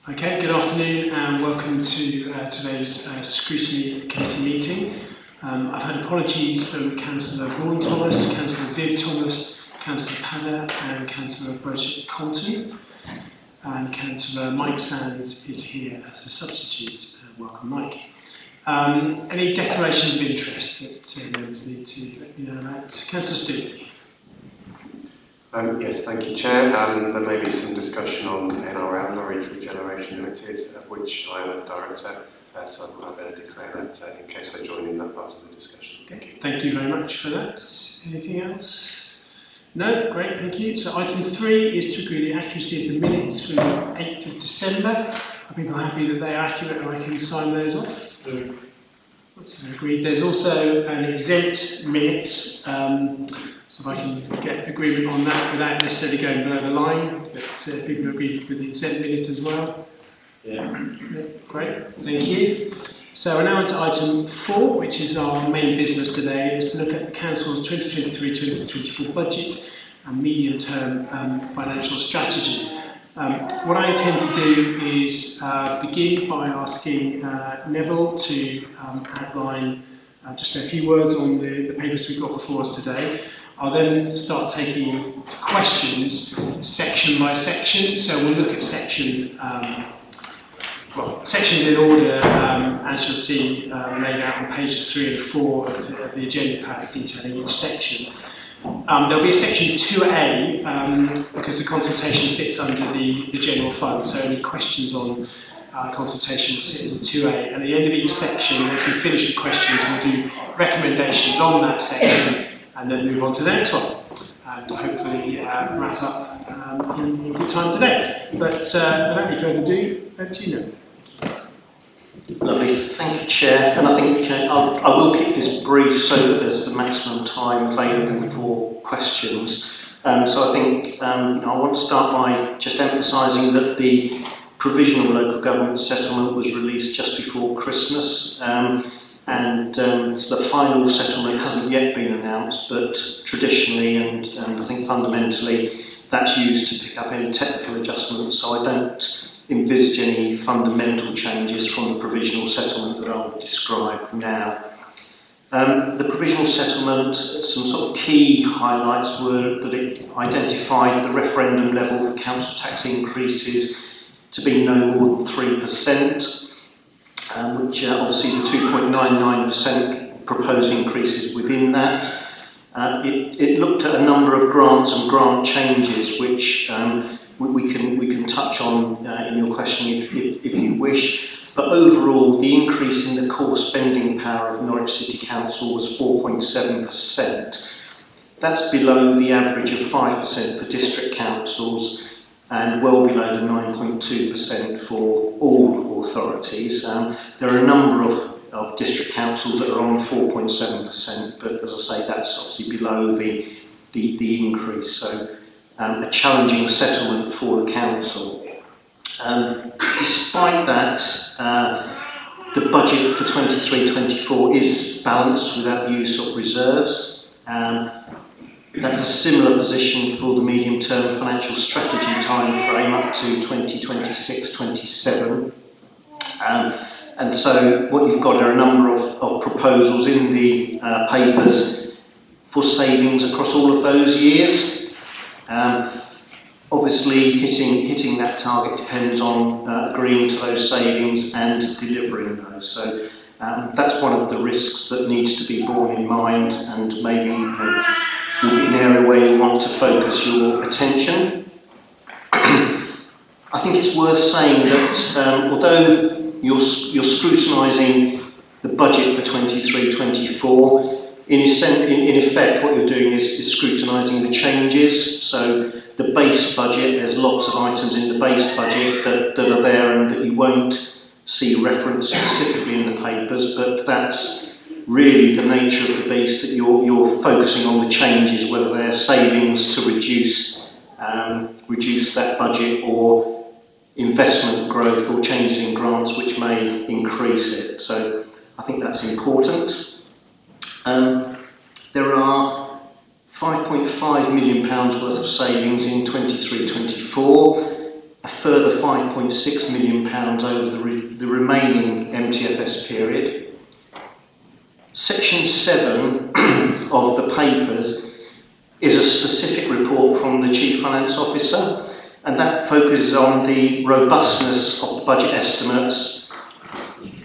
Okay, good afternoon and welcome to today's Scrutiny Committee meeting. I've had apologies from Councillor Vaughan Thomas, Councillor Viv Thomas, Councillor Padder and Councillor Bridget Colton. And Councillor Mike Sands is here as a substitute. Welcome, Mike. Any declarations of interest that members need to let me know about? Councillor Scrutiny. Yes, thank you, Chair. There may be some discussion on NRL, Norwich Regeneration Limited, of which I am a director, so I better declare that in case I join in that part of the discussion. Okay, thank you very much for that. Anything else? No? Great, thank you. So item 3 is to agree the accuracy of the minutes from the 8th of December. Are people happy that they are accurate and I can sign those off? That's agreed. There's also an exempt minute, so if I can get agreement on that without necessarily going below the line, that people agree with the exempt minute as well. Yeah, great, thank you. So we're now on to item 4, which is our main business today. It's to look at the Council's 2023-2024 budget and medium-term financial strategy. What I intend to do is begin by asking Neville to outline just a few words on the papers we've got before us today. I'll then start taking questions section by section. So we'll look at sections in order, as you'll see laid out on pages 3 and 4 of the agenda pack detailing each section. There'll be a section 2A because the consultation sits under the general fund, so any questions on consultation will sit in 2A. And at the end of each section, if we finish with questions, we'll do recommendations on that section and then move on to the next one and hopefully wrap up in good time today. But without any further ado, over to you now. Lovely, thank you, Chair. And I think I will keep this brief so that there's the maximum time available for questions. So I think I want to start by just emphasising that the provisional local government settlement was released just before Christmas, and so the final settlement hasn't yet been announced, but traditionally and I think fundamentally that's used to pick up any technical adjustments, so I don't envisage any fundamental changes from the provisional settlement that I'll describe now. The provisional settlement, some sort of key highlights were that it identified the referendum level for council tax increases to be no more than 3%, which obviously the 2.99% proposed increases within that. It looked at a number of grants and grant changes, which we can touch on in your question if you wish. But overall, the increase in the core spending power of Norwich City Council was 4.7%. That's below the average of 5% for district councils and well below the 9.2% for all authorities. There are a number of district councils that are on 4.7%, but as I say, that's obviously below the increase. So a challenging settlement for the council. Despite that, the budget for 23-24 is balanced without the use of reserves. That's a similar position for the medium-term financial strategy timeframe up to 2026-27. And so what you've got are a number of proposals in the papers for savings across all of those years. Obviously, hitting that target depends on agreeing to those savings and delivering those. So that's one of the risks that needs to be borne in mind, and maybe will be an area where you want to focus your attention. I think it's worth saying that although you're scrutinising the budget for 23-24, in effect what you're doing is scrutinising the changes. So the base budget, there's lots of items in the base budget that are there and that you won't see referenced specifically in the papers, but that's really the nature of the beast, that you're focusing on the changes, whether they're savings to reduce that budget, or investment growth, or changes in grants which may increase it. So I think that's important. There are £5.5 million worth of savings in 23-24. A further £5.6 million over the remaining MTFS period. Section 7 of the papers is a specific report from the Chief Finance Officer, and that focuses on the robustness of the budget estimates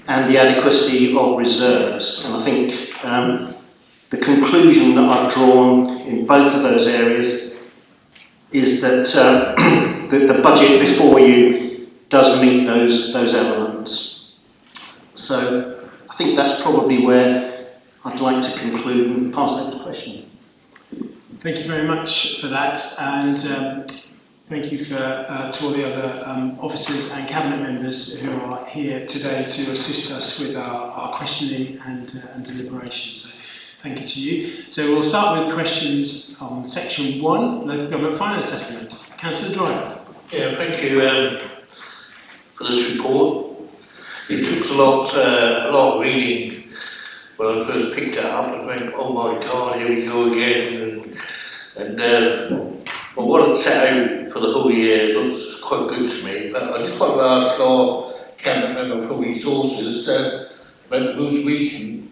and the adequacy of reserves. And I think the conclusion that I've drawn in both of those areas is that the budget before you does meet those elements. So I think that's probably where I'd like to conclude and pass over the question. Thank you very much for that, and thank you to all the other officers and cabinet members who are here today to assist us with our questioning and deliberation. So thank you to you. So we'll start with questions on section 1, local government finance settlement. Councillor Driver. Yeah, thank you for this report. It took a lot of reading when I first picked it up and went, oh my God, here we go again. But what it set out for the whole year looks quite good to me. But I just want to ask our cabinet member for resources about the most recent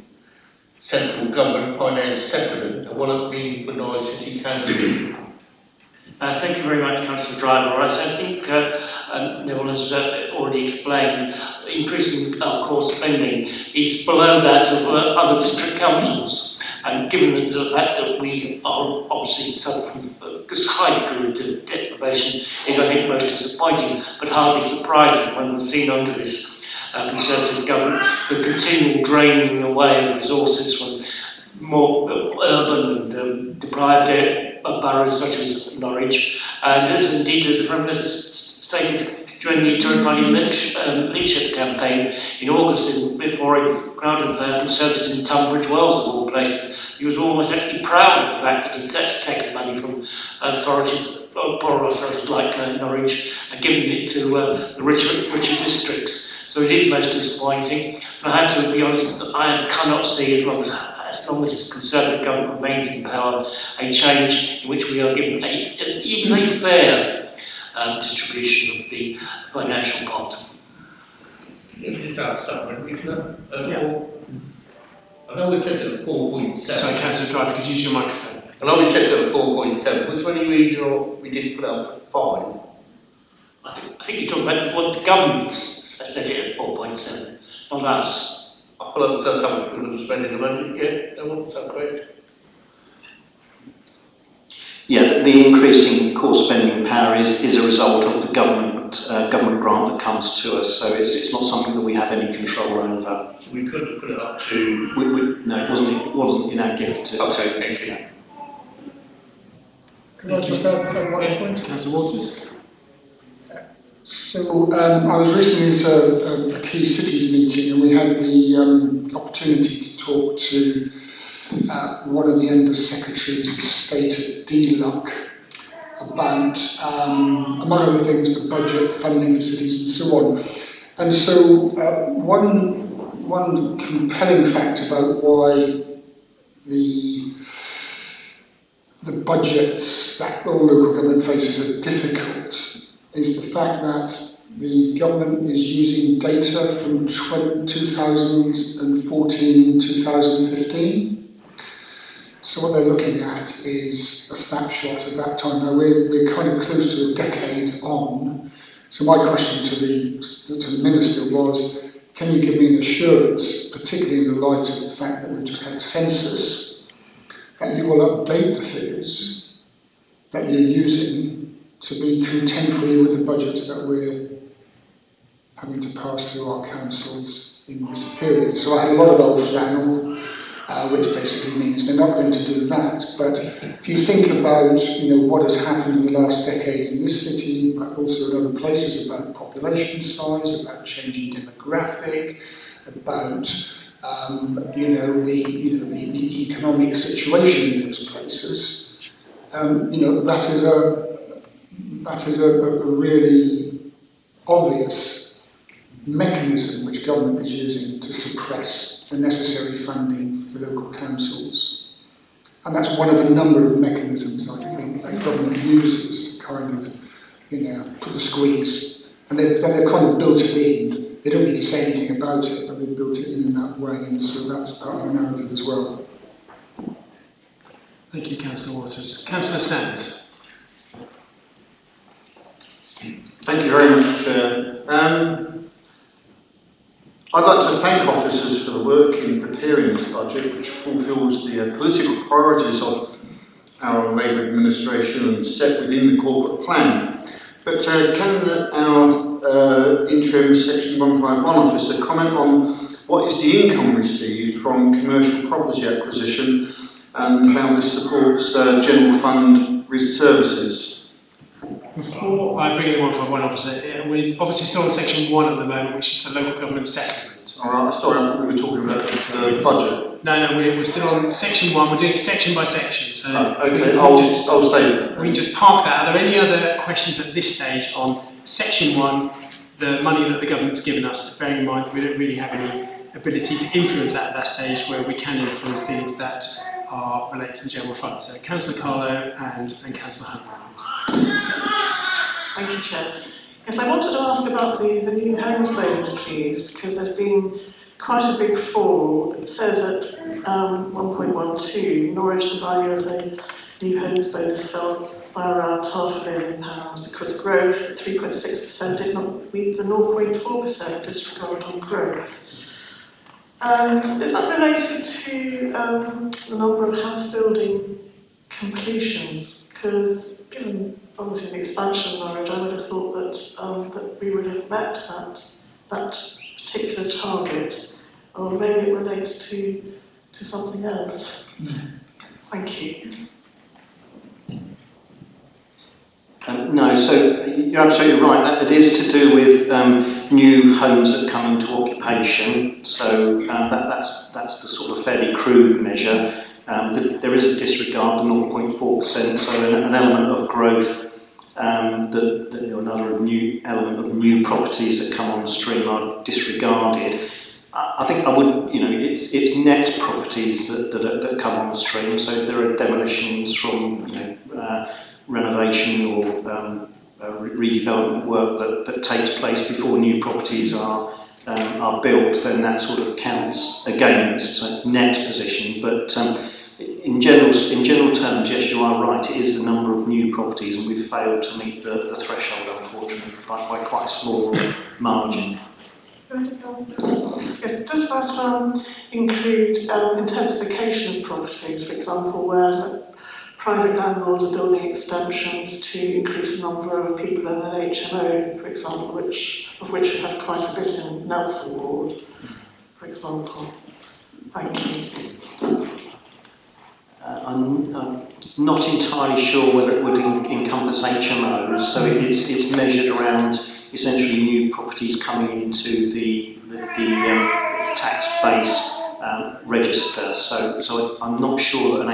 central government finance settlement and what it means for Norwich City Council. Thank you very much, Councillor Driver. Right, so I think Neville has already explained, increasing our core spending is below that of other district councils. And given the fact that we are obviously suffering from a high degree of deprivation is, I think, most disappointing, but hardly surprising when seen under this Conservative government, the continual draining away of resources from more urban and deprived boroughs such as Norwich, and as indeed the Prime Minister stated during the Tory Party leadership campaign in August, before a crowd of Conservatives in Tunbridge Wells, of all places. He was almost actually proud of the fact that he'd actually taken money from authorities, borough authorities like Norwich, and given it to the richer districts. So it is most disappointing. And I have to be honest, I cannot see, as long as this Conservative government remains in power, a change in which we are given even a fair distribution of the financial pot. Can you just ask something, Yeah. I know we set it at 4.7. Sorry, Councillor Driver, could you use your microphone? I know we set it at 4.7. Was there any reason we didn't put it up to 5? I think you're talking about what the government's set it at 4.7, not us. I feel like that's how much we were spending the budget yet. No one, is that correct? Yeah, the increasing core spending power is a result of the government grant that comes to us, so it's not something that we have any control over. So we couldn't put it up to... No, it wasn't in our gift to... Okay, thank you. Can I just add one point? Councillor Waters. So I was recently at a key cities meeting, and we had the opportunity to talk to one of the Under-Secretaries of State at DLUC about, among other things, the budget, funding for cities and so on. And so one compelling fact about why the budgets that all local government faces are difficult is the fact that the government is using data from 2014-2015. So what they're looking at is a snapshot of that time. Now we're kind of close to a decade on. So my question to the Minister was, can you give me an assurance, particularly in the light of the fact that we've just had a census, that you will update the figures that you're using to be contemporary with the budgets that we're having to pass through our councils in this period. So I had a lot of old flannel, which basically means they're not going to do that. But if you think about, what has happened in the last decade in this city, but also in other places, about population size, about changing demographic, about the economic situation in those places, that is a really obvious mechanism which government is using to suppress the necessary funding for local councils. And that's one of a number of mechanisms, I think, that government uses to kind of, put the squeeze and they've kind of built it in. They don't need to say anything about it, but they've built it in that way, and so that's part of the narrative as well. Thank you, Councillor Waters. Councillor Sands. Thank you very much, Chair. I'd like to thank officers for the work in preparing this budget, which fulfils the political priorities of our Labour administration and set within the corporate plan. But can our interim Section 151 officer comment on what is the income received from commercial property acquisition and how this supports general fund services? Before I bring in the 151 officer, we're obviously still on Section 1 at the moment, which is the local government settlement. All right, sorry, I thought we were talking about the budget. No, we're still on Section 1. We're doing it section by section. So okay, I'll stay there. We can just park that. Are there any other questions at this stage on Section 1, the money that the government's given us? Bearing in mind we don't really have any ability to influence that at that stage, where we can influence things that are related to the general fund. So Councillor Carlo and Councillor Huntley. Thank you, Chair. Yes, I wanted to ask about the new homes bonus, please, because there's been quite a big fall. It says at 1.12, Norwich, the value of the new homes bonus fell by around £500,000 because growth at 3.6% did not meet the 0.4% disregard on growth. And is that related to the number of house building completions? Because given obviously the expansion of Norwich, I would have thought that that we would have met that particular target, or maybe it relates to something else. Thank you. No, so you're absolutely right. It is to do with new homes that come into occupation. So that's the sort of fairly crude measure. There is a disregard, the 0.4%. So an element of growth, another new element of new properties that come on stream are disregarded. I think I would, it's net properties that come on stream. So if there are demolitions from, renovation or redevelopment work that takes place before new properties are built, then that sort of counts against. So it's net position, but in general terms, yes, you are right. It is the number of new properties, and we've failed to meet the threshold, unfortunately, by quite a small margin. Can I just ask? Yes, does that include intensification of properties, for example, where private landlords are building extensions to increase the number of people in an HMO, for example, of which we have quite a bit in Nelson Ward, for example? Thank you. I'm not entirely sure whether it would encompass HMOs, so it's measured around essentially new properties coming into the tax base register. So I'm not sure that an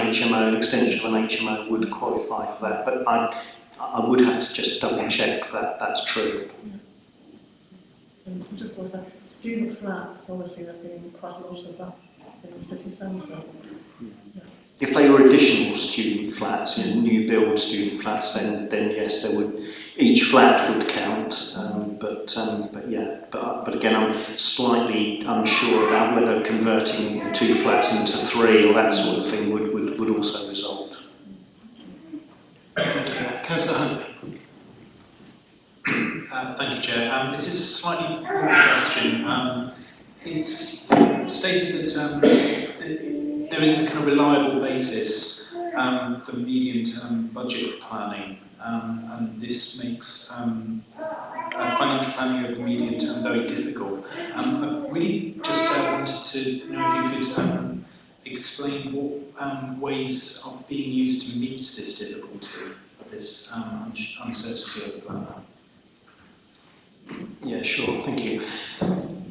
extension of an HMO would qualify for that, but I would have to just double check that that's true. And just with that, student flats, obviously there's been quite a lot of that in the city centre. Yeah. If they were additional student flats, new build student flats, then yes, there would. Each flat would count, but again, I'm slightly unsure about whether converting 2 flats into 3 or that sort of thing would also result. Thank you for that. Councillor Huntley. Thank you, Chair. This is a slightly broad question. It's stated that there isn't a kind of reliable basis for medium-term budget planning, and this makes financial planning over the medium term very difficult. I really just wanted to know if you could explain what ways are being used to meet this difficulty, this uncertainty of the plan. Yeah, sure, thank you.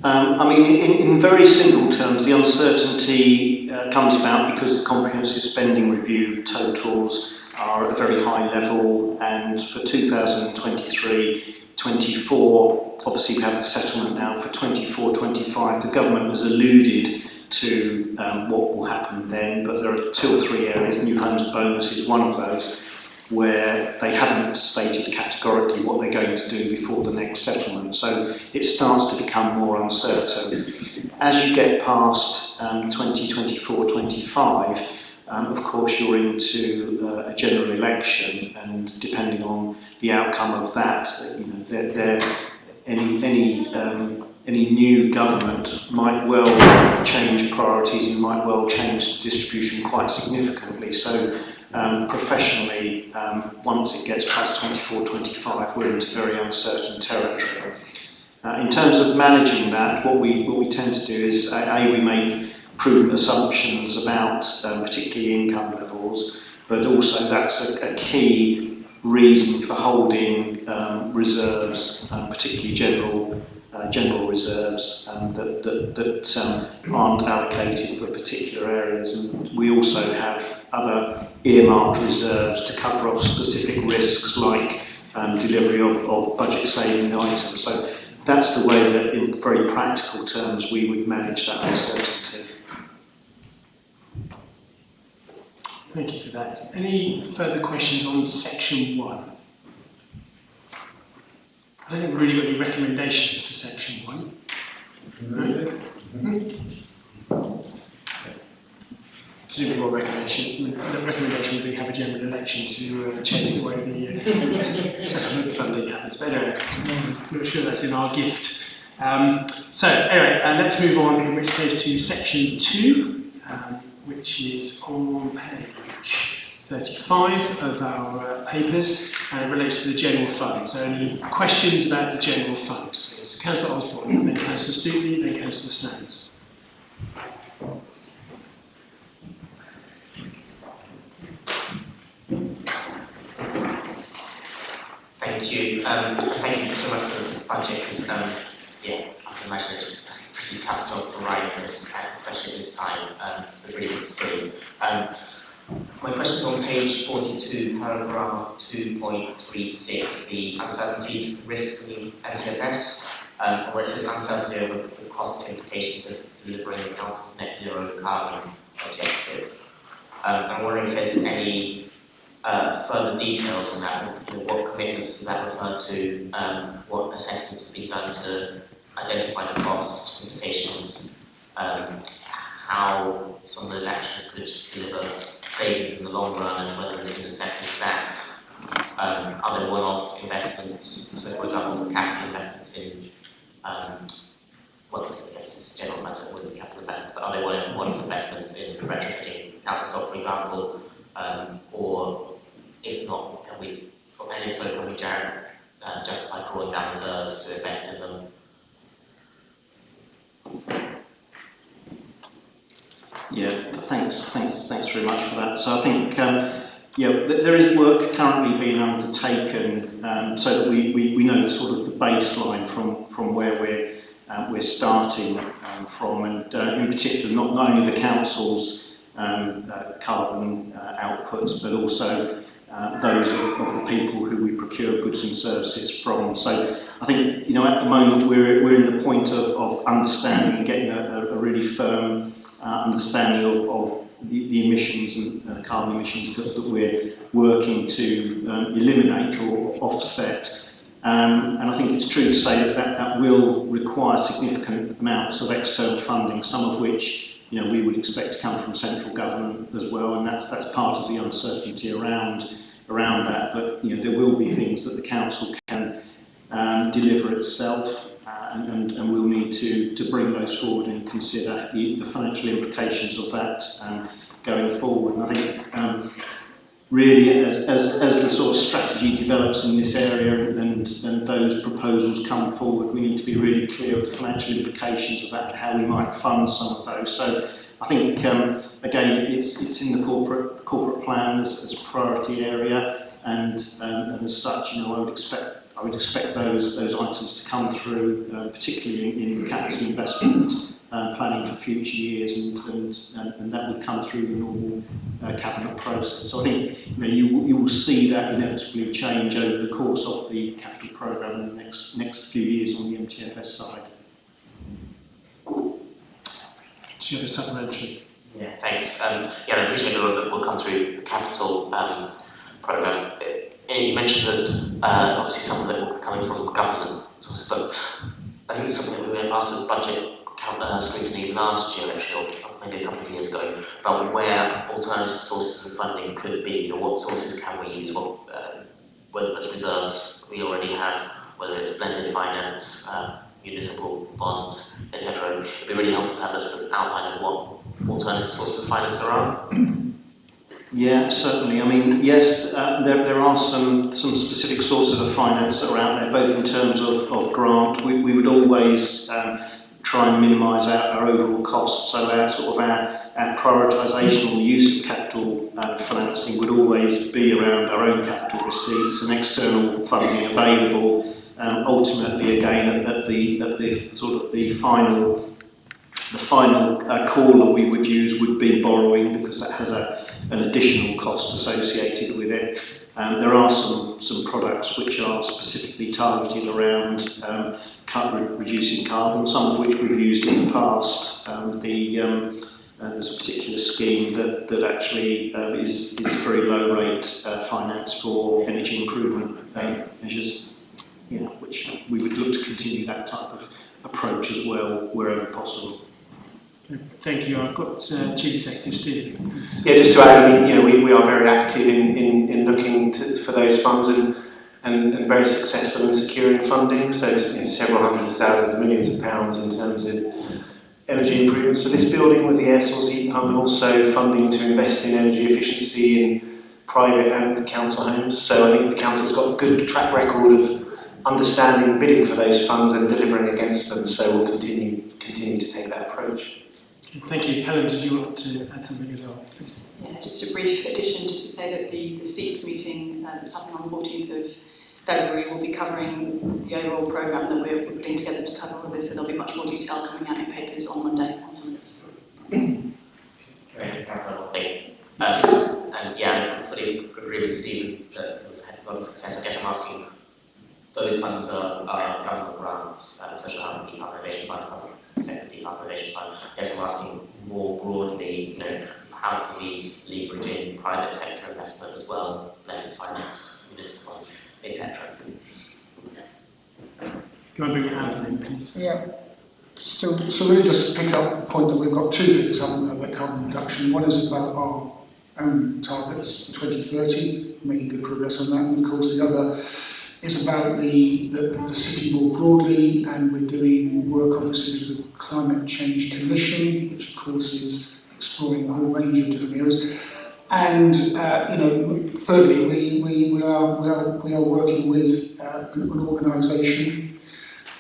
In very simple terms, the uncertainty comes about because the comprehensive spending review totals are at a very high level, and for 2023-24, obviously we have the settlement now. For 24-25, the government has alluded to what will happen then, but there are 2 or 3 areas. New homes bonus is one of those. where they haven't stated categorically what they're going to do before the next settlement. So it starts to become more uncertain. As you get past 2024-25, of course you're into a general election, and depending on the outcome of that, any new government might well change priorities and might well change the distribution quite significantly. So professionally, once it gets past 24-25, we're into very uncertain territory. In terms of managing that, what we tend to do is, we make prudent assumptions about particularly income levels, but also that's a key reason for holding reserves, particularly general reserves that aren't allocated for particular areas. And we also have other earmarked reserves to cover off specific risks like delivery of budget saving items. So that's the way that, in very practical terms, we would manage that uncertainty. Thank you for that. Any further questions on section 1? I don't think we've really got any recommendations for section 1. No? Presumably what the recommendation would be have a general election to change the way the settlement funding happens. But anyway, I'm not sure that's in our gift. So anyway, let's move on, in which case, to section 2, which is on page 35 of our papers, and it relates to the general fund. So any questions about the general fund? It's Councillor Osborne, then Councillor Stootley, then Councillor Snowes. Thank you. Thank you so much for the budget, because yeah, I can imagine it's a pretty tough job to write this, especially at this time. It's really good to see. My question is on page 42, paragraph 2.36, the uncertainties and risks in the NTFS, where it says uncertainty over the cost implications of delivering the Council's net zero carbon objective. I'm wondering if there's any further details on that. What commitments does that refer to? What assessments have been done to identify the cost implications? How some of those actions could deliver savings in the long run, and whether there's been an assessment of that. Are there one-off investments? So, for example, capital investments in, well, I guess it's general funds, it wouldn't be capital investments, but are there one-off investments in retrofitting counter stock, for example? Or if not, can we, and if so, can we justify drawing down reserves to invest in them? Yeah, thanks very much for that. So I think there is work currently being undertaken so that we know the sort of the baseline from where we're starting from, and in particular not only the council's carbon outputs, but also those of the people who we procure goods and services from. So I think at the moment we're in the point of understanding and getting a really firm understanding of the emissions and carbon emissions that we're working to eliminate or offset. And I think it's true to say that will require significant amounts of external funding, some of which we would expect to come from central government as well, and that's part of the uncertainty around that. But there will be things that the council can deliver itself, and we'll need to bring those forward and consider the financial implications of that going forward. And I think really as the sort of strategy develops in this area and those proposals come forward, we need to be really clear of the financial implications of that and how we might fund some of those. So I think again it's in the corporate plan as a priority area, and as such I would expect those items to come through, particularly in the capital investment planning for future years, and that would come through the normal cabinet process. So I think you will see that inevitably change over the course of the capital programme in the next few years on the MTFS side. Do you have a supplementary? Yeah, thanks. I appreciate that will come through capital. programme. You mentioned that obviously some of it will be coming from government sources, but I think it's something we were asked at budget scrutiny last year, actually, or maybe a couple of years ago, about where alternative sources of funding could be, or what sources can we use, whether that's reserves we already have, whether it's blended finance, municipal bonds, etc. It'd be really helpful to have a sort of outline of what alternative sources of finance there are. Yeah, certainly. I mean, yes, there are some specific sources of finance that are out there, both in terms of grant. We would always try and minimise our overall costs, so our sort of our prioritisation on the use of capital financing would always be around our own capital receipts and external funding available. Ultimately, again, at the sort of the final call that we would use would be borrowing, because that has an additional cost associated with it. There are some products which are specifically targeted around reducing carbon, some of which we've used in the past. There's a particular scheme that actually is very low rate finance for energy improvement measures, which we would look to continue that type of approach as well wherever possible. Thank you. I've got Chief Executive Stephen. Yeah, just to add, we are very active in looking for those funds and very successful in securing funding. So several hundreds of thousands, millions of pounds in terms of energy improvements to this building with the air source heat pump, and also funding to invest in energy efficiency in private and council homes. So I think the council's got a good track record of understanding, bidding for those funds and delivering against them. So we'll continue to take that approach. Thank you. Helen, did you want to add something as well, please? Yeah, just a brief addition, just to say that the SEEP meeting that's happening on the 14th of February will be covering the overall programme that we're putting together to cover all this, so there'll be much more detail coming out in papers on Monday on some of this. And yeah, I fully agree with Stephen that we've had a lot of success. I guess I'm asking, those funds are government grants, social housing decarbonisation fund, public sector decarbonisation fund. I guess I'm asking more broadly, how can we leverage in private sector investment as well, blended finance, municipal bonds, etc. Can I bring it out then, please? Yeah. So really just to pick up the point that we've got two figures, haven't we, about carbon reduction. One is about our own targets for 2030, making good progress on that, and of course the other is about the city more broadly, and we're doing work obviously through the Climate Change Commission, which of course is exploring a whole range of different areas. And thirdly, we are working with an organisation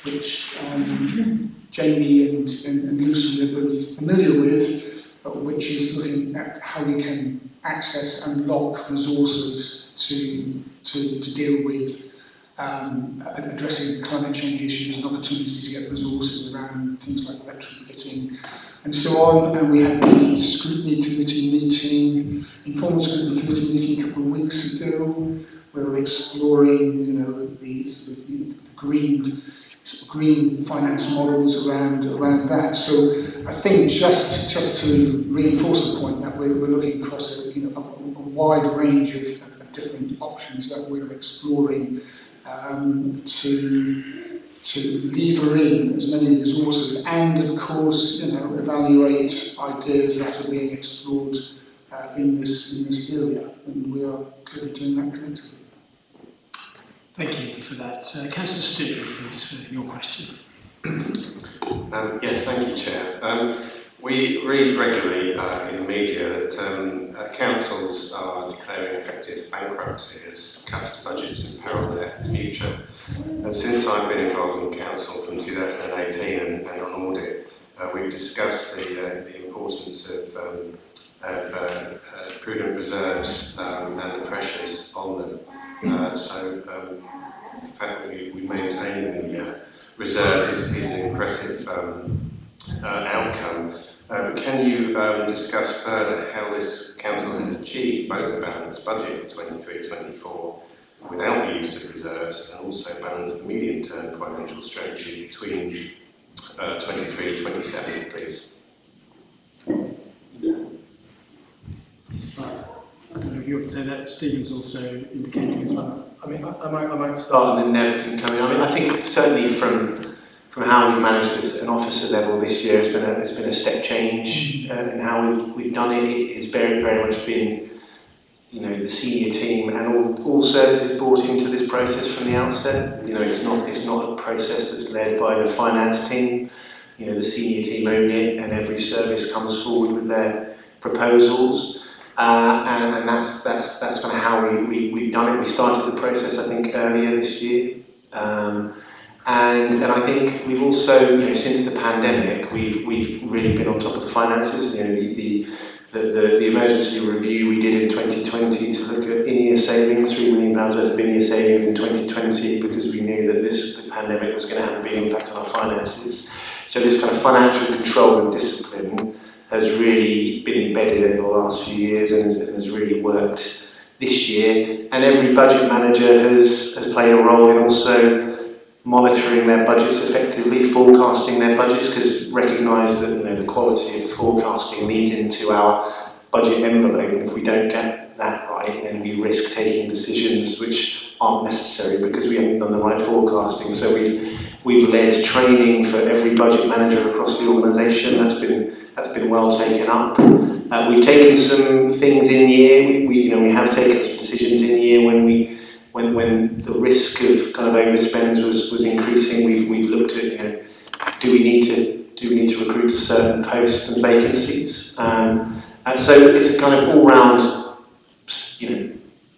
which Jamie and Lucy are both familiar with, which is looking at how we can access and lock resources to deal with addressing climate change issues and opportunities to get resources around things like retrofitting and so on. And we had the Scrutiny Committee meeting, informal Scrutiny Committee meeting a couple of weeks ago, where we're exploring, the sort of the green finance models around that. So I think just to reinforce the point that we're looking across a wide range of different options that we're exploring to lever in as many resources and, of course, evaluate ideas that are being explored in this area, and we are clearly doing that collectively. Thank you for that. Councillor Stewart, please, for your question. Yes, thank you, Chair. We read regularly in the media that councils are declaring effective bankruptcy as cuts to budgets imperil their future. And since I've been involved in council from 2018 and on audit, we've discussed the importance of prudent reserves and the pressures on them. So the fact that we maintain the reserves is an impressive outcome. But can you discuss further how this council has achieved both a balanced budget for 23-24 without the use of reserves, and also balance the medium-term financial strategy between 23-27, please? I'm going to you want to say that, Stephen's also indicating as well. I mean, I might start and then Nev can come in. I mean, I think certainly from how we've managed this at an officer level this year, it's been a step change in how we've done it. It's very much been, you know, the senior team and all services brought into this process from the outset. You know, it's not a process that's led by the finance team. You know, the senior team own it, and every service comes forward with their proposals. And that's kind of how we've done it. We started the process, I think, earlier this year. And I think we've also, you know, since the pandemic, we've really been on top of the finances. You know, the emergency review we did in 2020 to look at in-year savings, £3 million worth of in-year savings in 2020, because we knew that the pandemic was going to have a big impact on our finances. So this kind of financial control and discipline has really been embedded over the last few years and has really worked this year. And every budget manager has played a role in also monitoring their budgets effectively, forecasting their budgets, because recognise that, you know, the quality of forecasting leads into our budget envelope, and if we don't get that right, then we risk taking decisions which aren't necessary because we haven't done the right forecasting. So we've led training for every budget manager across the organisation. That's been well taken up. We've taken some things in year. We have taken some decisions in year when the risk of kind of overspends was increasing. We've looked at, you know, do we need to recruit to certain posts and vacancies, and so it's a kind of all-round, you know,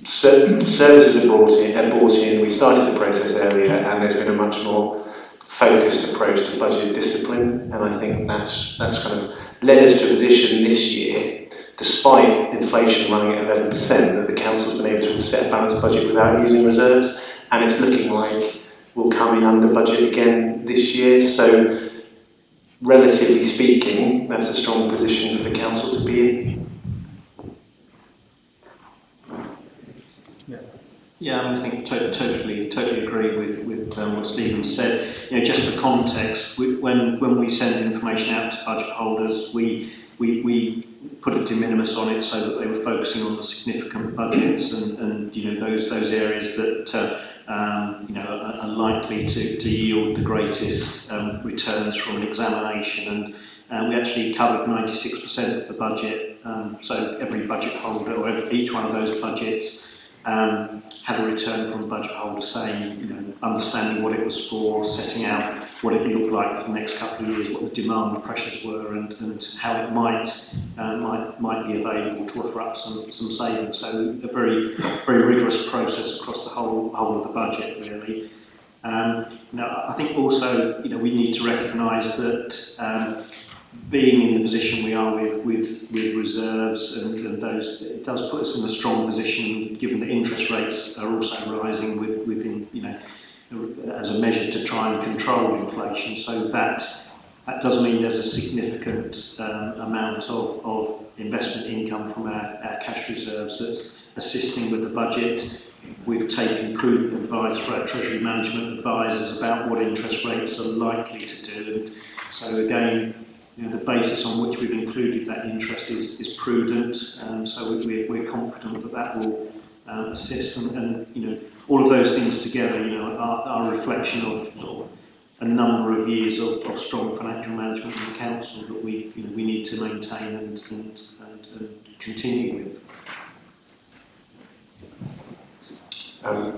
services are brought in. We started the process earlier, and there's been a much more focused approach to budget discipline, and I think that's kind of led us to a position this year, despite inflation running at 11%, that the council's been able to set a balanced budget without using reserves, and it's looking like we'll come in under budget again this year. So, relatively speaking, that's a strong position for the council to be in. Yeah, I think totally agree with what Stephen said. You know, just for context, when we send information out to budget holders, we put a de minimis on it so that they were focusing on the significant budgets and you know, those areas that you know, are likely to yield the greatest returns from an examination. And we actually covered 96% of the budget. So every budget holder, or each one of those budgets, had a return from a budget holder saying, you know, understanding what it was for, setting out what it looked like for the next couple of years, what the demand pressures were, and how it might be available to offer up some savings. So a very rigorous process across the whole of the budget, really. You know, I think also, you know, we need to recognise that being in the position we are with reserves and those, it does put us in a strong position, given that interest rates are also rising within, you know, as a measure to try and control inflation. So that does mean there's a significant amount of investment income from our cash reserves that's assisting with the budget. We've taken prudent advice for our Treasury Management advisors about what interest rates are likely to do, and so again, you know, the basis on which we've included that interest is prudent, so we're confident that will assist, and you know, all of those things together, you know, are a reflection of sort of a number of years of strong financial management in the council that we need to maintain and continue with.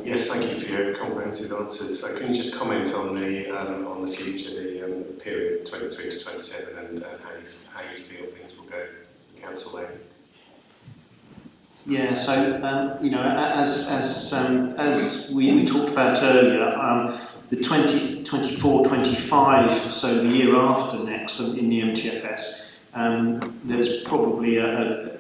Yes, thank you for your comprehensive answers. So can you just comment on the future, the period 23 to 27, and how you feel things will go in council there? Yeah, so you know, as we talked about earlier, the 24-25, so the year after next in the MTFS, there's probably a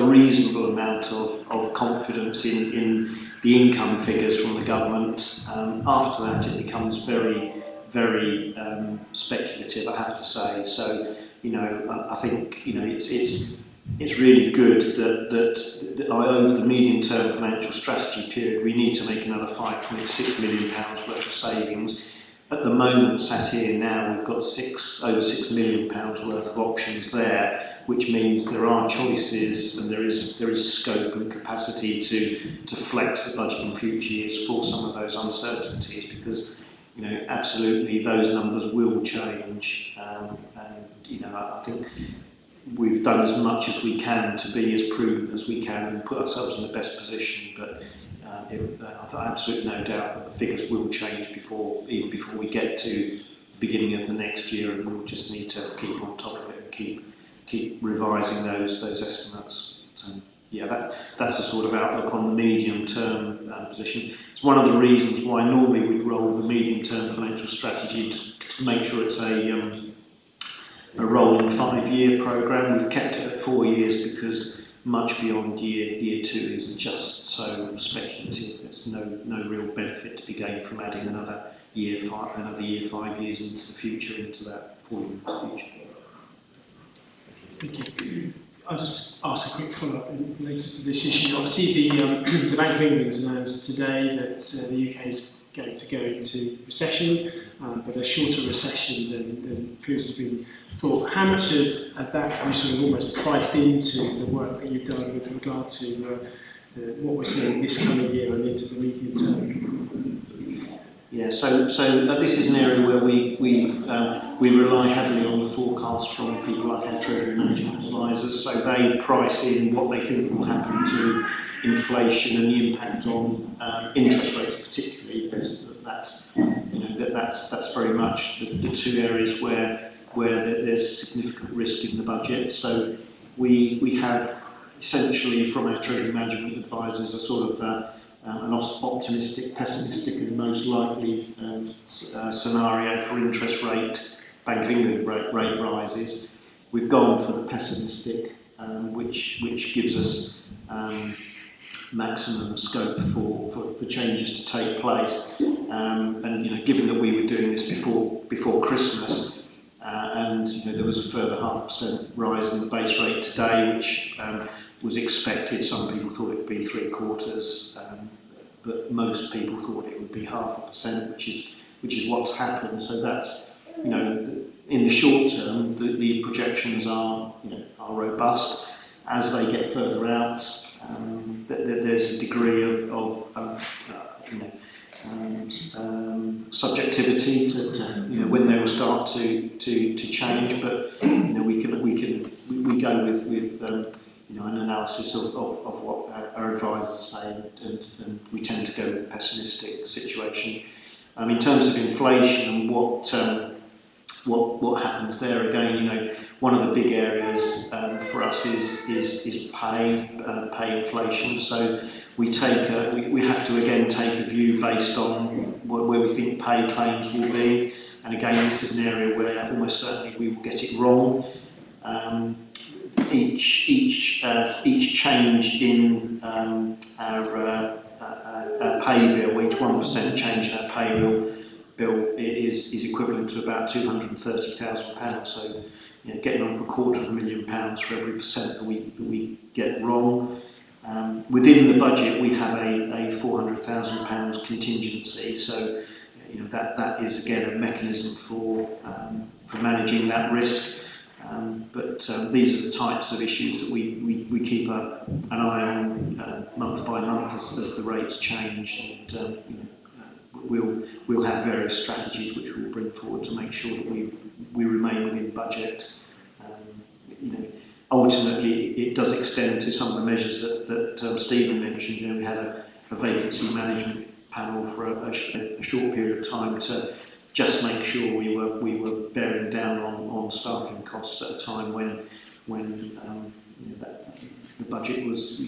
reasonable amount of confidence in the income figures from the government. After that, it becomes very speculative, I have to say. So, you know, I think, you know, it's really good that over the medium-term financial strategy period, we need to make another £5.6 million worth of savings. at the moment, sat here now, we've got over £6 million worth of options there, which means there are choices and there is scope and capacity to flex the budget in future years for some of those uncertainties, because absolutely those numbers will change, and I think we've done as much as we can to be as prudent as we can and put ourselves in the best position, but I've absolutely no doubt that the figures will change even before we get to the beginning of the next year, and we'll just need to keep on top of it and keep revising those estimates. So yeah, that's the sort of outlook on the medium term position. It's one of the reasons why normally we'd roll the medium term financial strategy to make sure it's a rolling 5-year programme. We've kept it at 4 years because much beyond year 2 is just so speculative. There's no real benefit to be gained from adding another year 5 years into the future, into that 4-year future. Thank you. I'll just ask a quick follow-up related to this issue. Obviously, the Bank of England's announced today that the UK is going to go into recession, but a shorter recession than previously been thought. How much of that have you sort of almost priced into the work that you've done with regard to what we're seeing this coming year and into the medium term? Yeah, so this is an area where we rely heavily on the forecast from people like our treasury management advisors. So they price in what they think will happen to inflation and the impact on interest rates, particularly, because that's very much the two areas where there's significant risk in the budget. So we have essentially from our treasury management advisors a sort of an optimistic, pessimistic and most likely scenario for interest rate, Bank of England rate rises. We've gone for the pessimistic, which gives us maximum scope for changes to take place. And given that we were doing this before Christmas, and there was a further 0.5% rise in the base rate today, which was expected. Some people thought it would be 3/4, but most people thought it would be 0.5%, which is what's happened. So that's in the short term, the projections are robust. As they get further out, there's a degree of subjectivity to when they will start to change, but we go with an analysis of what our advisors say, and we tend to go with the pessimistic situation. In terms of inflation and what happens there, again, one of the big areas for us is pay inflation. So we have to again take a view based on where we think pay claims will be, and again this is an area where almost certainly we will get it wrong. Each change in our pay bill, each 1% change in our pay bill is equivalent to about £230,000. So getting on for £250,000 for every percent that we get wrong. Within the budget, we have a £400,000 contingency. So that is again a mechanism for managing that risk. But these are the types of issues that we keep an eye on month by month as the rates change, and we'll have various strategies which we'll bring forward to make sure that we remain within budget. Ultimately, it does extend to some of the measures that Stephen mentioned. We had a vacancy management panel for a short period of time to just make sure we were bearing down on staffing costs at a time when the budget was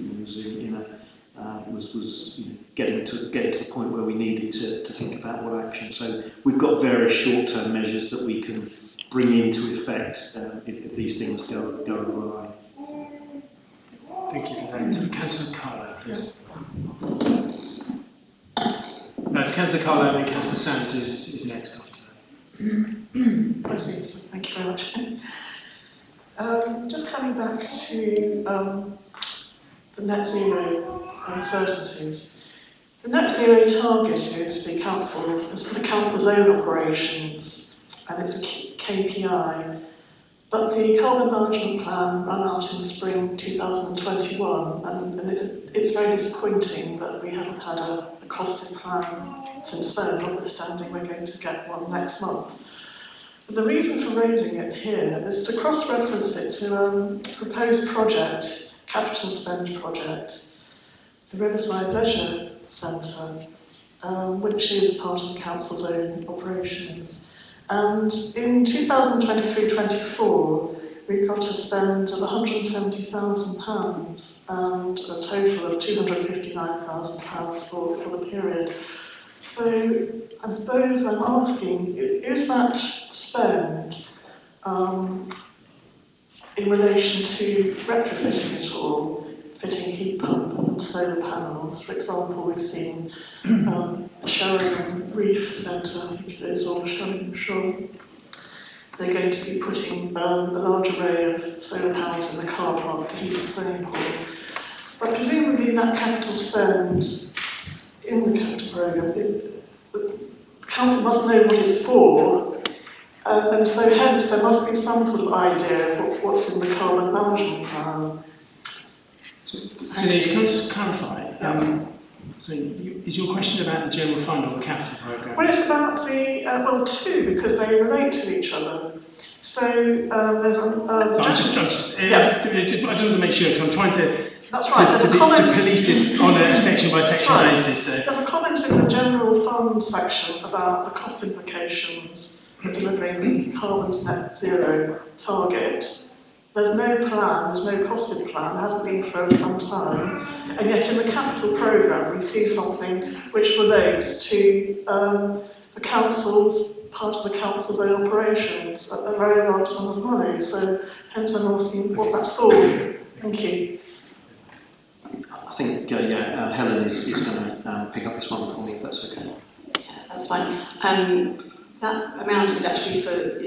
getting to the point where we needed to think about what action. So we've got various short-term measures that we can bring into effect if these things go awry. Thank you for that. Councillor Carlo, please. No, it's Councillor Carlo and then Councillor Sands is next after that. Thank you very much. Just coming back to the net zero uncertainties, The net zero target is the council, is for the council's own operations, and it's a KPI. But the carbon management plan ran out in spring 2021, and it's very disappointing that we haven't had a costed plan since then, notwithstanding we're going to get one next month. But the reason for raising it here is to cross-reference it to a proposed project, capital spend project, the Riverside Leisure Centre, which is part of the council's own operations. And in 2023-24, we've got a spend of £170,000 and a total of £259,000 for the period. So I suppose I'm asking, is that spend in relation to retrofitting it all, fitting heat pump and solar panels? For example, we've seen Sheringham Reef Centre, I think it is, or Sheringham Shore. They're going to be putting a large array of solar panels in the car park to heat the swimming pool. But presumably that capital spend in the capital programme, the council must know what it's for, and so hence there must be some sort of idea of what's in the carbon management plan. So, Denise, can I just clarify? So is your question about the general fund or the capital programme? Well, it's about the, well, two, because they relate to each other. So there's a... I just want to make sure, because I'm trying to... That's right. To police this on a section by section basis. So. There's a comment in the general fund section about the cost implications for delivering the carbon's net zero target. There's no plan, there's no costed plan, hasn't been for some time, and yet in the capital programme we see something which relates to the council's, part of the council's own operations, a very large sum of money, so hence I'm asking what that's for. Thank you. I think, Helen is going to pick up this one for me, if that's okay. Yeah, that's fine. That amount is actually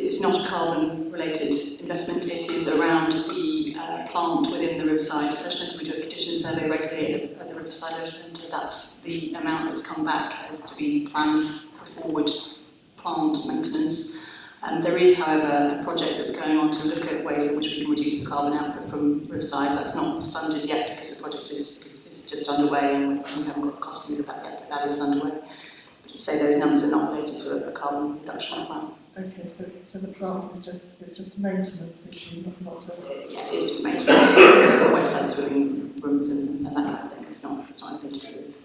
it's not a carbon-related investment. It is around the plant within the Riverside Leisure Centre. We do a condition survey regularly at the Riverside Leisure Centre. That's the amount that's come back as to be planned for forward plant maintenance. There is, however, a project that's going on to look at ways in which we can reduce the carbon output from Riverside. That's not funded yet because the project is just underway and we haven't got the costings of that yet, but that is underway. Say those numbers are not related to a carbon reduction plan. Okay, so the plant is just a maintenance issue, not a... Yeah, it's just maintenance. It's for website swimming rooms and that kind of thing. It's not anything to do with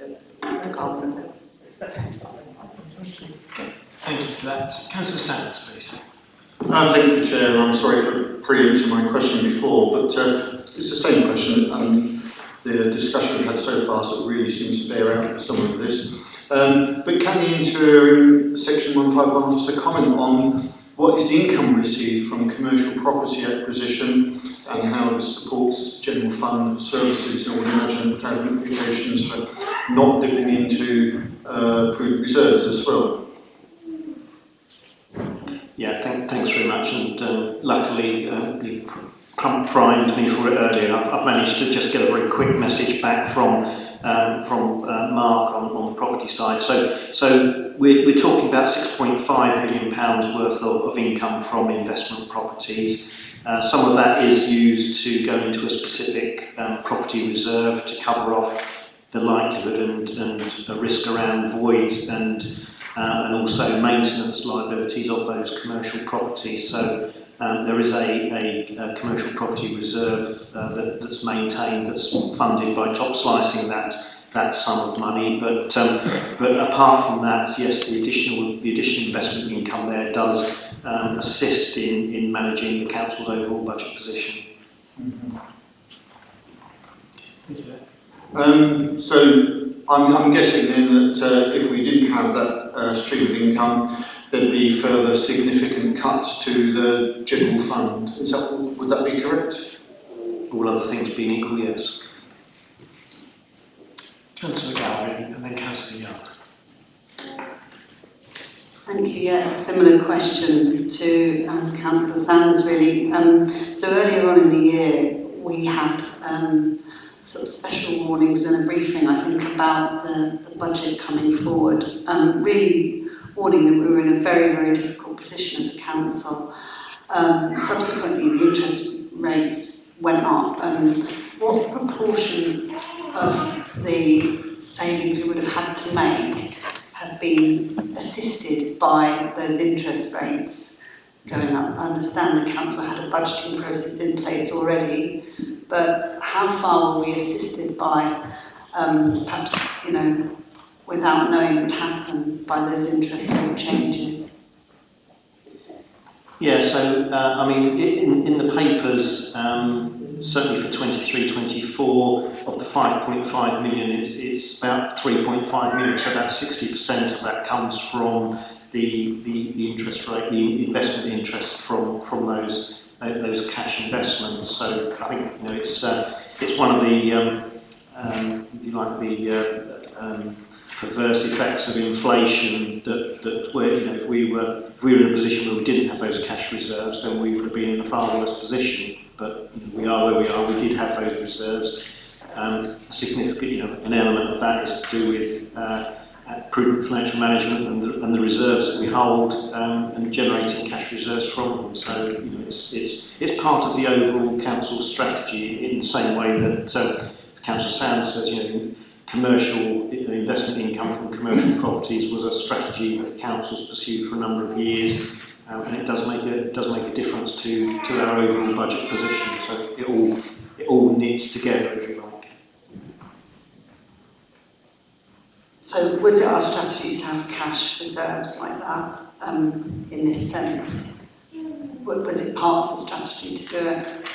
the carbon. Expecting something. Okay, thank you for that. Councillor Sands, please. Thank you, Chair. I'm sorry for preempting my question before, but it's the same question. The discussion we've had so far sort of really seems to bear out some of this. But can the interim Section 151 officer comment on what is the income received from commercial property acquisition and how this supports general fund services? I would imagine it would have implications for not dipping into prudent reserves as well. Yeah, thanks very much. And luckily, you primed me for it earlier. I've managed to just get a very quick message back from Mark on the property side. So we're talking about £6.5 million worth of income from investment properties. Some of that is used to go into a specific property reserve to cover off the likelihood and the risk around voids and also maintenance liabilities of those commercial properties. So there is a commercial property reserve that's maintained, that's funded by top slicing that sum of money. But apart from that, yes, the additional investment income there does assist in managing the council's overall budget position. Mm-hmm. So I'm guessing then that if we didn't have that stream of income, there'd be further significant cuts to the general fund. Would that be correct? All other things being equal, yes. Councillor Gowrie and then Councillor Young. Thank you. Yeah, a similar question to Councillor Sands, really. So earlier on in the year, we had sort of special warnings and a briefing, I think, about the budget coming forward. Really warning that we were in a very, very difficult position as a council. Subsequently, the interest rates went up, and what proportion of the savings we would have had to make have been assisted by those interest rates going up? I understand the council had a budgeting process in place already, but how far were we assisted by, perhaps, you know, without knowing what would happen by those interest rate changes? Yeah, so I mean, in the papers, certainly for 23-24, of the 5.5 million, it's about 3.5 million, so about 60% of that comes from the interest rate, the investment interest from those cash investments. So I think, you know, it's one of the perverse effects of inflation that where, you know, if we were in a position where we didn't have those cash reserves, then we would have been in a far worse position. But, you know, we are where we are. We did have those reserves. A significant, you know, an element of that is to do with prudent financial management and the reserves that we hold, and generating cash reserves from them. So, you know, it's part of the overall council strategy, in the same way that Councillor Sands says, you know, commercial investment income from commercial properties was a strategy that councils pursued for a number of years, and it does make a difference to our overall budget position. So it all knits together, if you like. So was it our strategy to have cash reserves like that, in this sense? Was it part of the strategy to do it?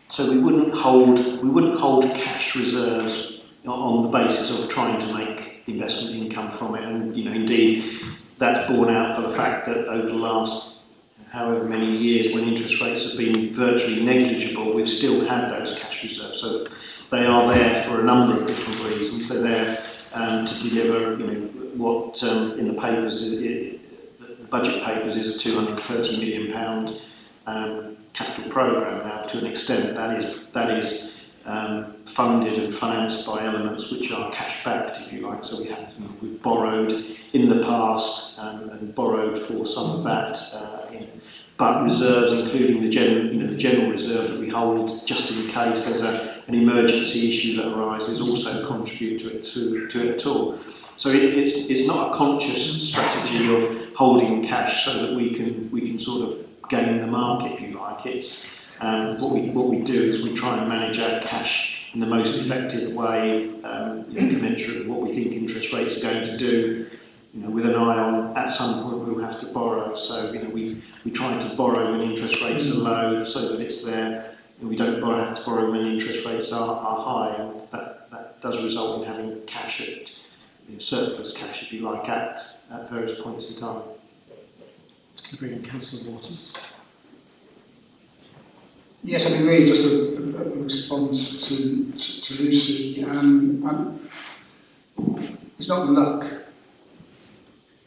So we wouldn't hold cash reserves on the basis of trying to make investment income from it, and, you know, indeed that's borne out by the fact that over the last however many years, when interest rates have been virtually negligible, we've still had those cash reserves. So they are there for a number of different reasons. They're there to deliver, you know, what in the papers, the budget papers, is a £230 million capital programme. Now, to an extent, that is funded and financed by elements which are cash backed, if you like. So we've borrowed in the past and borrowed for some of that, but reserves, including the general reserve that we hold just in case there's an emergency issue that arises, also contribute to it at all. So it's not a conscious strategy of holding cash so that we can sort of game the market, if you like. It's what we do is we try and manage our cash in the most effective way, commensurate with what we think interest rates are going to do, with an eye on at some point we'll have to borrow. So we try to borrow when interest rates are low so that it's there. We don't have to borrow when interest rates are high, and that does result in having cash at surplus cash, if you like, at various points in time. Can I bring in Councillor Waters? Yes, I mean, really just a response to Lucy. It's not luck.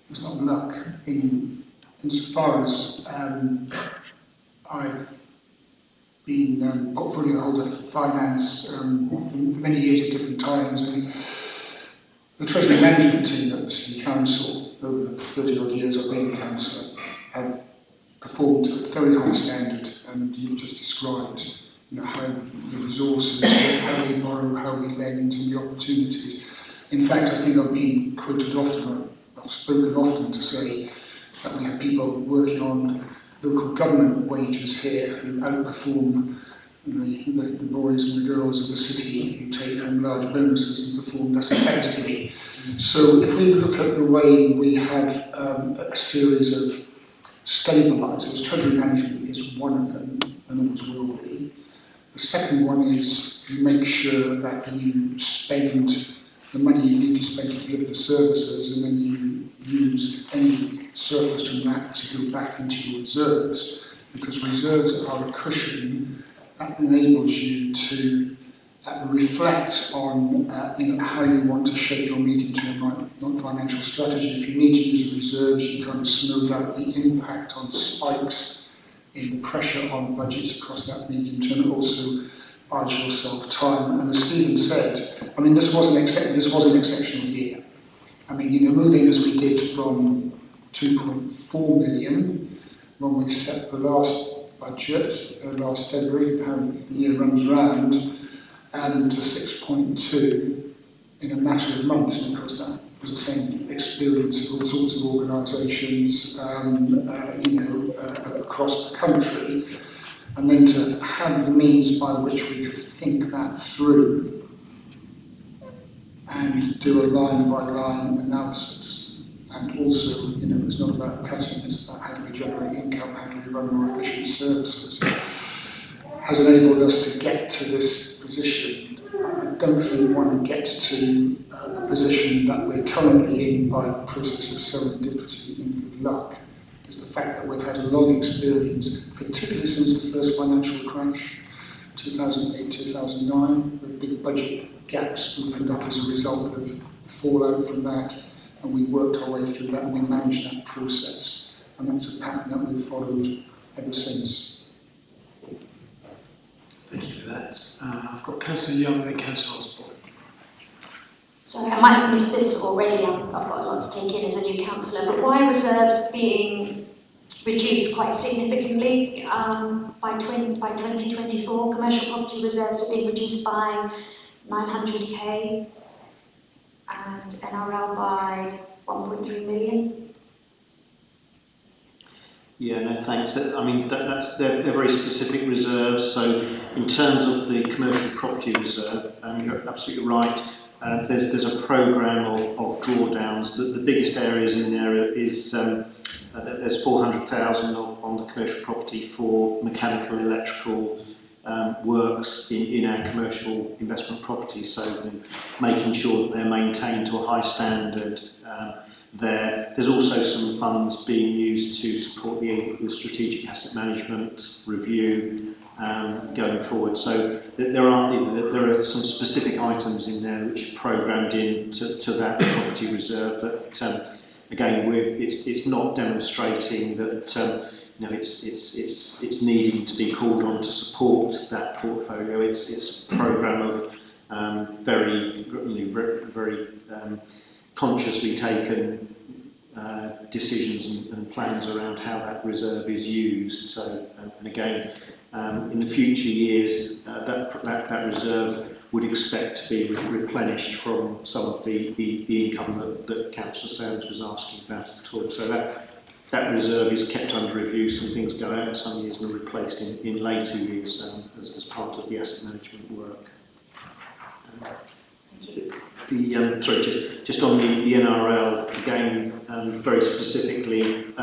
It's not luck insofar as I've been portfolio holder for finance for many years at different times, and the Treasury Management team at the City Council over the 30 odd years I've been a councillor have performed at a very high standard, and you've just described how the resources, how we borrow, how we lend, and the opportunities. In fact, I think I've been quoted often, I've spoken often to say that we have people working on local government wages here who outperform the boys and the girls of the city who take home large bonuses and perform less effectively. So if we look at the way we have a series of stabilisers, Treasury Management is one of them and always will be. The second one is you make sure that you spend the money you need to spend to deliver the services, and then you use any surplus from that to go back into your reserves, because reserves are a cushion that enables you to reflect on how you want to shape your medium-term non-financial strategy. If you need to use reserves, you kind of smooth out the impact on spikes in the pressure on budgets across that medium term. It also buys yourself time. And as Stephen said, I mean, this was an exceptional year. I mean, you know, moving as we did from 2.4 million when we set the last budget last February, how the year runs round, and to 6.2 in a matter of months, and of course that was the same experience of all sorts of organisations, across the country, and then to have the means by which we could think that through and do a line-by-line analysis. And also, you know, it's not about cutting, it's about how do we generate income, how do we run more efficient services, has enabled us to get to this position. I don't think one gets to a position that we're currently in by a process of serendipity and good luck. Is the fact that we've had a long experience, particularly since the first financial crash, 2008, 2009, with big budget gaps opened up as a result of the fallout from that, and we worked our way through that and we managed that process. And that's a pattern that we've followed ever since. Thank you for that. I've got Councillor Young and then Councillor Osborne. Sorry, I might have missed this already. I've got a lot to take in as a new councillor, but why are reserves being reduced quite significantly by 2024? Commercial property reserves are being reduced by 900k and NRL by 1.3 million. Yeah, no, thanks. I mean, they're very specific reserves. So, in terms of the commercial property reserve, you're absolutely right. There's a programme of drawdowns. The biggest areas in there is there's 400,000 on the commercial property for mechanical, electrical works in our commercial investment properties. So, making sure that they're maintained to a high standard. There's also some funds being used to support the strategic asset management review going forward. So there are some specific items in there which are programmed in to that property reserve that again it's not demonstrating that it's needing to be called on to support that portfolio. It's a programme of very consciously taken decisions and plans around how that reserve is used. So, and again, in the future years, that reserve would expect to be replenished from some of the income that Councillor Sands was asking about at all. So that reserve is kept under review. Some things go out some years and are replaced in later years as part of the asset management work. Just on the NRL, again, very specifically,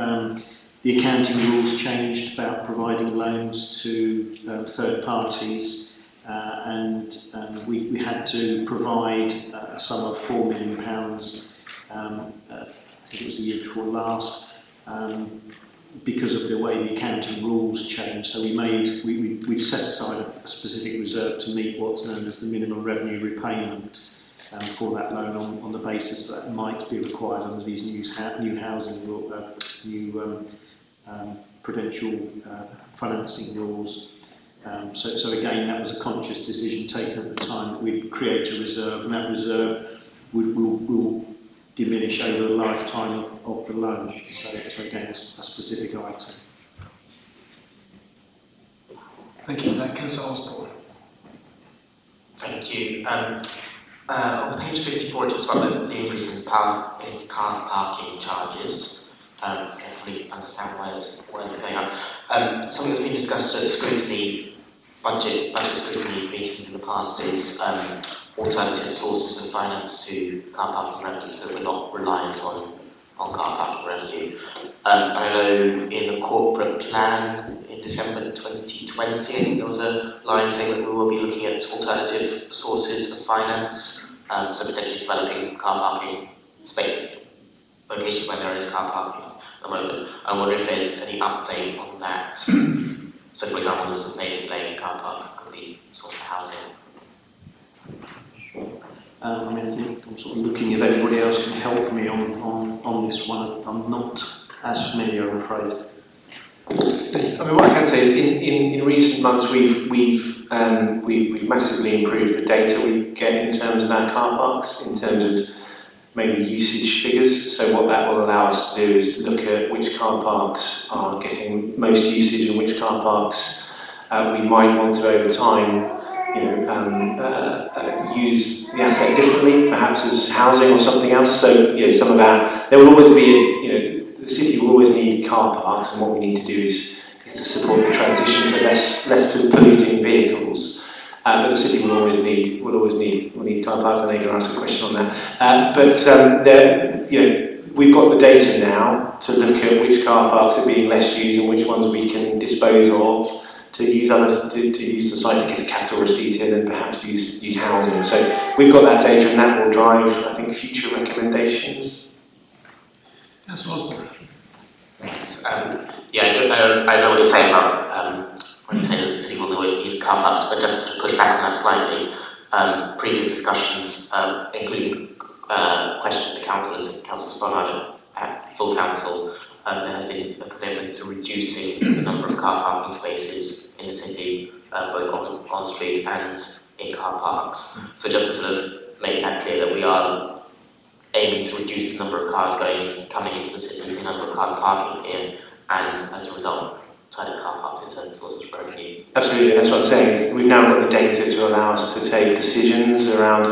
the accounting rules changed about providing loans to third parties, and we had to provide a sum of £4 million, I think it was the year before last, because of the way the accounting rules changed. So we set aside a specific reserve to meet what's known as the minimum revenue repayment for that loan on the basis that it might be required under these new housing new prudential financing rules. So again, that was a conscious decision taken at the time that we'd create a reserve, and that reserve will diminish over the lifetime of the loan. So again, a specific item. Thank you for that. Councillor Osborne. Thank you. On page 54, it talks about the increase in car parking charges. I don't really understand why it's going up. Something that's been discussed at Scrutiny, budget scrutiny meetings in the past is alternative sources of finance to car parking revenue, so that we're not reliant on car parking revenue. I know in the corporate plan in December 2020, there was a line saying that we will be looking at alternative sources of finance, so potentially developing car parking space locations where there is car parking at the moment. I wonder if there's any update on that. So, for example, the St Saviour's Lane car park could be sort of housing. I mean, I think I'm sort of looking if anybody else can help me on this one. I'm not as familiar, I'm afraid. Steve. I mean, what I can say is in recent months we've massively improved the data we get in terms of our car parks, in terms of maybe usage figures. So what that will allow us to do is look at which car parks are getting most usage and which car parks we might want to over time, use the asset differently, perhaps as housing or something else. So some of our, there will always be, the city will always need car parks, and what we need to do is to support the transition to less polluting vehicles. But the city will always need car parks, and they can ask a question on that. We've got the data now to look at which car parks are being less used and which ones we can dispose of, to use the site to get a capital receipt in, and perhaps use housing. So we've got that data, and that will drive, I think, future recommendations. That's Osborne. Thanks. I know what you're saying about when you say that the city will always use car parks, but just to push back on that slightly, previous discussions, including questions to Council and to Councillor Stannard at full Council, there has been a commitment to reducing the number of car parking spaces in the city, both on street and in car parks. So just to sort of make that clear that we are aiming to reduce the number of cars coming into the city, the number of cars parking here, and as a result, turning car parks into sources of revenue. Absolutely, that's what I'm saying. Is we've now got the data to allow us to take decisions around,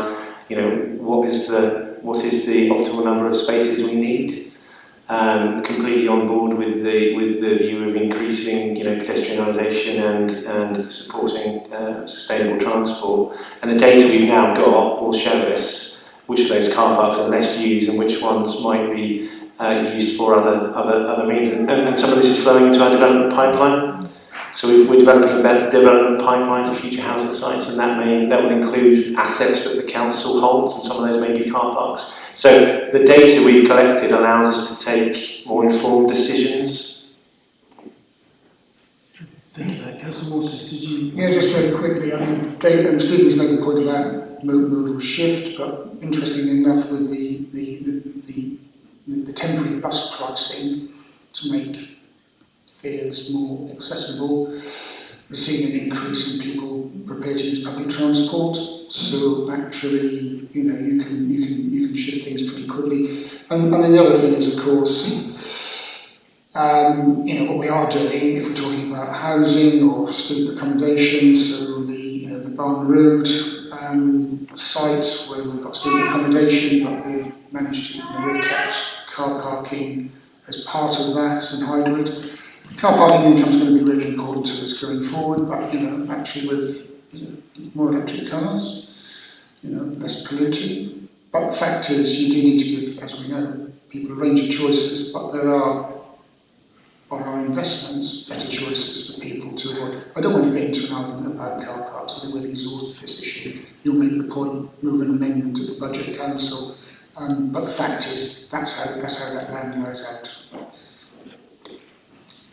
what is the optimal number of spaces we need. Completely on board with the view of increasing, pedestrianisation and supporting sustainable transport. And the data we've now got will show us which of those car parks are less used and which ones might be used for other means. And some of this is flowing into our development pipeline. So we're developing a better development pipeline for future housing sites, and that will include assets that the council holds, and some of those may be car parks. So the data we've collected allows us to take more informed decisions. Thank you. Councillor Waters, did you? Yeah, just very quickly. I mean, Stephen's made the point about modal shift, but interestingly enough, with the temporary bus pricing to make fares more accessible, there's seen an increase in people prepared to use public transport. So actually, you can shift things pretty quickly. And then the other thing is, of course, what we are doing, if we're talking about housing or student accommodation, so the Barn Road site where we've got student accommodation, but we've managed to, we've kept car parking as part of that and hybrid. Car parking income is going to be really important to us going forward, but actually with more electric cars, less polluting. But the fact is, you do need to give, as we know, people a range of choices, but there are, by our investments, better choices for people to avoid. I don't want to get into an argument about car parks. I think we've exhausted this issue. You'll make the point, move an amendment to the Budget Council, but the fact is, that's how that land lies out.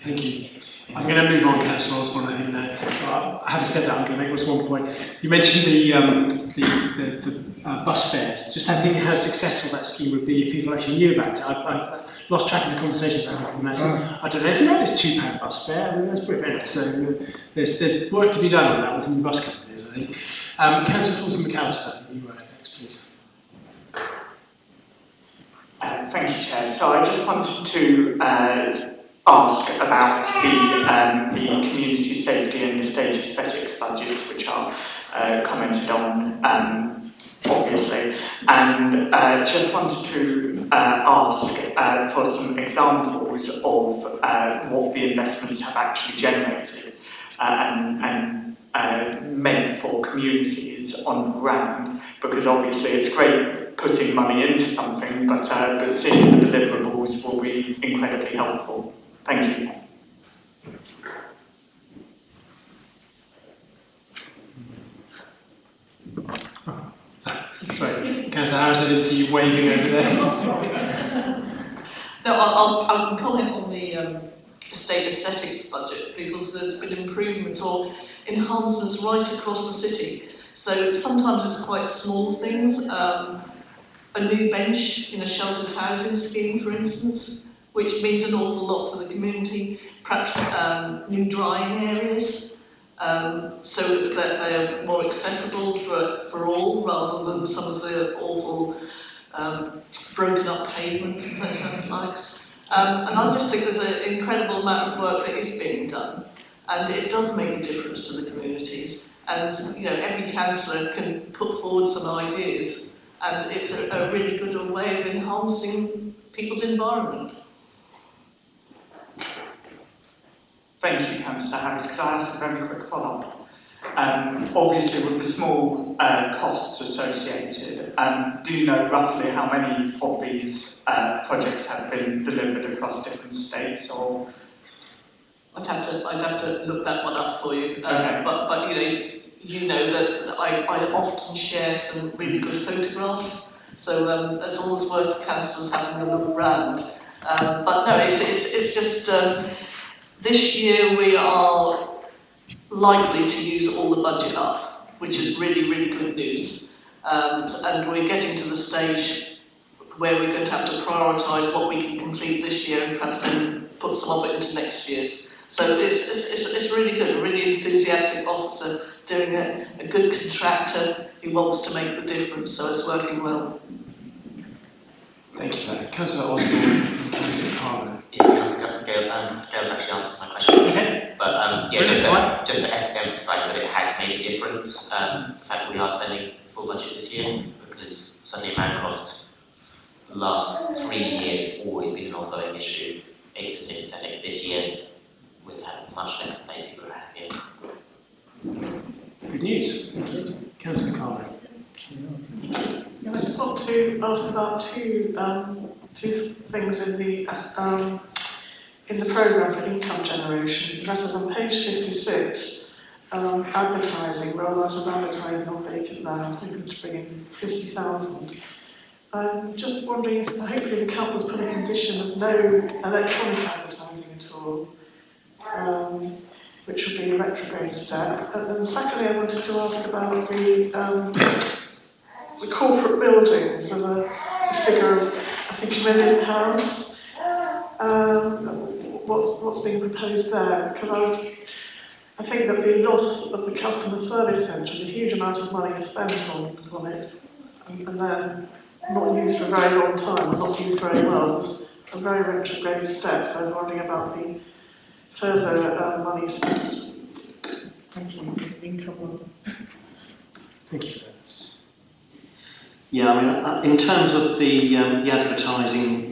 Thank you. I'm going to move on, Councillor Osborne, I think now. Having said that, I'm going to make just one point. You mentioned the bus fares. Just having how successful that scheme would be if people actually knew about it. I lost track of the conversations I had with them. I don't know anything about this £2 bus fare. I mean, that's pretty brilliant. So there's work to be done on that with new bus companies, I think. Councillor Fulton McAllister, you were next, please. Thank you, Chair. So I just wanted to ask about the community safety and estate aesthetics budgets, which are commented on, obviously, and just wanted to ask for some examples of what the investments have actually generated and meant for communities on the ground, because obviously it's great putting money into something, but seeing the deliverables will be incredibly helpful. Thank you. Sorry, Councillor Harris, I didn't see you waving over there. No, I'll comment on the estate aesthetics budget, because there's been improvements or enhancements right across the city. So sometimes it's quite small things, a new bench in a sheltered housing scheme, for instance, which means an awful lot to the community, perhaps new drying areas, so that they're more accessible for all, rather than some of the awful broken up pavements and so likes. And I just think there's an incredible amount of work that is being done, and it does make a difference to the communities. And every councillor can put forward some ideas, and it's a really good way of enhancing people's environment. Thank you, Councillor Harris. Could I ask a very quick follow-up? Obviously, with the small costs associated, do you know roughly how many of these projects have been delivered across different estates? Or I'd have to look that one up for you. Okay. But you know that I often share some really good photographs, so it's always worth councillors having a look around. But no, it's just this year we are likely to use all the budget up, which is really, really good news. And we're getting to the stage where we're going to have to prioritise what we can complete this year and perhaps then put some of it into next year's. So it's really good, a really enthusiastic officer doing a good contractor who wants to make the difference, so it's working well. Thank you for that. Councillor Osborne and Councillor Carver. Yeah, Councillor Gail's actually answered my question. Okay. But just to emphasise that it has made a difference, the fact that we are spending the full budget this year, because Sunday Mancroft, the last 3 years, it's always been an ongoing issue. Into the city aesthetics this year, we've had much less complaints, people are happier. Good news. Councillor Carver. Yes, I just want to ask about two things in the programme for income generation. That is on page 56, advertising, rollout of advertising on vacant land, hoping to bring in 50,000. I'm just wondering if hopefully the council's put a condition of no electronic advertising at all, which would be a retrograde step. And secondly, I wanted to ask about the corporate buildings. There's a figure of, I think, £1 million. What's being proposed there? Because I think that the loss of the customer service centre, the huge amount of money spent on it, and then not used for a very long time, or not used very well, was a very retrograde step. So I'm wondering about the further money spent. Thank you. Income. Thank you. Yeah, I mean, in terms of the advertising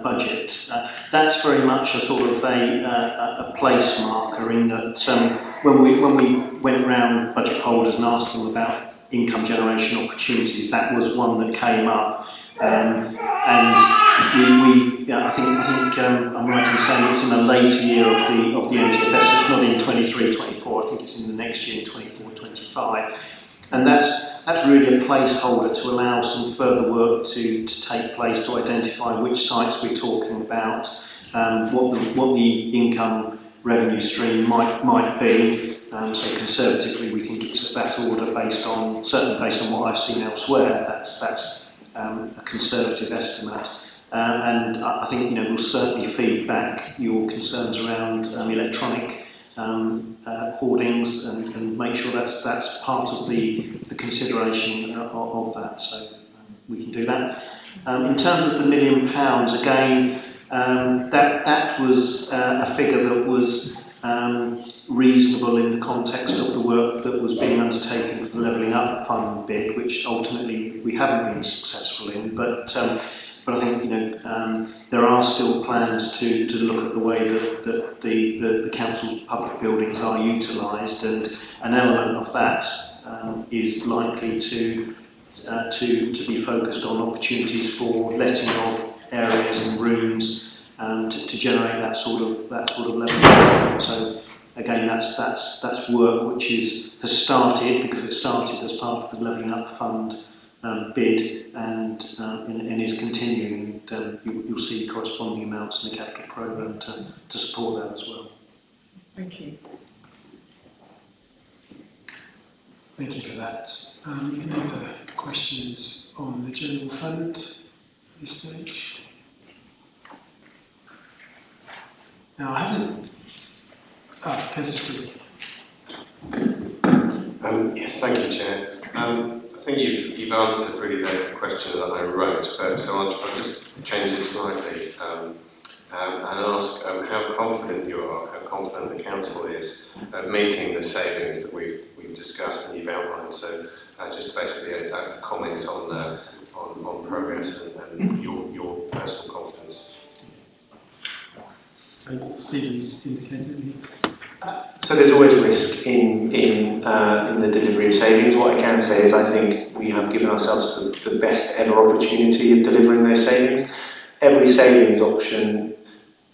budget, that's very much a sort of a place marker in that when we went round budget holders and asked them about income generation opportunities, that was one that came up, and I think I'm right in saying it's in a later year of the MTFS. So it's not in 23-24. I think it's in the next year, in 24-25, and that's really a placeholder to allow some further work to take place to identify which sites we're talking about, what the income revenue stream might be. So conservatively, we think it's of that order, certainly based on what I've seen elsewhere. That's a conservative estimate, and I think we'll certainly feed back your concerns around electronic hoardings and make sure that's part of the consideration of that. So we can do that. In terms of the £1 million, again, that was a figure that was reasonable in the context of the work that was being undertaken for the Levelling Up Fund bid, which ultimately we haven't been successful in. But I think there are still plans to look at the way that the council's public buildings are utilised, and an element of that is likely to be focused on opportunities for letting of areas and rooms to generate that sort of level of income. So again, that's work which has started, because it started as part of the Levelling Up Fund bid and is continuing, and you'll see corresponding amounts in the capital programme to support that as well. Thank you. Thank you for that. Any other questions on the general fund at this stage? Now, I haven't... Councillor Scrutiny. Yes, thank you, Chair. I think you've answered really the question that I wrote, but so I'll just change it slightly and ask how confident you are, how confident the Council is of meeting the savings that we've discussed and you've outlined. So just basically a comment on progress and your personal confidence. Stephen's indicated. So there's always risk in the delivery of savings. What I can say is I think we have given ourselves the best ever opportunity of delivering those savings. Every savings option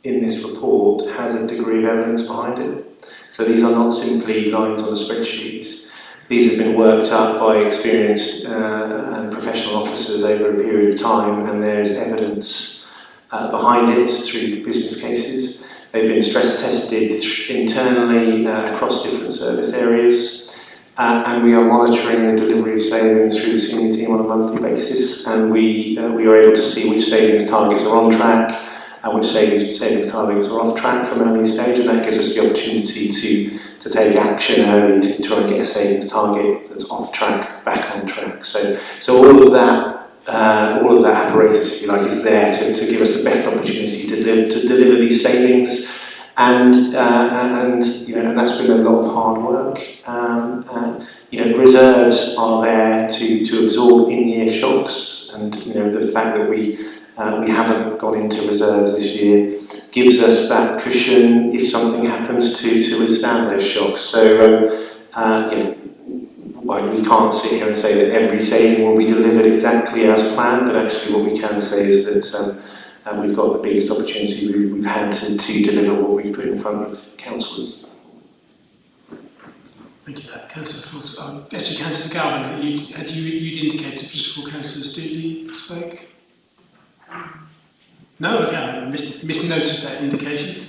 in this report has a degree of evidence behind it. So these are not simply lines on a spreadsheet. These have been worked up by experienced and professional officers over a period of time, and there's evidence behind it through business cases. They've been stress tested internally across different service areas, and we are monitoring the delivery of savings through the senior team on a monthly basis, and we are able to see which savings targets are on track and which savings targets are off track from an early stage, and that gives us the opportunity to take action early to try and get a savings target that's off track back on track. So all of that apparatus, if you like, is there to give us the best opportunity to deliver these savings, and that's been a lot of hard work. Reserves are there to absorb in-year shocks, and the fact that we haven't gone into reserves this year gives us that cushion if something happens to withstand those shocks. So we can't sit here and say that every saving will be delivered exactly as planned, but actually what we can say is that we've got the biggest opportunity we've had to deliver what we've put in front of councillors. Thank you, Councillor Fulton. Actually, Councillor Garvin, you'd indicated just before Councillor Stewart spoke? No, okay, I missed note of that indication.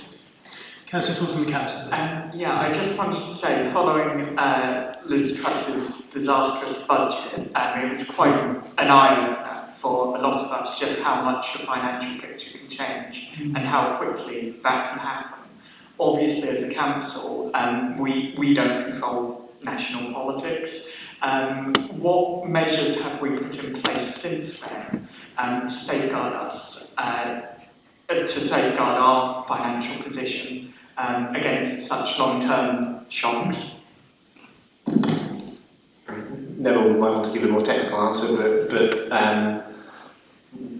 Councillor Fulton McAllister. Yeah, I just wanted to say, following Liz Truss's disastrous budget, it was quite an eye-opener for a lot of us just how much the financial picture can change and how quickly that can happen. Obviously, as a council, we don't control national politics. What measures have we put in place since then to safeguard us, to safeguard our financial position against such long-term shocks? Neville might want to give a more technical answer, but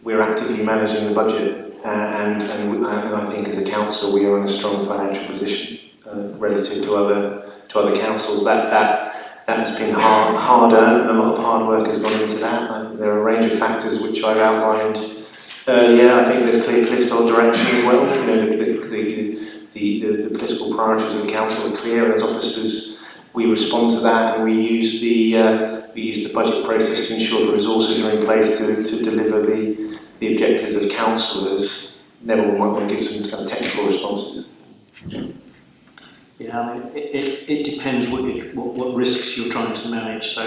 we're actively managing the budget, and I think as a council we are in a strong financial position relative to other councils. That has been hard earned, and a lot of hard work has gone into that. I think there are a range of factors which I've outlined earlier. I think there's clear political direction as well. The political priorities of the council are clear, and as officers we respond to that, and we use the budget process to ensure the resources are in place to deliver the objectives of councillors. Neville might want to give some kind of technical responses. Yeah, I mean, it depends what risks you're trying to manage. So,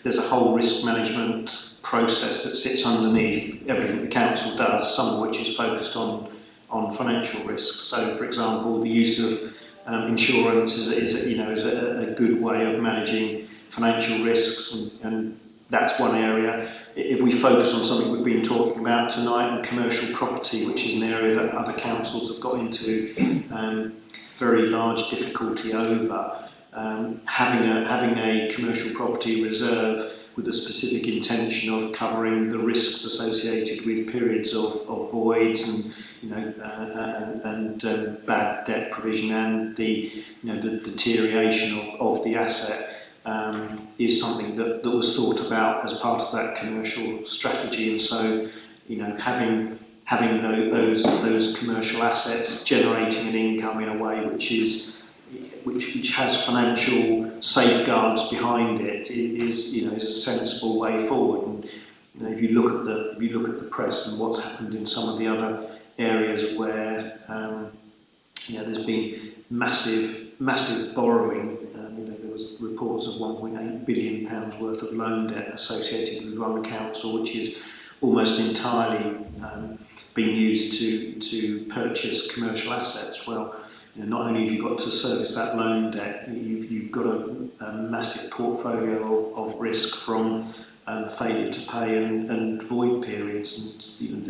there's a whole risk management process that sits underneath everything the council does, some of which is focused on financial risks. So, for example, the use of insurance is a good way of managing financial risks, and that's one area. If we focus on something we've been talking about tonight, and commercial property, which is an area that other councils have got into very large difficulty over, having a commercial property reserve with a specific intention of covering the risks associated with periods of voids and bad debt provision and the deterioration of the asset is something that was thought about as part of that commercial strategy. And so, having those commercial assets generating an income in a way which has financial safeguards behind it is a sensible way forward. And if you look at the press and what's happened in some of the other areas where there's been massive borrowing. There was reports of £1.8 billion worth of loan debt associated with one council, which is almost entirely been used to purchase commercial assets. Well, not only have you got to service that loan debt, you've got a massive portfolio of risk from failure to pay and void periods, and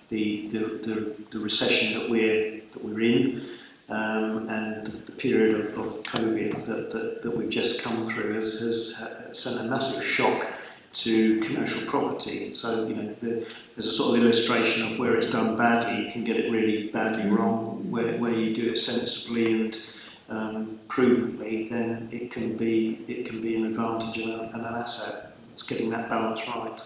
the recession that we're in, and the period of COVID that we've just come through has sent a massive shock to commercial property. So there's a sort of illustration of where it's done badly. You can get it really badly wrong. Where you do it sensibly and prudently, then it can be an advantage and an asset. It's getting that balance right.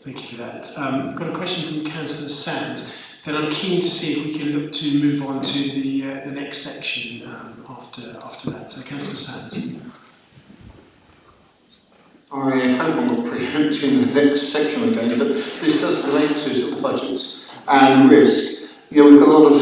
Thank you for that. I've got a question from Councillor Sands. Then I'm keen to see if we can look to move on to the next section after that. So Councillor Sands. I hope I'm not preempting the next section again, but this does relate to sort of budgets and risk. We've got a lot of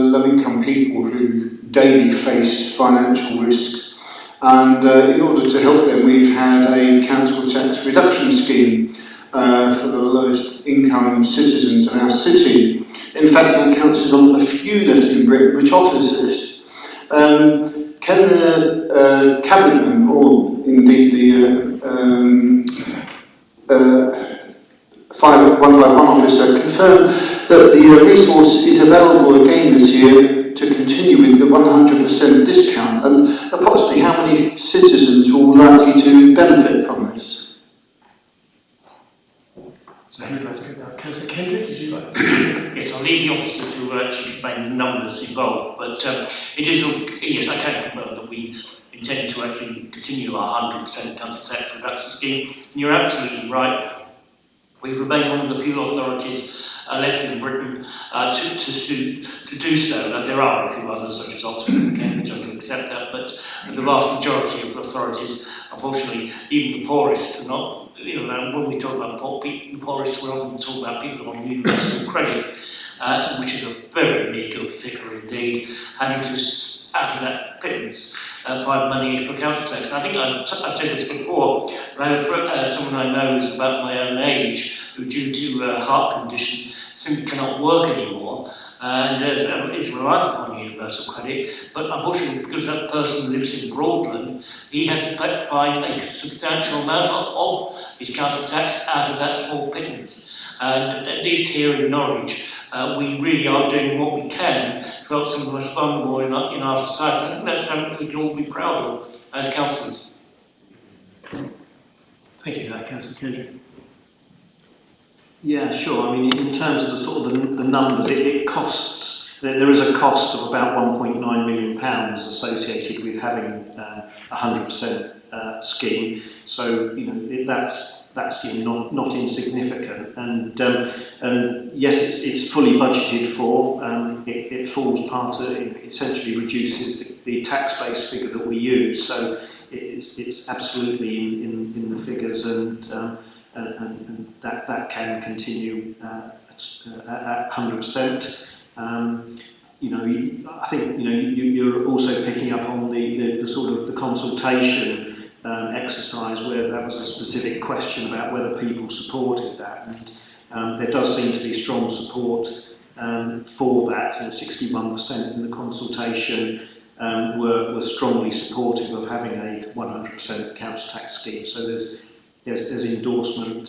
low-income people who daily face financial risks, and in order to help them, we've had a council tax reduction scheme for the lowest income citizens in our city. In fact, the council is one of the few left in Britain which offers this. Can the cabinet member, or indeed the 151 officer, confirm that the resource is available again this year to continue with the 100% discount, and approximately how many citizens will likely to benefit from this? So who would like to go now? Councillor Kendrick, would you like to? Yes, I'll leave the officer to actually explain the numbers involved, but it is, yes, I can confirm that we intend to actually continue our 100% council tax reduction scheme. And you're absolutely right. We remain one of the few authorities left in Britain to do so. Now, there are a few others, such as Oxford and Cambridge, I can accept that, but the vast majority of authorities, unfortunately, even the poorest, are not. When we talk about the poorest, we often talk about people on universal credit, which is a very meagre figure indeed, having to, out of that pittance, find money for council tax. I think I've said this before, but I have someone I know who's about my own age, who due to a heart condition simply cannot work anymore, and is reliant upon universal credit, but unfortunately because that person lives in Broadland, he has to find a substantial amount of his council tax out of that small pittance. And at least here in Norwich, we really are doing what we can to help some of the most vulnerable in our society. I think that's something we can all be proud of as councillors. Thank you for that, Councillor Kendrick. Yeah, sure. I mean, in terms of the numbers, it costs. There is a cost of about £1.9 million associated with having a 100% scheme. So that's not insignificant. And yes, it's fully budgeted for. It forms part of. It essentially reduces the tax base figure that we use. So it's absolutely in the figures, and that can continue at 100%. I think you're also picking up on the sort of the consultation exercise, where that was a specific question about whether people supported that, and there does seem to be strong support for that. 61% in the consultation were strongly supportive of having a 100% council tax scheme. So there's endorsement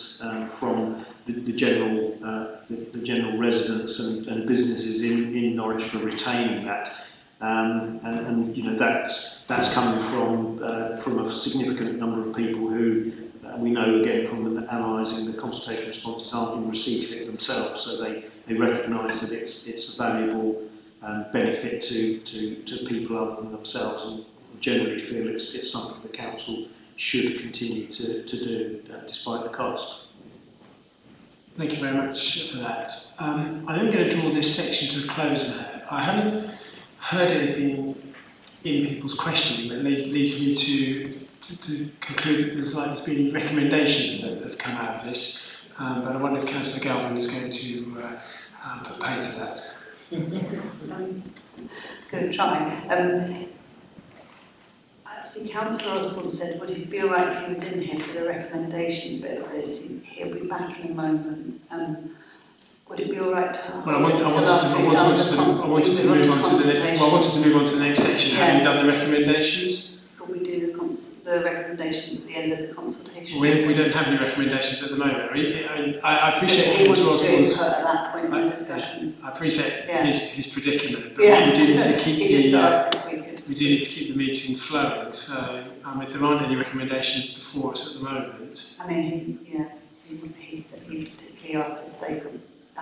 from the general residents and businesses in Norwich for retaining that, and that's coming from a significant number of people who we know, again, from analysing the consultation responses, aren't in receipt of it themselves, so they recognise that it's a valuable benefit to people other than themselves, and generally feel it's something the council should continue to do despite the cost. Thank you very much for that. I'm going to draw this section to a close now. I haven't heard anything in people's questioning that leads me to conclude that there's likely to be any recommendations that have come out of this, but I wonder if Councillor Galvin is going to put pay to that. Good try. Actually, Councillor Osborne said, would it be all right if he was in here for the recommendations bit of this? He'll be back in a moment. Would it be all right to? Well, I wanted to move on to the next section, having done the recommendations. Will we do the recommendations at the end of the consultation? We don't have any recommendations at the moment. I appreciate Councillor Osborne's at that point in the discussions. I appreciate his predicament, but we do need to keep we do need to keep the meeting flowing. So if there aren't any recommendations before us at the moment. I mean, he particularly asked if they could. I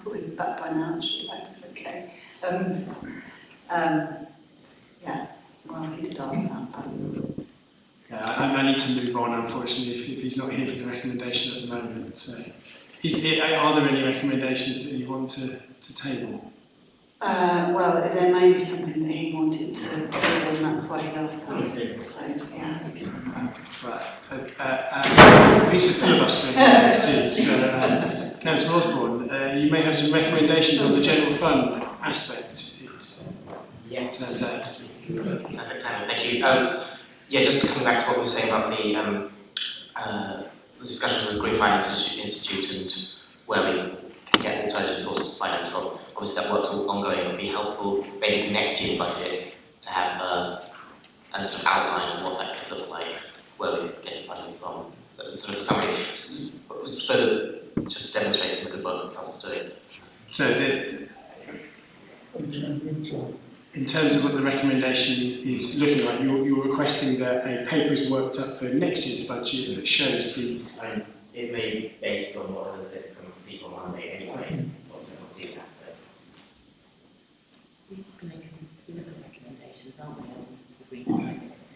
thought he'd be back by now. Actually, that was okay. Well, he did ask that, but. Yeah, I need to move on, unfortunately, if he's not here for the recommendation at the moment. So, are there any recommendations that you want to table? Well, there may be something that he wanted to table, and that's why he asked that. So, yeah. Right. A piece of filibustering here too. So, Councillor Osborne, you may have some recommendations on the general fund aspect. Yes. Perfect, thank you. Just coming back to what we were saying about the discussions with the Green Finance Institute and where we can get alternative sources of finance from. Obviously, that work's all ongoing. It would be helpful, maybe for next year's budget, to have a sort of outline of what that could look like, where we could get funding from. Sort of summary, so that just demonstrates the good work the council's doing. So, in terms of what the recommendation is looking like, you're requesting that a paper is worked up for next year's budget that shows the. It may be based on what others are going to see on Monday anyway. Also, going to see that. So. We can make a look at recommendations, aren't we? On the Green Finance.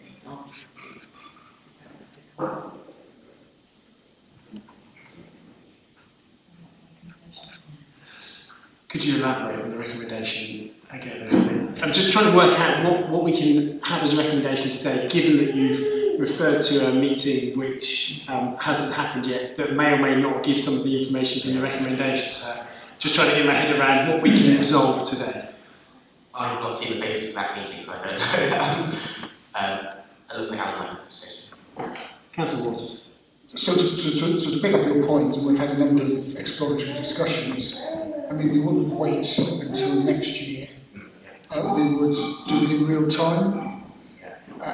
Could you elaborate on the recommendation again a little bit? I'm just trying to work out what we can have as a recommendation today, given that you've referred to a meeting which hasn't happened yet, that may or may not give some of the information from the recommendation. So just trying to get my head around what we can resolve today. I have not seen the papers for that meeting, so I don't know. It looks like I'm in that situation. Councillor Waters. So to pick up your point, and we've had a number of exploratory discussions, I mean, we wouldn't wait until next year. We would do it in real time.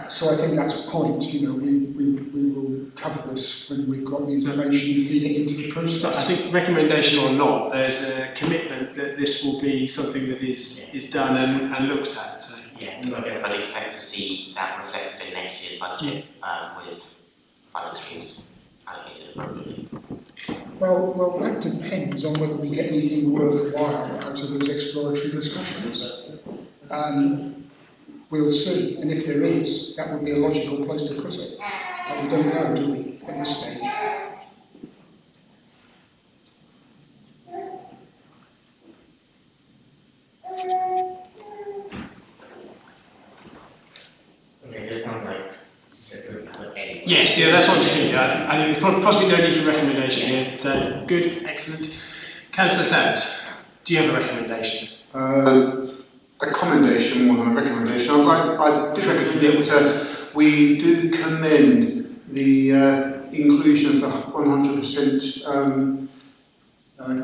So I think that's the point. You know, we will cover this when we've got the information and feed it into the process. I think, recommendation or not, there's a commitment that this will be something that is done and looked at. So. Yeah, so I guess I'd expect to see that reflected in next year's budget with funding streams allocated appropriately. Well, that depends on whether we get anything worthwhile out of those exploratory discussions. We'll see, and if there is, that would be a logical place to put it. But we don't know, do we, at this stage? Yes, that's what I'm saying. I think there's possibly no need for recommendation here. So, good, excellent. Councillor Sands, do you have a recommendation? A commendation more than a recommendation. I do recommend that we do commend the inclusion of the 100%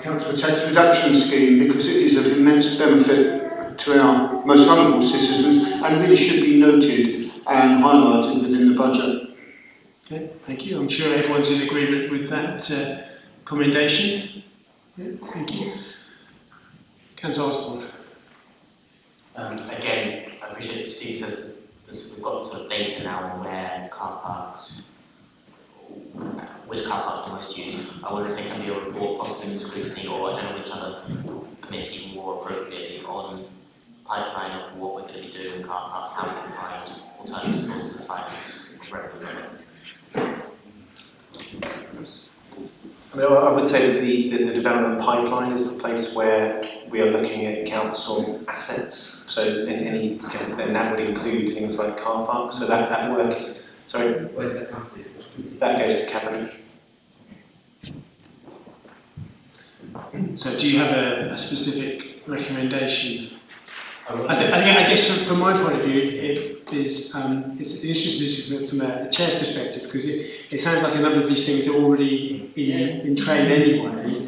council tax reduction scheme, because it is of immense benefit to our most vulnerable citizens and really should be noted and highlighted within the budget. Okay, thank you. I'm sure everyone's in agreement with that commendation. Yeah, thank you. Councillor Osborne. Again, I appreciate it seems as we've got sort of data now on where which car parks are most used. I wonder if there can be a report possibly to Scrutiny, or I don't know which other committee more appropriately, on pipeline of what we're going to be doing in car parks, how we can find alternative sources of finance regularly. I would say that the development pipeline is the place where we are looking at council assets. So then that would include things like car parks. So that work. Sorry. Where does that come to? That goes to cabinet. So do you have a specific recommendation I guess from my point of view, it's an interesting from a chair's perspective, because it sounds like a number of these things are already in train anyway.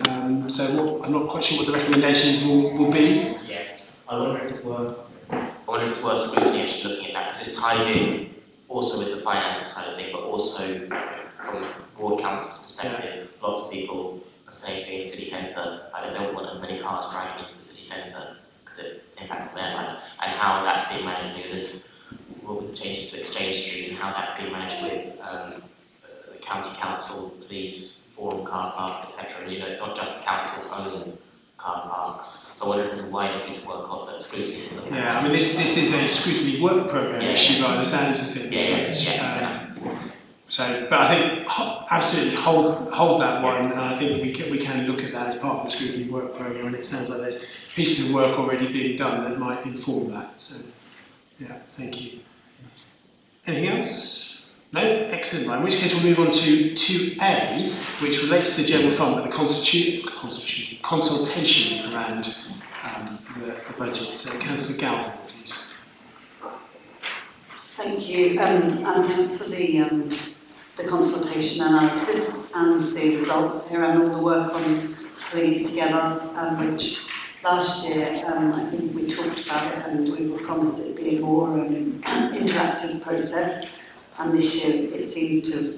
So I'm not quite sure what the recommendations will be. Yeah, I wonder if it's worth scrutiny actually looking at that, because this ties in also with the finance side of things, but also from a broad council's perspective. Lots of people are saying to me in the city centre, I don't want as many cars driving into the city centre because it impacts on their lives, and how that's being managed with the changes to Exchange Street, and how that's being managed with the county council, police, forum car park, etc. And it's not just the council's own car parks. So I wonder if there's a wider piece of work on that scrutiny can look at. Yeah, I mean this is a scrutiny work programme issue by the sounds of things. But I think absolutely hold that one, and I think we can look at that as part of the scrutiny work programme, and it sounds like there's pieces of work already being done that might inform that. So, yeah, thank you. Anything else? No? Excellent. Right. In which case we'll move on to 2A, which relates to the general fund, but the consultation around the budget. So, Councillor Galvin, please. Thank you, and thanks for the consultation analysis and the results here, and all the work on pulling it together, which last year I think we talked about it and we were promised it would be a more interactive process, and this year it seems to have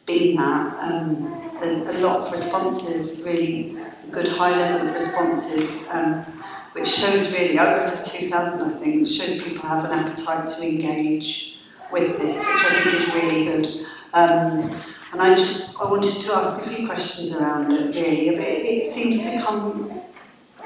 been that. A lot of responses, really good high level of responses, which shows really over 2,000 I think, which shows people have an appetite to engage with this, which I think is really good. And I wanted to ask a few questions around it really. It seems to come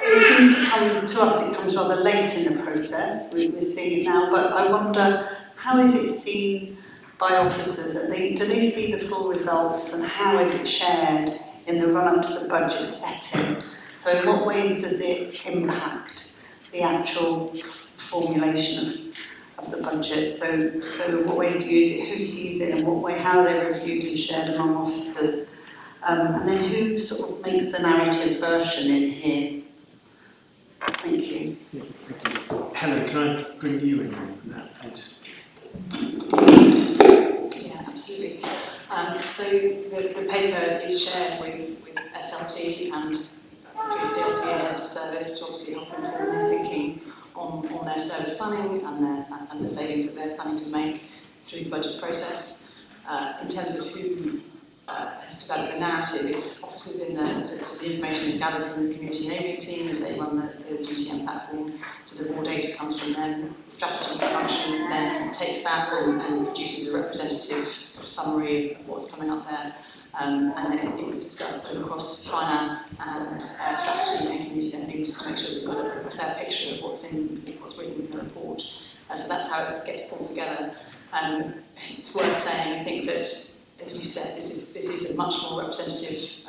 to us, it comes rather late in the process, we're seeing it now, but I wonder, how is it seen by officers? Do they see the full results, and how is it shared in the run-up to the budget setting? So in what ways does it impact the actual formulation of the budget? So what way do you use it, who sees it, and what way, how they're reviewed and shared among officers? And then who sort of makes the narrative version in here? Thank you. Yeah, thank you. Helen, can I bring you in on that, please? Yeah, absolutely. So the paper is shared with SLT and CLT and heads of service to obviously help inform their thinking on their service planning and the savings that they're planning to make through the budget process. In terms of who has developed the narrative, it's officers in there, so the information is gathered from the community enabling team as they run the GTM platform, so the raw data comes from them. The strategy function then takes that and produces a representative sort of summary of what's coming up there. And then it was discussed across finance and strategy and community enabling, just to make sure we've got a fair picture of what's written in the report. So that's how it gets pulled together. It's worth saying, I think that, as you said, this is a much more representative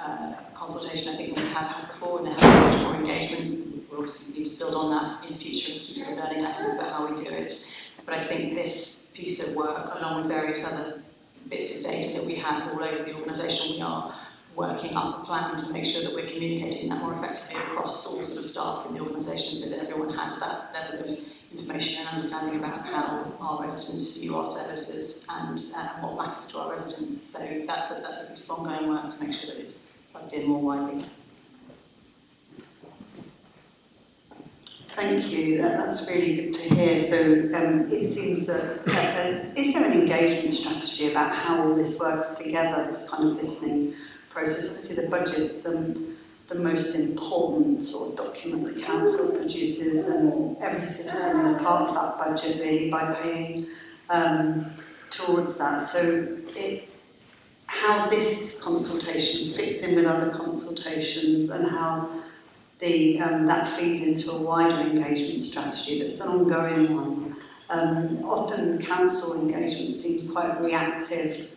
consultation I think we have had before, and there has been much more engagement. We obviously need to build on that in future and keep sort of learning lessons about how we do it. But I think this piece of work, along with various other bits of data that we have all over the organisation, we are working up a plan to make sure that we're communicating that more effectively across all sort of staff in the organisation, so that everyone has that level of information and understanding about how our residents view our services and what matters to our residents. So that's a piece of ongoing work to make sure that it's plugged in more widely. Thank you, that's really good to hear. So it seems that, is there an engagement strategy about how all this works together, this kind of listening process? Obviously the budget's the most important sort of document the council produces, and every citizen is part of that budget really by paying towards that. So how this consultation fits in with other consultations, and how that feeds into a wider engagement strategy that's an ongoing one. Often council engagement seems quite reactive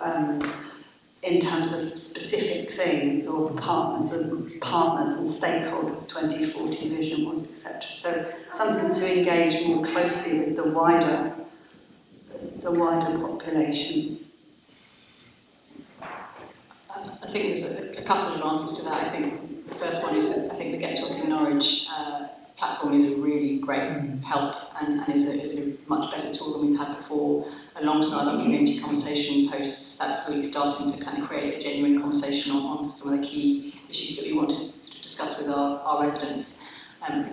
in terms of specific things, or partners and stakeholders, 2040 vision was, etc. So something to engage more closely with the wider population. I think there's a couple of answers to that. I think the first one is that I think the Get Talking Norwich platform is a really great help and is a much better tool than we've had before. Alongside our community conversation posts, that's really starting to kind of create a genuine conversation on some of the key issues that we want to discuss with our residents.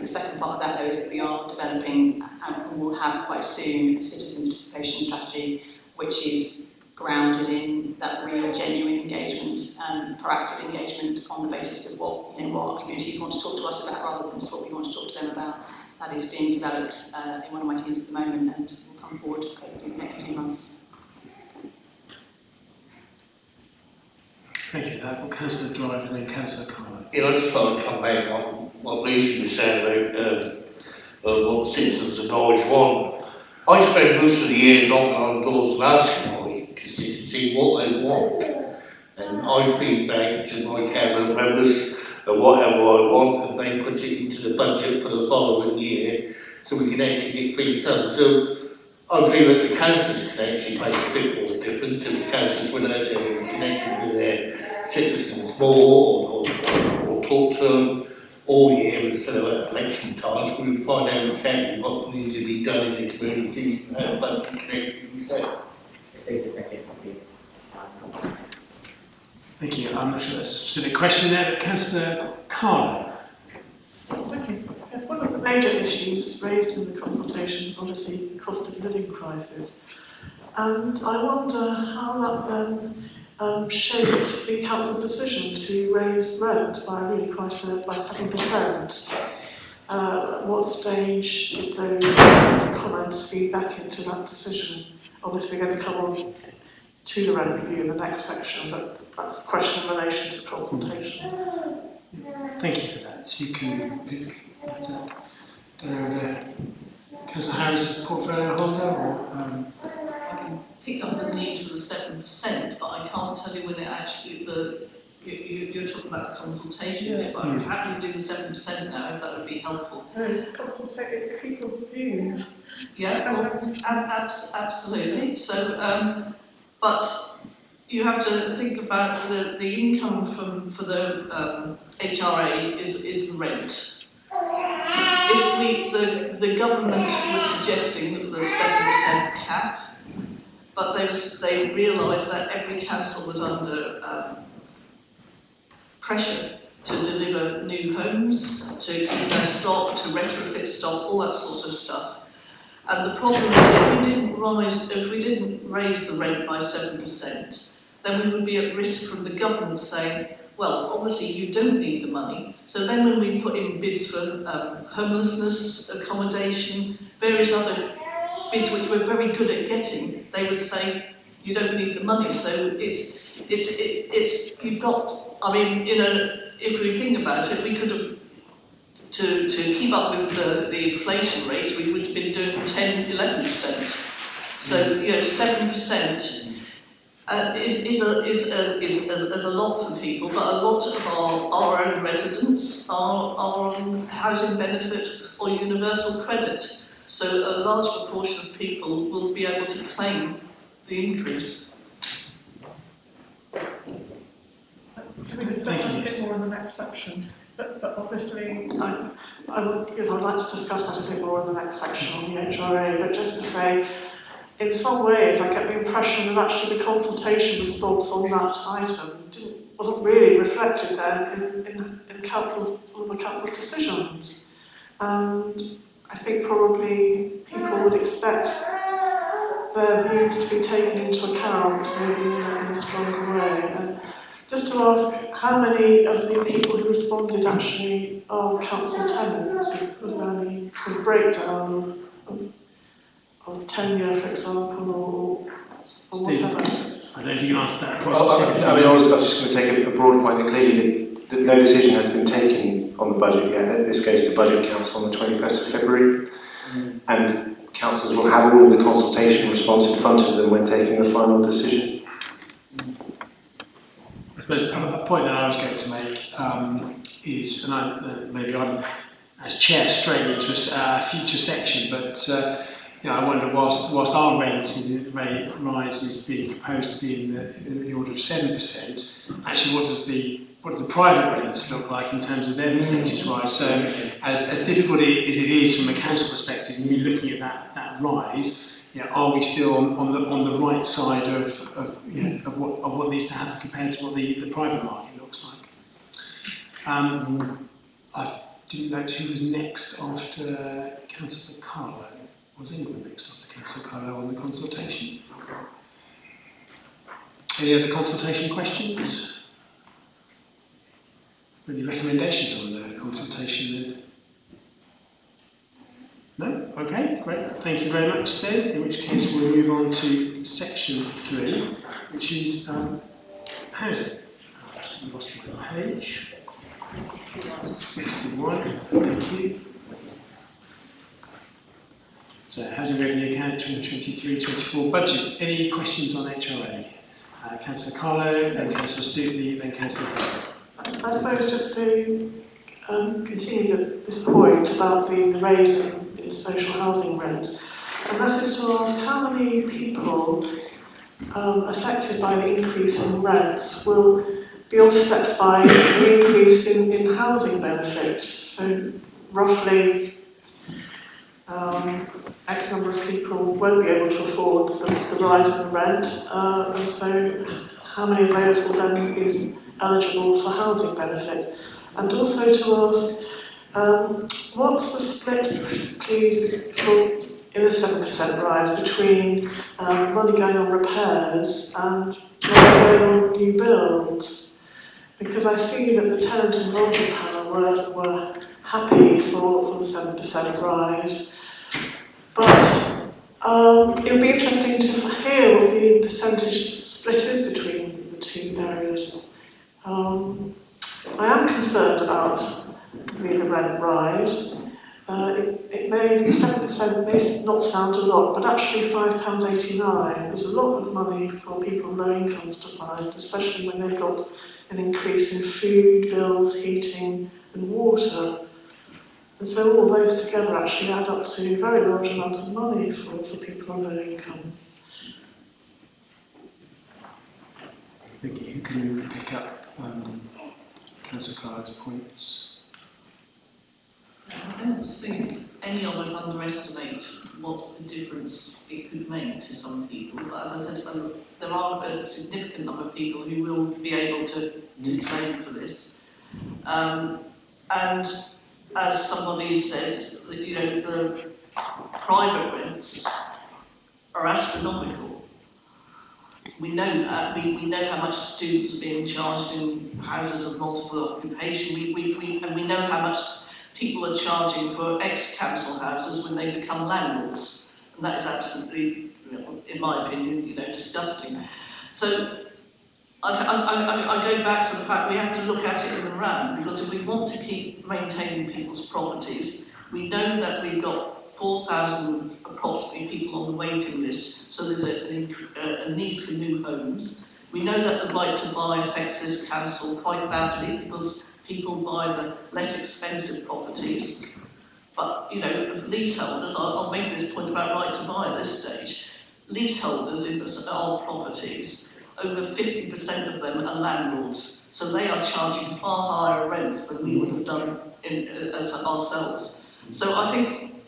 The second part of that, though, is that we are developing and will have quite soon a citizen participation strategy, which is grounded in that real, genuine engagement, proactive engagement on the basis of what our communities want to talk to us about rather than just what we want to talk to them about. That is being developed in one of my teams at the moment and will come forward in the next few months. Thank you for that. Well, Councillor Driver and then Councillor Carlo. Yeah, I just want to come back on what Lucy was saying about what citizens of Norwich want. I spend most of the year knocking on doors and asking my constituency to see what they want. And I feed back to my cabinet members whatever I want, and they put it into the budget for the following year so we can actually get things done. So I believe that the councillors can actually make a bit more difference, and the councillors were connected with their citizens more or talk to them all year instead of at election times. We would find out exactly what needs to be done in the communities and how budget connected we set. Thank you. I'm not sure that's a specific question there, but Councillor Carlo. Thank you. Yes, one of the major issues raised in the consultation is obviously the cost of living crisis. And I wonder how that then shaped the council's decision to raise rent by by 7%. At what stage did those comments feed back into that decision? Obviously, we're going to come on to the rent review in the next section, but that's a question in relation to consultation. Thank you for that. So you can pick that up. Don't know whether Councillor Harris is the portfolio holder or... I can pick up the need for the 7%, but I can't tell you when it actually, you're talking about the consultation bit, but I'm happy to do the 7% now if that would be helpful. No, it's people's views. Yeah, well, absolutely. So, but you have to think about the income for the HRA is the rent. If the government was suggesting the 7% cap, but they realised that every council was under pressure to deliver new homes, to keep their stock, to retrofit stock, all that sort of stuff. And the problem is if we didn't raise the rent by 7%, then we would be at risk from the government saying, well, obviously you don't need the money. So then when we put in bids for homelessness, accommodation, various other bids which we're very good at getting, they would say you don't need the money. So you've got, I mean, if we think about it, we could have, to keep up with the inflation rates, we would have been doing 10, 11%. So, 7% is a lot for people, but a lot of our own residents are on housing benefit or universal credit. So a large proportion of people will be able to claim the increase. Can we discuss that a bit more in the next section? But obviously, I'd like to discuss that a bit more in the next section on the HRA, but just to say, in some ways, I get the impression that actually the consultation response on that item wasn't really reflected then in some of the council's decisions. And I think probably people would expect their views to be taken into account, maybe in a stronger way. And just to ask, how many of the people who responded actually are council tenants? Was there any breakdown of tenure, for example, or whatever? I don't know if you can answer that question. I was just going to take a broad point that clearly no decision has been taken on the budget yet. This goes to Budget Council on the 21st of February, and councillors will have all of the consultation response in front of them when taking the final decision. I suppose a point that I was going to make is, and maybe I'm as chair straying into a future section, but I wonder, whilst our rate rise is being proposed to be in the order of 7%, actually what does the what do the private rents look like in terms of their percentage rise? So as difficult as it is from a council perspective, when you're looking at that rise, are we still on the right side of what needs to happen compared to what the private market looks like? I didn't note who was next after Councillor Carlo. Was anyone next after Councillor Carlo on the consultation? Any other consultation questions? Any recommendations on the consultation then? No? Okay, great. Thank you very much then. In which case we'll move on to section 3, which is housing. I lost my page. 61, thank you. So, housing revenue account 2023-24 budget. Any questions on HRA? Councillor Carlo, then Councillor Stutley, then Councillor Hall. I suppose just to continue this point about the raise in social housing rents, and that is to ask how many people affected by the increase in rents will be offset by the increase in housing benefit. So roughly X number of people won't be able to afford the rise in rent, and so how many of those will then be eligible for housing benefit? And also to ask, what's the split, please, in a 7% rise between the money going on repairs and money going on new builds? Because I see that the tenant involvement panel were happy for the 7% rise, but it would be interesting to hear what the percentage split is between the two areas. I am concerned about the rent rise. It may, 7% may not sound a lot, but actually £5.89 is a lot of money for people low incomes to find, especially when they've got an increase in food, bills, heating and water. And so all those together actually add up to very large amounts of money for people on low income. Thank you. Who can pick up Councillor Carr's points? I don't think any of us underestimate what a difference it could make to some people. But as I said, there are a significant number of people who will be able to claim for this. And as somebody said, the private rents are astronomical. We know that. We know how much students are being charged in houses of multiple occupation. And we know how much people are charging for ex-council houses when they become landlords. And that is absolutely, in my opinion, disgusting. So I go back to the fact we have to look at it in the round, because if we want to keep maintaining people's properties, we know that we've got 4,000 approximately people on the waiting list, so there's a need for new homes. We know that the right to buy affects this council quite badly, because people buy the less expensive properties. But, leaseholders, I'll make this point about right to buy at this stage, leaseholders in our properties, over 50% of them are landlords, so they are charging far higher rents than we would have done as ourselves. So I think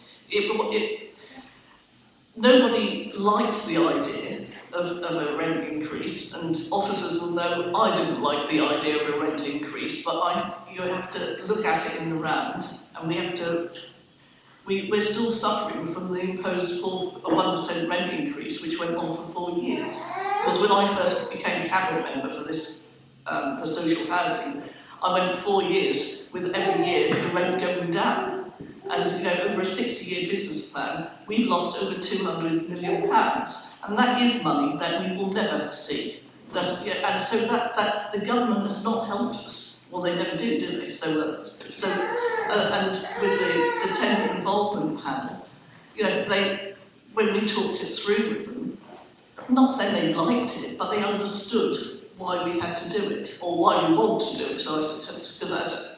nobody likes the idea of a rent increase, and officers will know I didn't like the idea of a rent increase, but you have to look at it in the round, and we're still suffering from the imposed 1% rent increase, which went on for 4 years. Because when I first became cabinet member for this, for social housing, I went 4 years with every year the rent going down. And over a 60-year business plan, we've lost over £200 million, and that is money that we will never see. And so that the government has not helped us. Well, they never do they? So and with the tenant involvement panel, when we talked it through with them, I'm not saying they liked it, but they understood why we had to do it, or why we want to do it. So because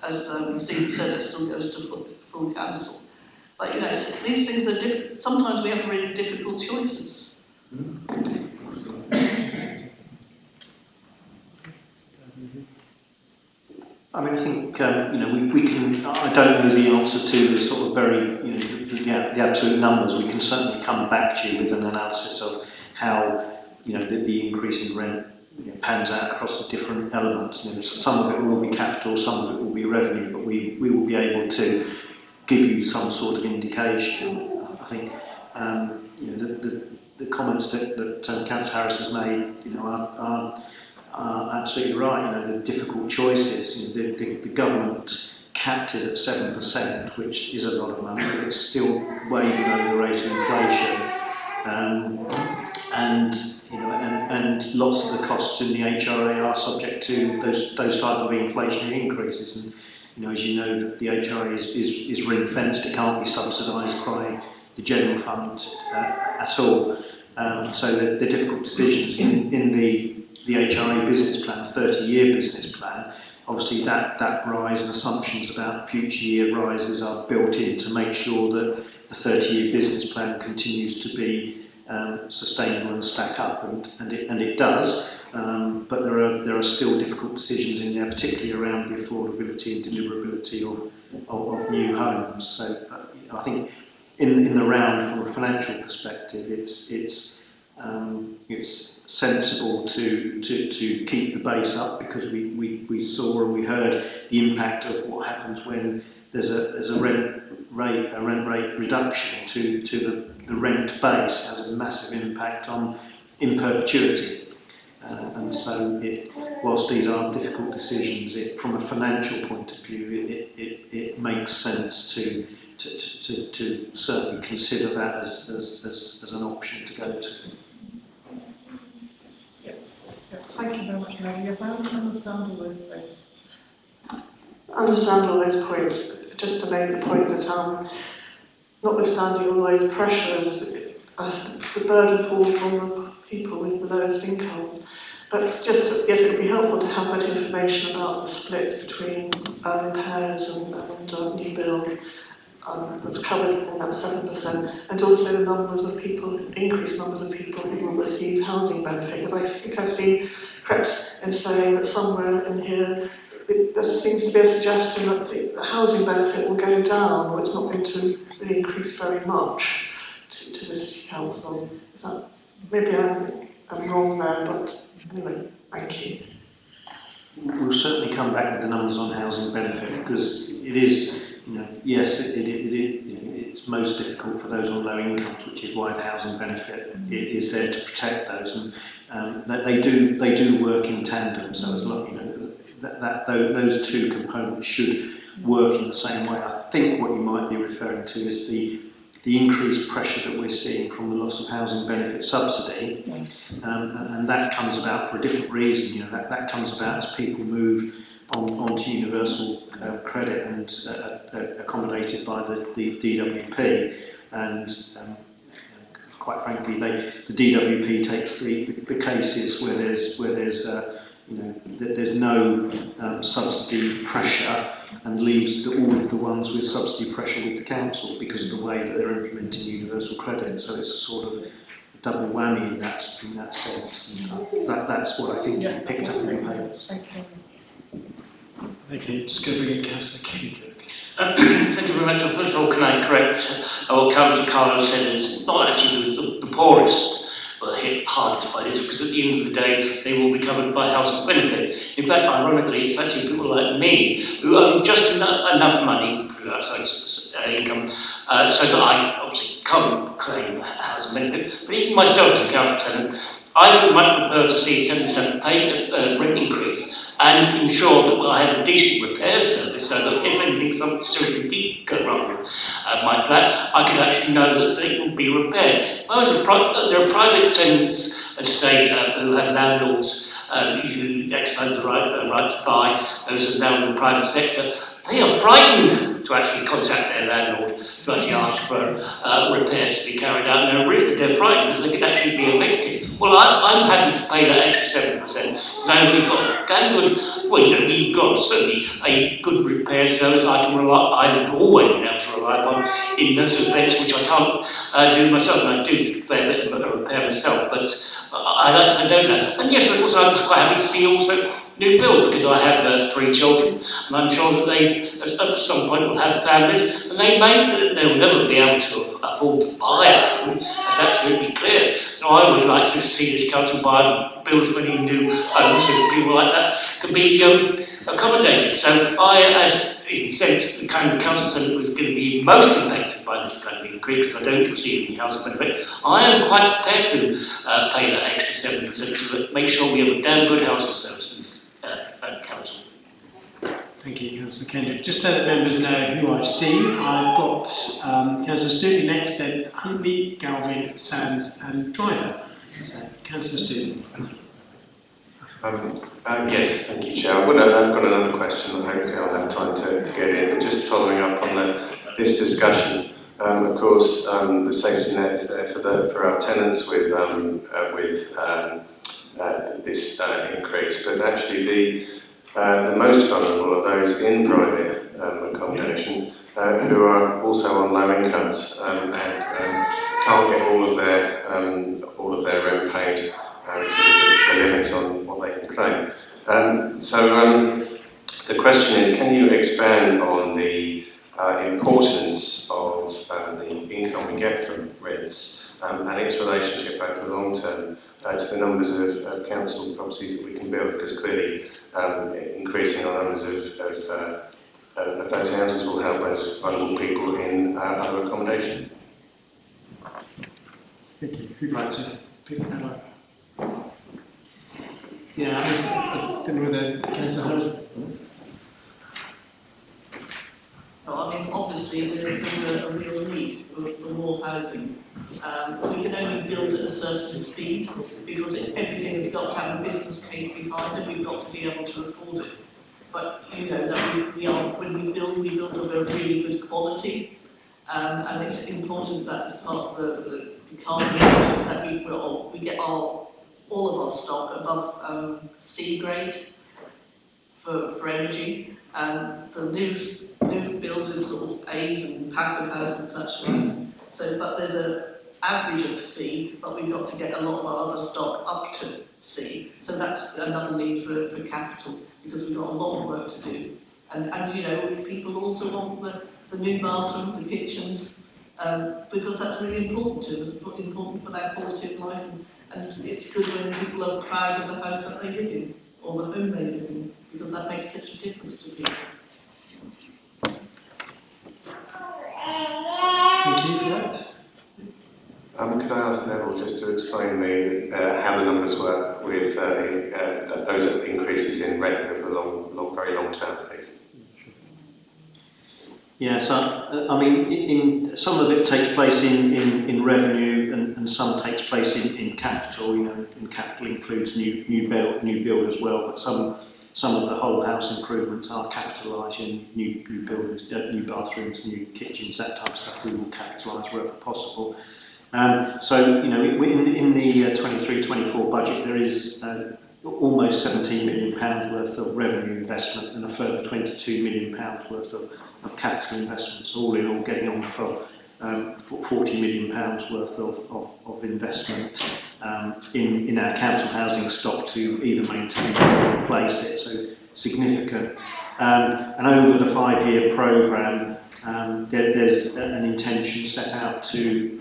as Steve said, it still goes to full council. But these things are different. Sometimes we have really difficult choices. I mean, I think we can. I don't know the answer to the sort of very the absolute numbers. We can certainly come back to you with an analysis of how the increase in rent pans out across the different elements. Some of it will be capital, some of it will be revenue, but we will be able to give you some sort of indication. I think the comments that Councillor Harris has made, are absolutely right. The difficult choices. The government capped it at 7%, which is a lot of money, but it's still way below the rate of inflation. And lots of the costs in the HRA are subject to those type of inflationary increases. And as you know, the HRA is ring fenced; it can't be subsidised by the general fund at all. So the difficult decisions in the HRA business plan, 30-year business plan, obviously that rise and assumptions about future year rises are built in to make sure that the 30-year business plan continues to be sustainable and stack up, and it does. But there are still difficult decisions in there, particularly around the affordability and deliverability of new homes. So I think in the round, from a financial perspective, it's sensible to keep the base up, because we saw and we heard the impact of what happens when there's a rent rate reduction to the rent base. Has a massive impact in perpetuity. And so whilst these are difficult decisions, from a financial point of view, it makes sense to certainly consider that as an option to go to. Thank you very much, Mary. Yes, I understand all those points. I understand all those points. Just to make the point that, notwithstanding all those pressures, the burden falls on the people with the lowest incomes. But just, yes, it would be helpful to have that information about the split between repairs and new build that's covered in that 7%, and also the numbers of people, increased numbers of people who will receive housing benefit. Because I think I've seen correct in saying that somewhere in here there seems to be a suggestion that the housing benefit will go down, or it's not going to really increase very much to the City Council. Is that, maybe I'm wrong there, but anyway, thank you. We'll certainly come back with the numbers on housing benefit, because it is, yes, it's most difficult for those on low incomes, which is why the housing benefit is there to protect those, and they do work in tandem. So as long, those two components should work in the same way. I think what you might be referring to is the increased pressure that we're seeing from the loss of housing benefit subsidy, and that comes about for a different reason. That comes about as people move onto universal credit and accommodated by the DWP, and quite frankly, the DWP takes the cases where there's no subsidy pressure, and leaves all of the ones with subsidy pressure with the council, because of the way that they're implementing universal credit. So it's a sort of double whammy in that sense. And that's what I think you picked up in the papers. Okay, just going to bring in Councillor Kendrick. Thank you very much. First of all, can I correct what Councillor Carlo said? Is not actually the poorest but hit hardest by this, because at the end of the day they will be covered by housing benefit. In fact, ironically, it's actually people like me who earn just enough money through outside income, so that I obviously can't claim housing benefit. But even myself as a council tenant, I would much prefer to see 7% rent increase, and ensure that I have a decent repair service, so that if anything seriously did go wrong with my flat, I could actually know that it will be repaired. There are private tenants, as I say, who have landlords, usually exercise the right to buy, those are down in the private sector. They are frightened to actually contact their landlord to actually ask for repairs to be carried out, and they're frightened because they could actually be evicted. Well, I'm happy to pay that extra 7%. So now we've got damn good, we've got certainly a good repair service I've always been able to rely upon in those events which I can't do myself, and I do a bit of repair myself, but I like to know that. And yes, of course, I'm quite happy to see also new build, because I have 3 children, and I'm sure that they at some point will have families, and they will never be able to afford to buy a home. That's absolutely clear. So I would like to see this council build as many new homes so that people like that can be accommodated. So I, as in a sense, the kind of council said it was going to be most impacted by this kind of increase, because I don't see any housing benefit. I am quite prepared to pay that extra 7% to make sure we have a damn good housing services at council. Thank you, Councillor Kendrick. Just so that members know who I've seen, I've got Councillor Stewart next, then Huntley, Galvin, Sands and Driver. So, Councillor Stewart. Yes, thank you, Chair. I've got another question that hopefully I'll have time to get in, but just following up on this discussion. Of course, the safety net is there for our tenants with this increase, but actually the most vulnerable are those in private accommodation who are also on low incomes and can't get all of their rent paid because of the limits on what they can claim. So the question is, can you expand on the importance of the income we get from rents and its relationship over the long term to the numbers of council properties that we can build? Because clearly increasing our numbers of those houses will help those vulnerable people in other accommodation. Thank you. Who'd like to pick that up? Yeah, I don't know whether Councillor Harris. No, I mean, obviously there's a real need for more housing. We can only build at a certain speed because everything has got to have a business case behind it. We've got to be able to afford it. But you know that when we build of a really good quality, and it's important that as part of the carbon budget that we get all of our stock above C grade for energy. The new build is sort of A's and passive house and such things. So, but there's an average of C, but we've got to get a lot of our other stock up to C. So that's another need for capital, because we've got a lot of work to do. And you know, people also want the new bathrooms, the kitchens, because that's really important to us, important for their quality of life, and it's good when people are proud of the house that they live in, or the home they live in, because that makes such a difference to people. Thank you for that. Could I ask Neville just to explain how the numbers work with those increases in rent over the very long term, please? Yeah, so I mean, some of it takes place in revenue, and some takes place in capital. You know, and capital includes new build as well. But some of the whole house improvements are capitalised in new buildings, new bathrooms, new kitchens, that type of stuff. We will capitalise wherever possible. So you know, in the 23-24 budget, there is almost £17 million worth of revenue investment and a further £22 million worth of capital investments, all in all getting on for £40 million worth of investment in our council housing stock to either maintain or replace it, so significant. And over the 5-year programme, there's an intention set out to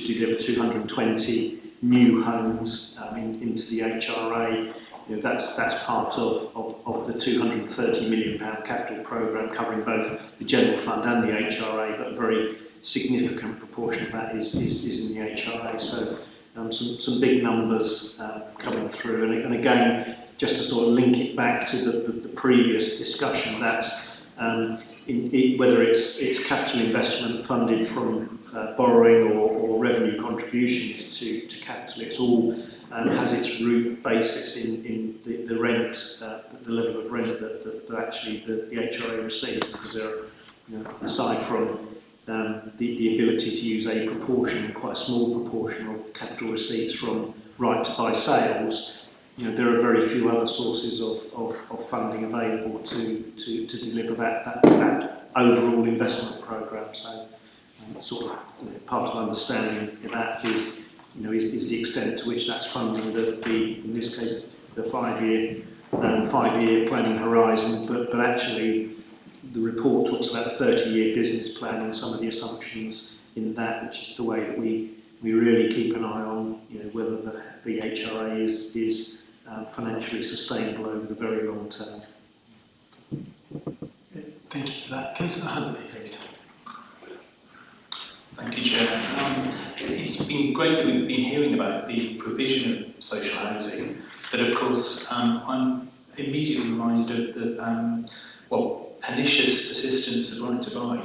deliver 220 new homes into the HRA. You know, that's part of the £230 million capital programme covering both the general fund and the HRA, but a very significant proportion of that is in the HRA. So some big numbers coming through, and again, just to sort of link it back to the previous discussion, that's whether it's capital investment funded from borrowing or revenue contributions to capital, it's all has its root basis in the rent, the level of rent that actually the HRA receives, because there are, you know, aside from the ability to use a proportion, quite a small proportion of capital receipts from right to buy sales, you know, there are very few other sources of funding available to deliver that overall investment programme. So sort of, you know, part of understanding that is, you know, is the extent to which that's funding in this case the 5-year 5-year planning horizon, but actually the report talks about the 30-year business plan and some of the assumptions in that, which is the way that we really keep an eye on, whether the HRA is financially sustainable over the very long term. Thank you for that. Councillor Huntley, please. Thank you, Chair. It's been great that we've been hearing about the provision of social housing, but of course I'm immediately reminded of the pernicious persistence of right to buy,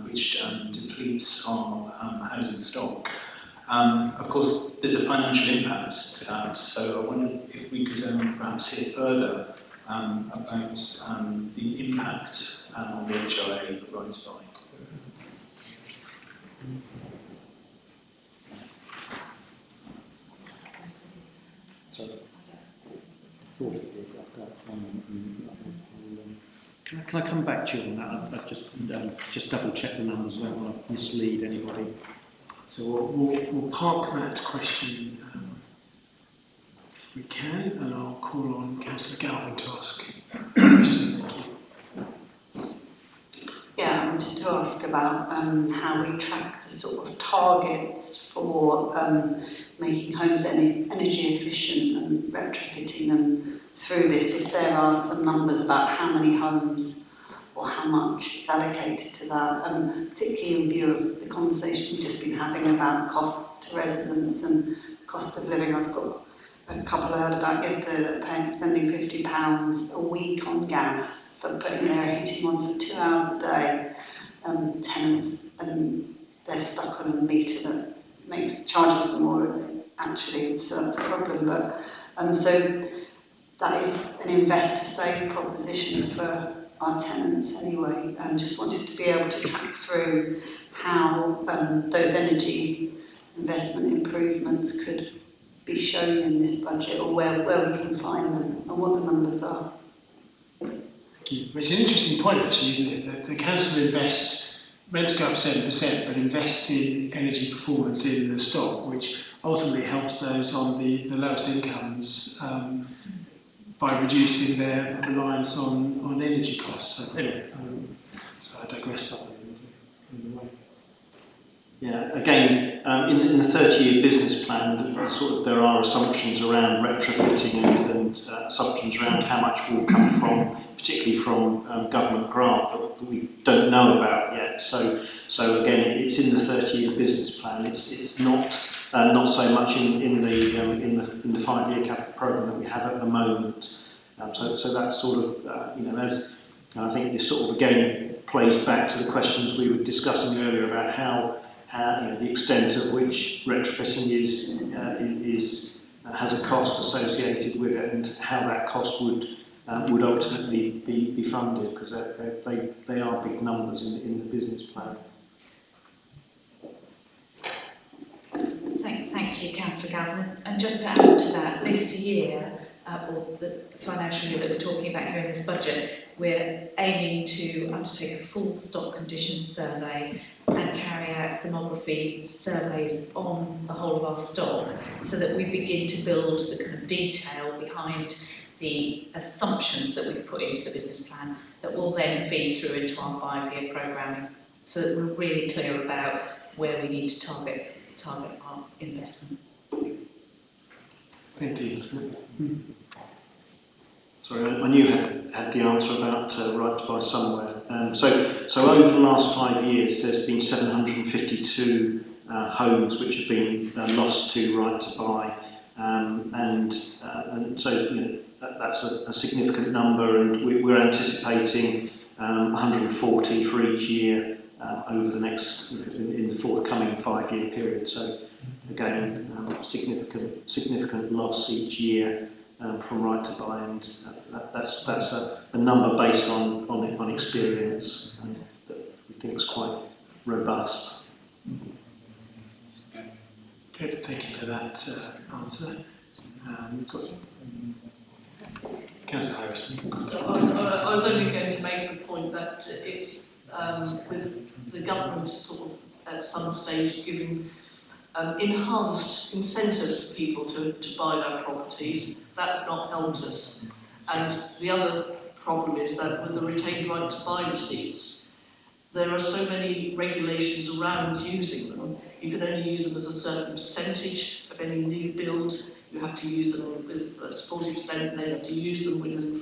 which depletes our housing stock. Of course, there's a financial impact to that, so I wonder if we could perhaps hear further about the impact on the HRA of right to buy. Can I come back to you on that? I've just double check the numbers. I don't want to mislead anybody. So we'll park that question if we can, and I'll call on Councillor Galvin to ask a question. Thank you. Yeah, I wanted to ask about how we track the sort of targets for making homes energy efficient and retrofitting them through this, if there are some numbers about how many homes or how much is allocated to that, particularly in view of the conversation we've just been having about costs to residents and cost of living. I've got a couple I heard about yesterday that are spending £50 a week on gas for putting their heating on for 2 hours a day, tenants, and they're stuck on a meter that charges them more actually, so that's a problem. But so that is an investor-save proposition for our tenants anyway, and just wanted to be able to track through how those energy investment improvements could be shown in this budget, or where we can find them and what the numbers are. Thank you. It's an interesting point actually, isn't it? The council invests, rents go up 7%, but invests in energy performance in the stock, which ultimately helps those on the lowest incomes by reducing their reliance on energy costs. So anyway, so I digress slightly in the way. Yeah, again, in the 30-year business plan, there are assumptions around retrofitting and assumptions around how much will come from, particularly from government grant that we don't know about yet. So again, it's in the 30-year business plan. It's not so much in the 5-year capital programme that we have at the moment. So that's sort of and I think this sort of again plays back to the questions we were discussing earlier about how the extent of which retrofitting has a cost associated with it, and how that cost would ultimately be funded, because they are big numbers in the business plan. Thank you, Councillor Galvin. And just to add to that, this year, or the financial year that we're talking about here in this budget, we're aiming to undertake a full stock condition survey and carry out thermography surveys on the whole of our stock, so that we begin to build the kind of detail behind the assumptions that we've put into the business plan that will then feed through into our 5-year programming, so that we're really clear about where we need to target our investment. Thank you. Sorry, I knew you had the answer about right to buy somewhere. So over the last 5 years, there's been 752 homes which have been lost to right to buy, and so that's a significant number, and we're anticipating 140 for each year over the next in the forthcoming 5-year period. So again, significant loss each year from right to buy, and that's a number based on experience, and that we think is quite robust. Good, thank you for that answer. We've got Councillor Harris. So I was only going to make the point that it's with the government sort of at some stage giving enhanced incentives for people to buy their properties. That's not helped us. And the other problem is that with the retained right to buy receipts, there are so many regulations around using them. You can only use them as a certain percentage of any new build. You have to use them with 40%, and then you have to use them within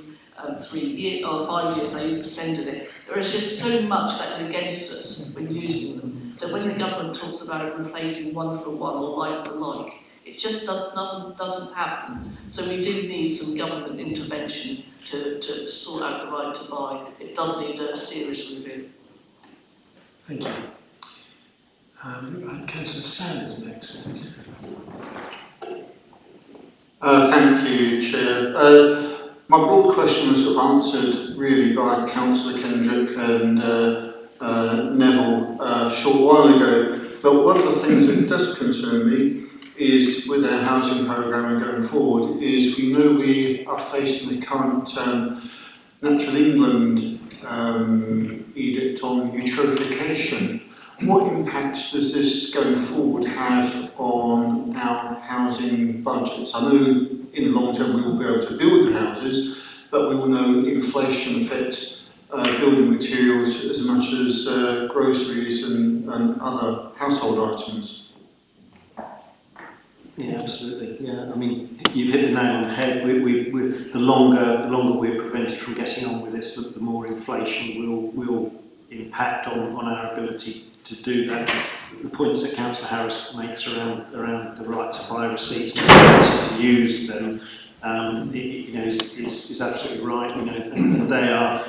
3 years or 5 years. They extended it. There is just so much that is against us when using them. So when the government talks about replacing one for one or like for like, it just doesn't happen. So we do need some government intervention to sort out the right to buy. It does need a serious review. Thank you. Councillor Sands next, please. Thank you, Chair. My broad question was sort of answered really by Councillor Kendrick and Neville a short while ago, but one of the things that does concern me is with our housing programme going forward is we know we are facing the current Natural England edict on eutrophication. What impact does this going forward have on our housing budgets? I know in the long term we will be able to build the houses, but we will know inflation affects building materials as much as groceries and other household items. Yeah, absolutely. Yeah, I mean, you hit the nail on the head. The longer we're prevented from getting on with this, the more inflation will impact on our ability to do that. The points that Councillor Harris makes around the right to buy receipts and the ability to use them, is absolutely right. And they are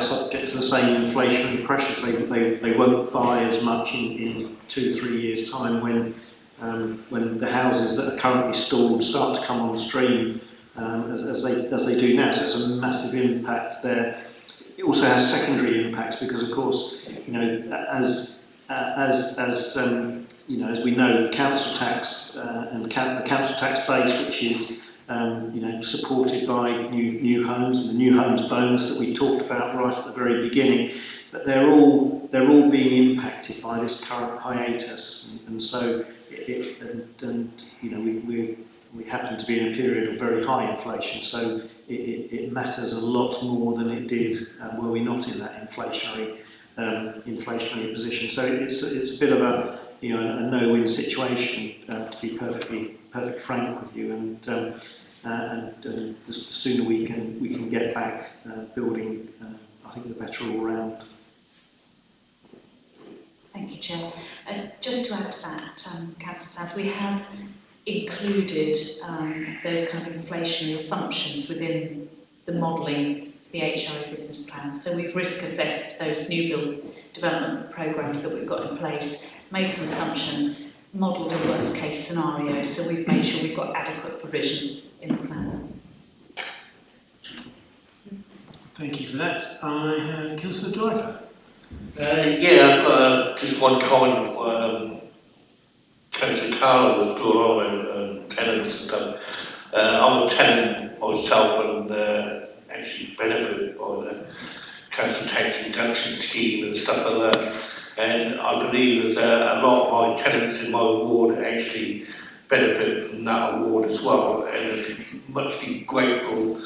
subject to the same inflationary pressures. They won't buy as much in 2 or 3 years' time when the houses that are currently stalled start to come on stream as they do now. So it's a massive impact there. It also has secondary impacts because, of course, as we know, council tax and the council tax base, which is supported by new homes and the new homes bonus that we talked about right at the very beginning, that they're all being impacted by this current hiatus, and so we happen to be in a period of very high inflation, so it matters a lot more than it did were we not in that inflationary position. So it's a bit of a no-win situation, to be perfectly frank with you, and the sooner we can get back building, I think the better all round. Thank you, Chair. Just to add to that, Councillor Sands, we have included those kind of inflationary assumptions within the modelling of the HRA business plan. So we've risk assessed those new build development programmes that we've got in place, made some assumptions, modelled a worst case scenario, so we've made sure we've got adequate provision in the plan. Thank you for that. I have Councillor Driver. I've got just one comment. Councillor Carlo was going on and tenants and stuff. I'm a tenant myself and actually benefit by the council tax reduction scheme and stuff like that. And I believe there's a lot of my tenants in my ward actually benefit from that award as well. And I'm muchly grateful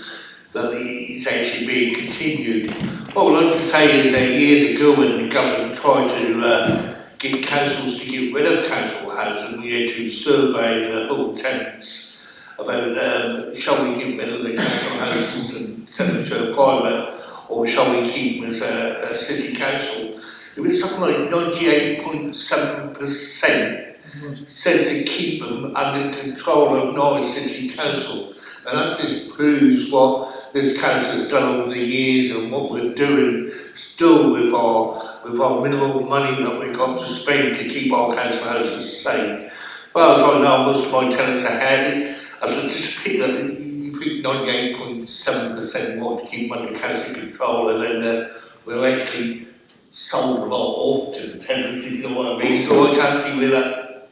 that it's actually being continued. What I'd like to say is that years ago when the government tried to get councils to get rid of council housing, we had to survey the whole tenants about shall we get rid of the council houses and send them to a private, or shall we keep them as a city council? It was something like 98.7% said to keep them under control of Norwich City Council. And that just proves what this council has done over the years and what we're doing still with our minimal money that we've got to spend to keep our council houses safe. Well, as I know, most of my tenants are happy. I said, just pick that, you pick 98.7% want to keep them under council control, and then we'll actually sold a lot off to the tenants, if you know what I mean. So I can't see where that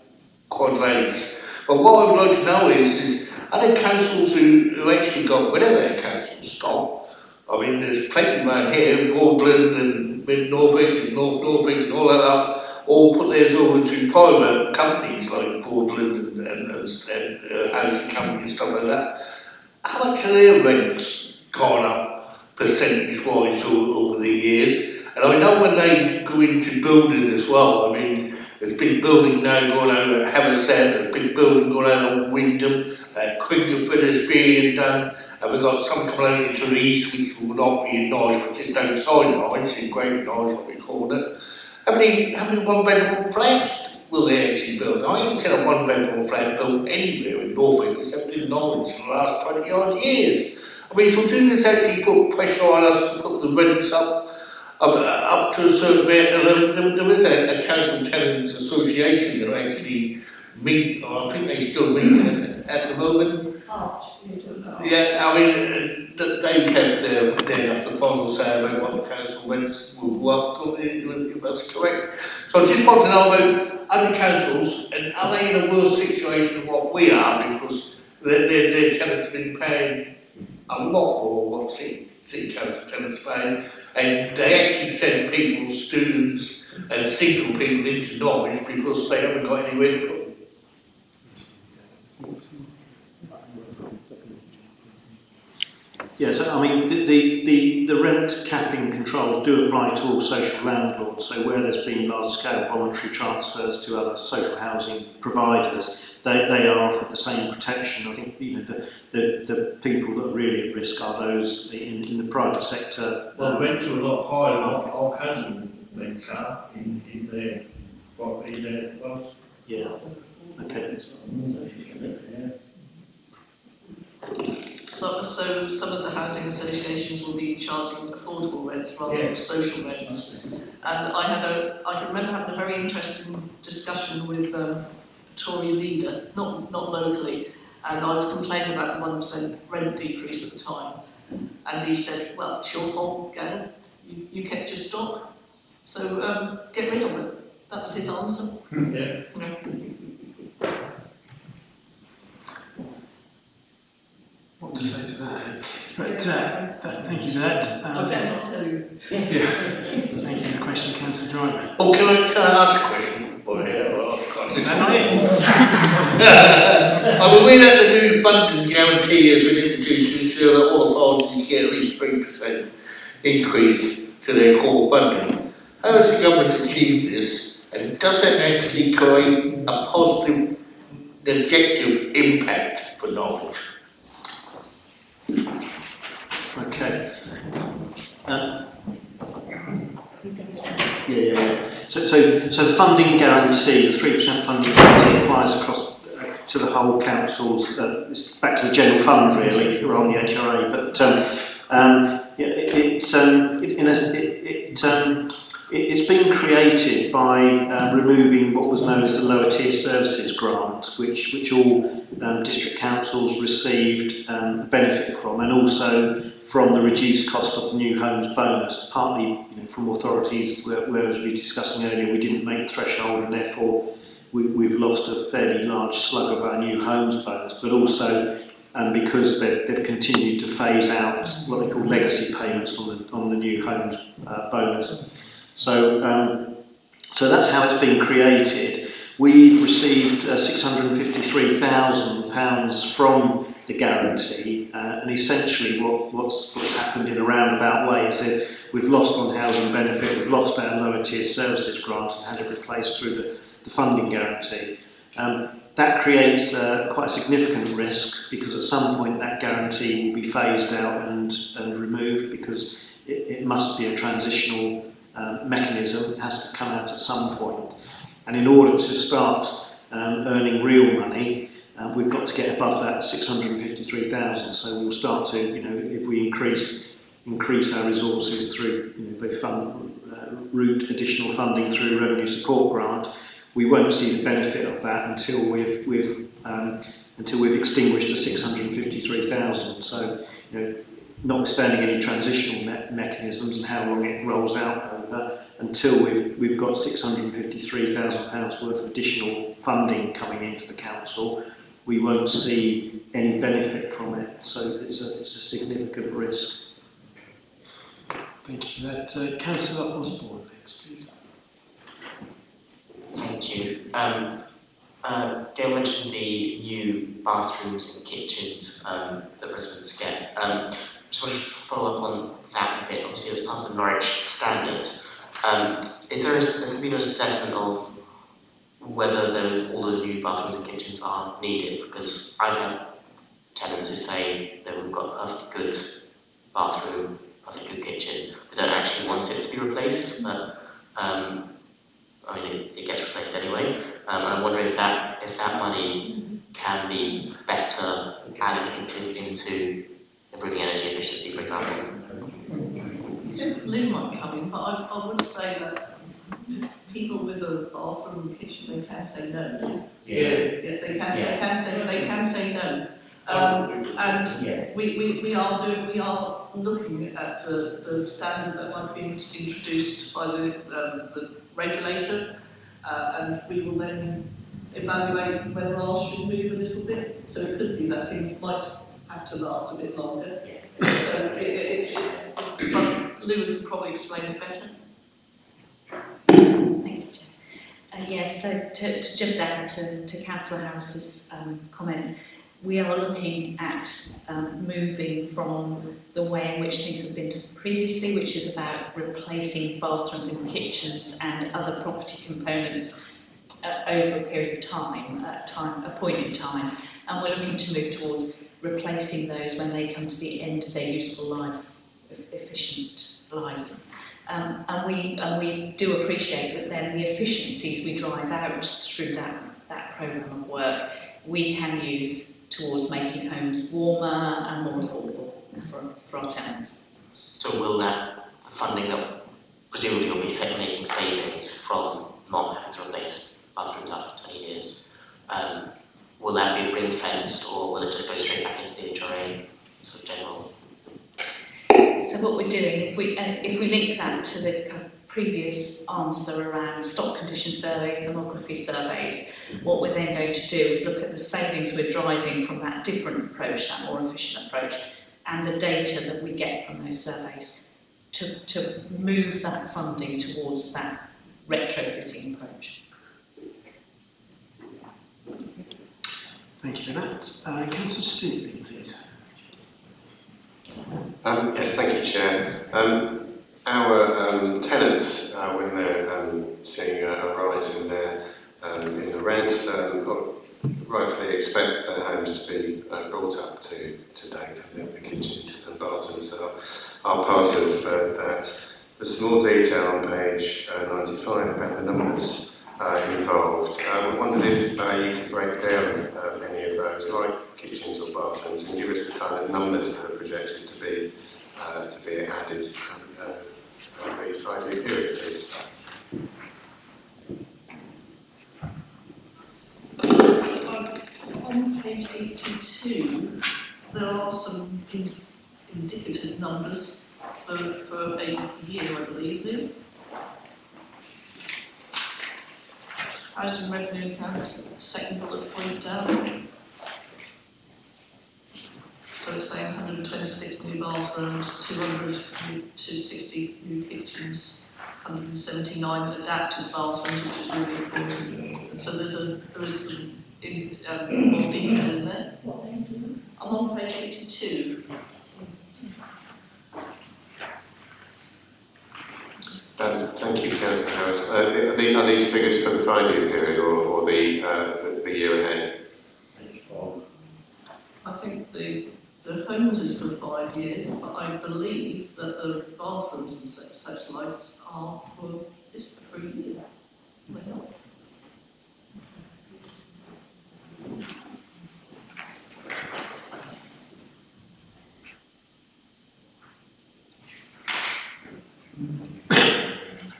quadrates. But what I would like to know is are there councils who actually got rid of their council stock? I mean, there's plenty around here, Broadland and Mid-Norwich and North Norwich and all that, all put theirs over to private companies like Broadland and housing companies, stuff like that. how much of their rents gone up percentage-wise over the years? And I know when they go into building as well, I mean, there's been building now going on at Haverset, there's been building going on at Wyndham, Cringlewood is being done, and we've got some coming out into the east, which will not be in Norwich, but just outside Norwich, in Great Norwich, what we call it. How many one-bedroom flats will they actually build? I haven't seen a one-bedroom flat built anywhere in Norfolk except in Norwich in the last 20 odd years. I mean, so do this actually put pressure on us to put the rents up to a certain bit? There is a council tenants association that actually meet, or I think they still meet at the moment. Yeah, I mean, they have the final say about what the council rents will go up, if that's correct. So I just want to know about other councils, and are they in a worse situation than what we are, because their tenants have been paying a lot more what city council tenants pay, and they actually send people, students and single people into Norwich because they haven't got anywhere to put them. Yeah, so I mean, the rent capping controls do apply to all social landlords. So where there's been large-scale voluntary transfers to other social housing providers, they are offered the same protection. I think the people that are really at risk are those in the private sector. Well, rents are a lot higher than what our council rents are in their property there. Yeah. Okay. So some of the housing associations will be charging affordable rents rather than social rents. And I can remember having a very interesting discussion with a Tory leader, not locally, and I was complaining about the 1% rent decrease at the time. And he said, well, it's your fault, Gavin. You kept your stock, so get rid of it. That was his answer. Yeah. What to say to that? But thank you for that. I'll tell you. Yeah. Thank you for the question, Councillor Driver. Oh, can I ask a question? Is that not it? I mean, we had the new funding guarantee as we introduced to ensure that all the parties get at least 3% increase to their core funding. How has the government achieved this? And does it actually create a positive, objective impact for Norwich? Okay. So the funding guarantee, the 3% funding guarantee applies across to the whole councils. It's back to the general fund really, rather than the HRA. But it's been created by removing what was known as the lower tier services grant, which all district councils received benefit from, and also from the reduced cost of the new homes bonus, partly from authorities where, as we were discussing earlier, we didn't make the threshold and therefore we've lost a fairly large slug of our new homes bonus, but also because they've continued to phase out what they call legacy payments on the new homes bonus. So that's how it's been created. We've received £653,000 from the guarantee, and essentially what's happened in a roundabout way is that we've lost on housing benefit, we've lost our lower tier services grant and had it replaced through the funding guarantee. That creates quite a significant risk, because at some point that guarantee will be phased out and removed, because it must be a transitional mechanism. It has to come out at some point. And in order to start earning real money, we've got to get above that 653,000. So we'll start to, if we increase our resources through the route additional funding through revenue support grant, we won't see the benefit of that until we've extinguished the 653,000. So notwithstanding any transitional mechanisms and how long it rolls out over, until we've got £653,000 worth of additional funding coming into the council, we won't see any benefit from it. So it's a significant risk. Thank you for that. Councillor Osborne next, please. Thank you. Gail mentioned the new bathrooms and kitchens that residents get. Just wanted to follow up on that a bit. Obviously, as part of the Norwich standard, has there been an assessment of whether all those new bathrooms and kitchens are needed? Because I've had tenants who say that we've got a perfectly good bathroom, perfectly good kitchen, we don't actually want it to be replaced, but I mean, it gets replaced anyway. And I'm wondering if that money can be better allocated into improving energy efficiency, for example. Lou might come in, but I would say that people with a bathroom and kitchen, they can say no. Yeah, they can say no. And we are looking at the standard that might be introduced by the regulator, and we will then evaluate whether ours should move a little bit. So it could be that things might have to last a bit longer. So but Lou could probably explain it better. Thank you, Chair. Yes, so to just add to Councillor Harris's comments, we are looking at moving from the way in which things have been done previously, which is about replacing bathrooms and kitchens and other property components over a period of time, a point in time, and we're looking to move towards replacing those when they come to the end of their useful life, efficient life. And we do appreciate that then the efficiencies we drive out through that programme of work, we can use towards making homes warmer and more affordable for our tenants. So will that funding that presumably will be making savings from not having to replace bathrooms after 20 years, will that be ring-fenced, or will it just go straight back into the HRA sort of general? So what we're doing, if we link that to the previous answer around stock condition survey, thermography surveys, what we're then going to do is look at the savings we're driving from that different approach, that more efficient approach, and the data that we get from those surveys to move that funding towards that retrofitting approach. Thank you for that. Councillor Stewart, please. Yes, thank you, Chair. Our tenants, when they're seeing a rise in the rent, rightfully expect their homes to be brought up to date. I think the kitchens and bathrooms are part of that. There's some more detail on page 95 about the numbers involved. I wondered if you could break down any of those, like kitchens or bathrooms, and give us the kind of numbers that are projected to be added over the 5-year period, please. On page 82, there are some indicative numbers for a year, I believe, Lou. Housing revenue account, second bullet point down. So it's saying 126 new bathrooms, 260 new kitchens, 179 adapted bathrooms, which is really important. And so there is some more detail in there. I'm on page 82. Thank you, Councillor Harris. Are these figures for the 5-year period or the year ahead? I think the homes is for 5 years, but I believe that the bathrooms and such likes are for a year.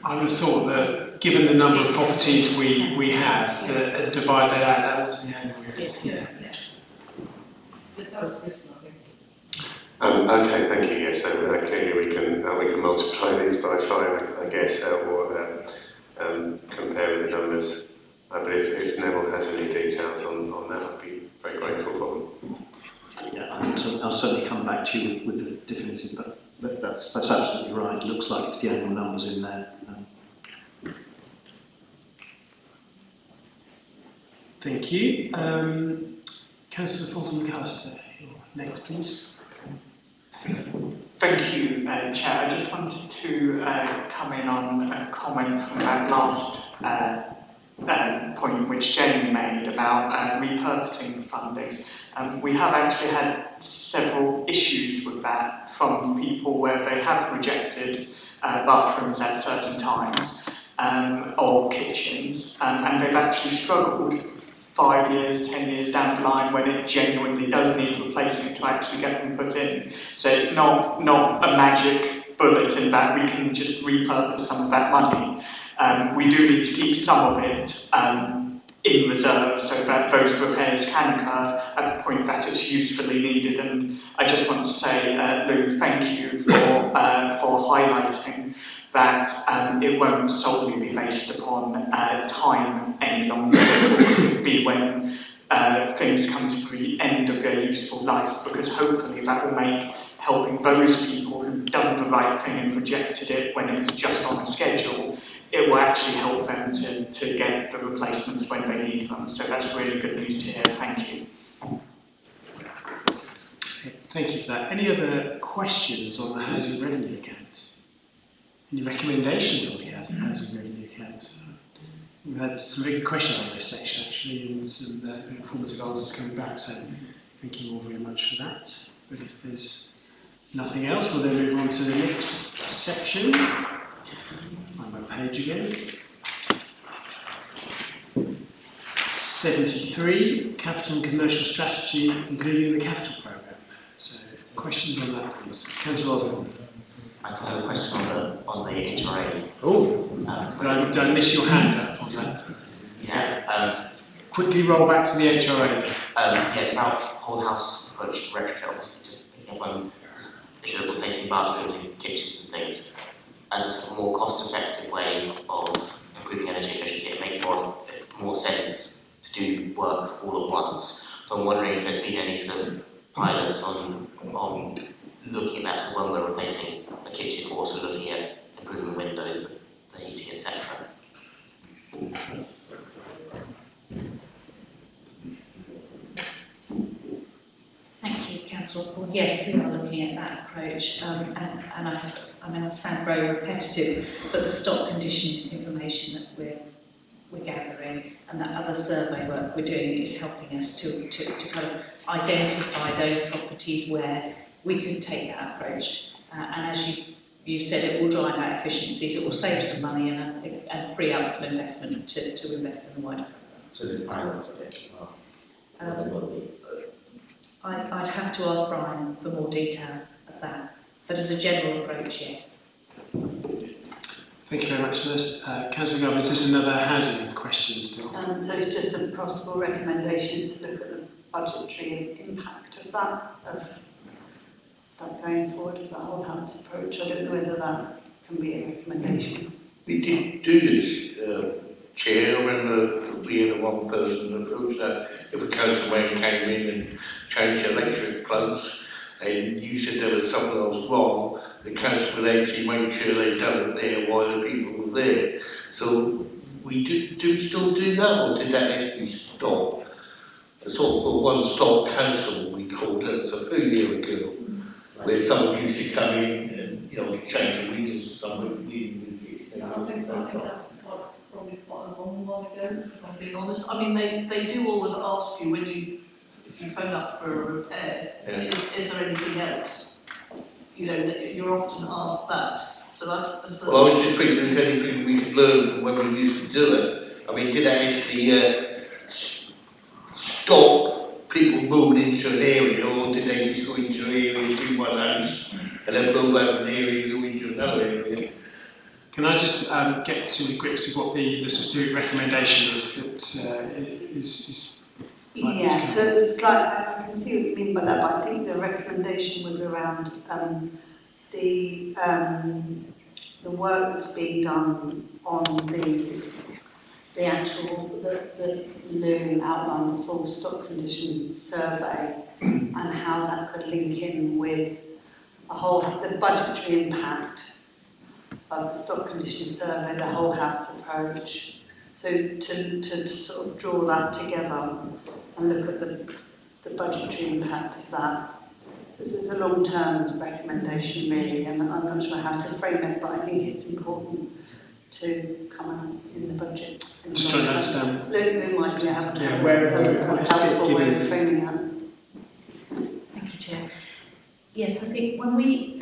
I would have thought that, given the number of properties we have, that divide that out, that ought to be annual. Okay, thank you. Yes, so clearly we can multiply these by 5, I guess, or compare with the numbers. But if Neville has any details on that, I'd be very grateful for them. Yeah, I'll certainly come back to you with the definitive, but that's absolutely right. It looks like it's the annual numbers in there. Thank you. Councillor Fulton McAllister, next please. Thank you, Chair. I just wanted to come in on a comment from that last point which Jamie made about repurposing funding. We have actually had several issues with that from people where they have rejected bathrooms at certain times or kitchens, and they've actually struggled 5 years, 10 years down the line when it genuinely does need replacing to actually get them put in. So it's not a magic bullet in that we can just repurpose some of that money. We do need to keep some of it in reserve so that those repairs can occur at the point that it's usefully needed. And I just want to say, Lou, thank you for highlighting that it won't solely be based upon time any longer. It will be when things come to the end of their useful life, because hopefully that will make helping those people who've done the right thing and rejected it when it was just on a schedule, it will actually help them to get the replacements when they need them. So that's really good news to hear. Thank you. Thank you for that. Any other questions on the housing revenue account? Any recommendations on the housing revenue account? We've had some very good questions on this section actually, and some informative answers coming back, so thank you all very much for that. But if there's nothing else, we'll then move on to the next section. Find my page again. 73, Capital and Commercial Strategy, including the Capital Programme. So, questions on that, please. Councillor Osborne. I still have a question on the HRA. Oh, did I miss your hand up on that? Yeah. Quickly roll back to the HRA. Yeah, it's about whole house approach to retrofit. Obviously, just thinking of one issue of replacing bathrooms and kitchens and things as a sort of more cost-effective way of improving energy efficiency. It makes more sense to do works all at once. So I'm wondering if there's been any sort of pilots on looking at that, so when we're replacing a kitchen, also looking at improving the windows, the heating, etc. Thank you, Councillor Osborne. Yes, we are looking at that approach, and I mean, I sound very repetitive, but the stock condition information that we're gathering and that other survey work we're doing is helping us to kind of identify those properties where we could take that approach. And as you said, it will drive out efficiencies, it will save some money and free up some investment to invest in the wider programme. So there's pilots of it as well? I'd have to ask Brian for more detail of that, but as a general approach, yes. Thank you very much for this. Councillor Gove, is this another housing question still? So it's just a possible recommendations to look at the budgetary impact of that going forward for the whole house approach. I don't know whether that can be a recommendation. We did do this, Chair. I remember being the one person approach that if a councilman came in and changed the electric plugs and you said there was something else wrong, the council would actually make sure they done it there while the people were there. So we do we still do that, or did that actually stop? A sort of a one-stop council, we called it, a few years ago, where someone used to come in and, change the windows or something. I think that's probably quite a long while ago, if I'm being honest. I mean, they do always ask you if you phone up for a repair, is there anything else? You're often asked that. So that's well, I was just thinking, is there anything we could learn from when we used to do it? I mean, did that actually stop people moving into an area, or did they just go into an area, do one house, and then move out of an area and go into another area? Can I just get to grips with what the specific recommendation is that is yeah, so it's like, I can see what you mean by that, but I think the recommendation was around the work that's being done on the Lou outlined the full stock condition survey and how that could link in with the budgetary impact of the stock condition survey, the whole house approach. So to sort of draw that together and look at the budgetary impact of that. This is a long-term recommendation really, and I'm not sure how to frame it, but I think it's important to come out in the budget. Just trying to understand. Lou might be able to have where a helpful way of framing that. Thank you, Chair. Yes, I think when we,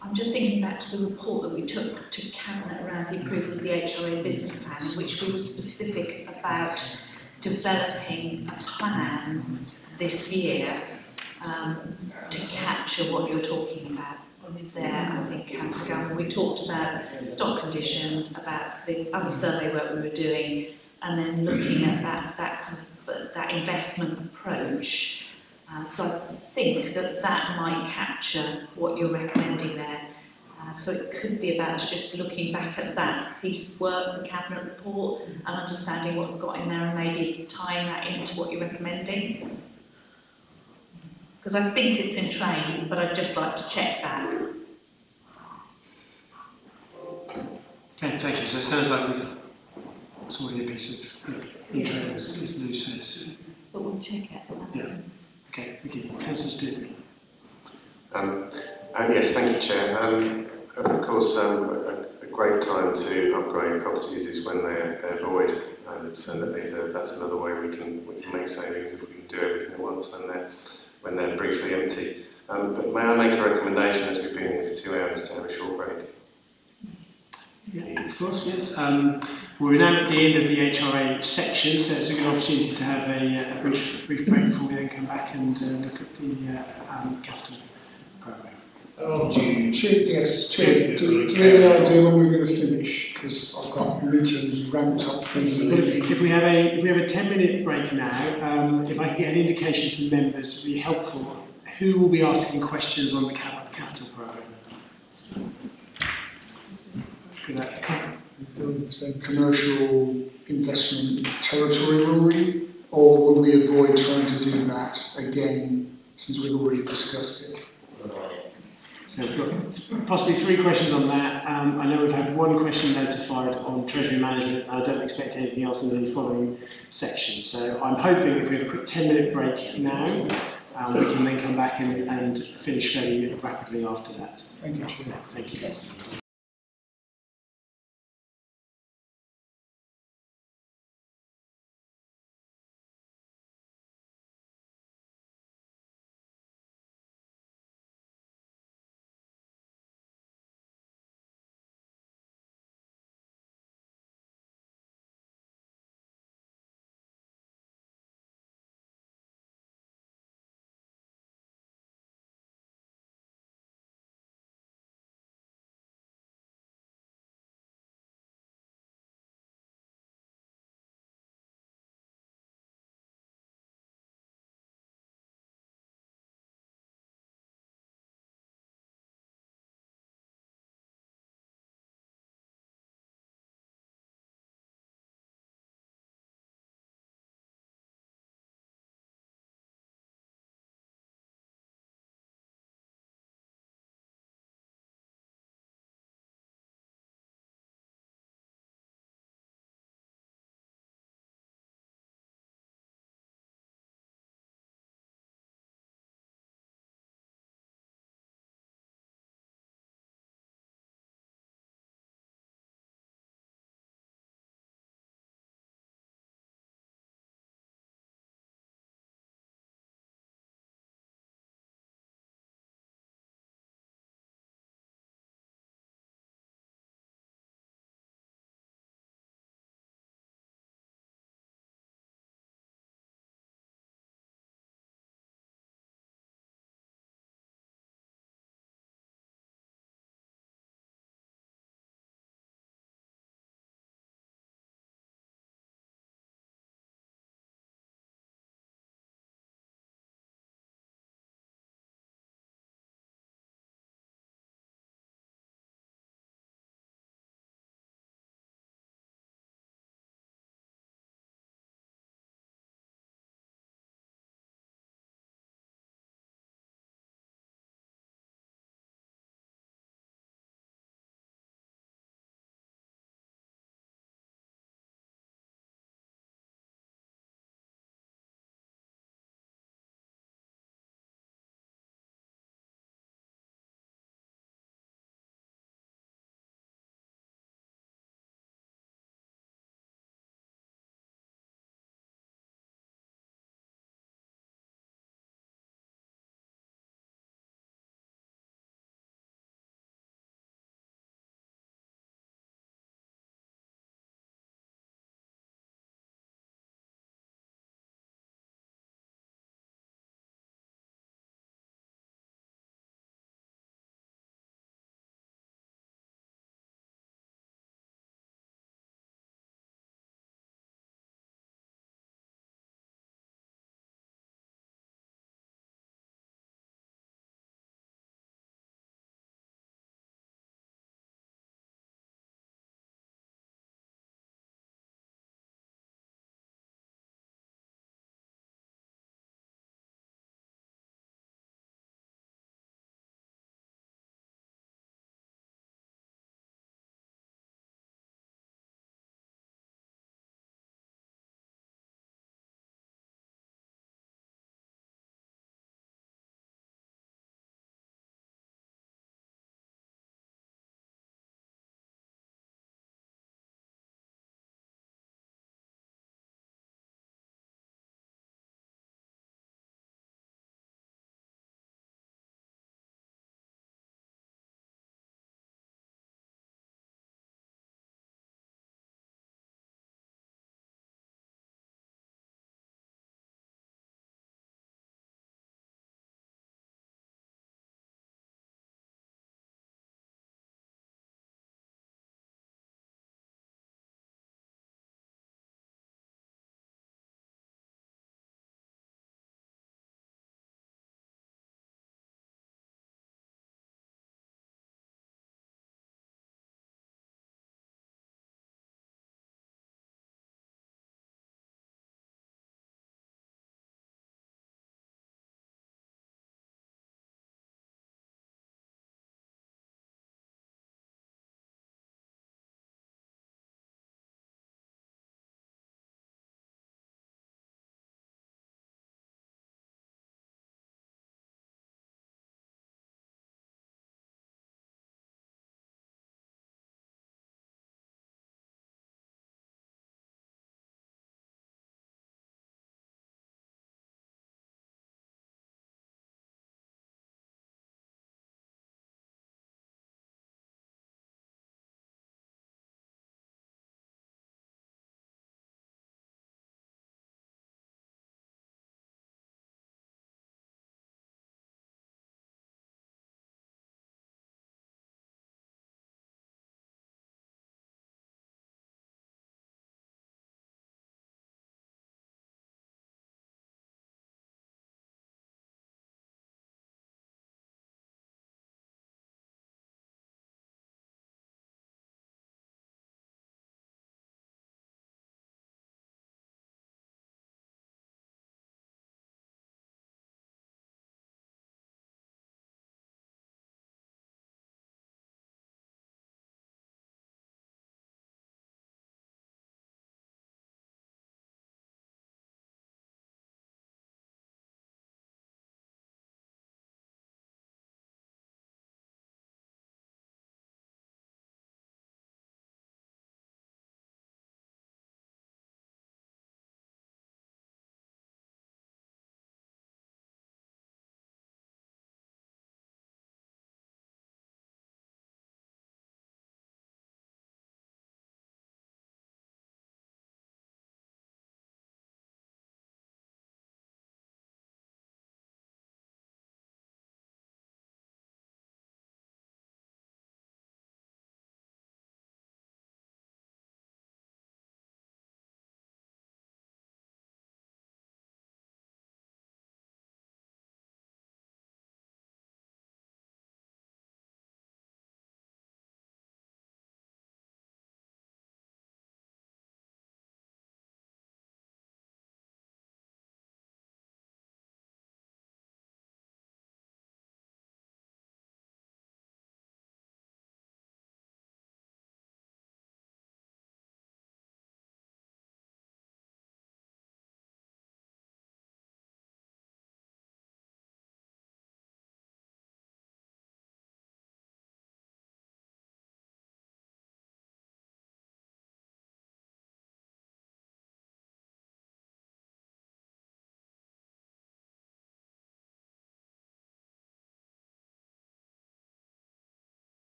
I'm just thinking back to the report that we took to Cabinet around the approval of the HRA business plan, in which we were specific about developing a plan this year to capture what you're talking about. There, I think, Councillor Gavin, we talked about stock condition, about the other survey work we were doing, and then looking at that kind of that investment approach. So I think that might capture what you're recommending there. So it could be about just looking back at that piece of work, the Cabinet report, and understanding what we've got in there, and maybe tying that into what you're recommending. Because I think it's in train, but I'd just like to check that. Okay, thank you. So it sounds like it's already a piece of intro, as Lou says. But we'll check it. Yeah. Okay, thank you. Councillor Stewart. Yes, thank you, Chair. Of course, a great time to upgrade properties is when they're void. So that's another way we can make savings if we can do everything at once when they're briefly empty. But may I make a recommendation, as we've been here for 2 hours, to have a short break? Yeah, of course, yes. We're now at the end of the HRA section, so it's a good opportunity to have a brief break before we then come back and look at the capital programme. Yes, Chair, do we have an idea when we're going to finish? Because I've got meetings ramped up through the evening. If we have a 10-minute break now, if I can get an indication from members, it would be helpful. Who will be asking questions on the capital programme? Commercial investment territory, will we? Or will we avoid trying to do that again, since we've already discussed it? So we've got possibly 3 questions on that. I know we've had 1 question notified on Treasury Management, and I don't expect anything else in the following section. So I'm hoping if we have a quick 10-minute break now, we can then come back and finish fairly rapidly after that. Thank you, Chair. Thank you.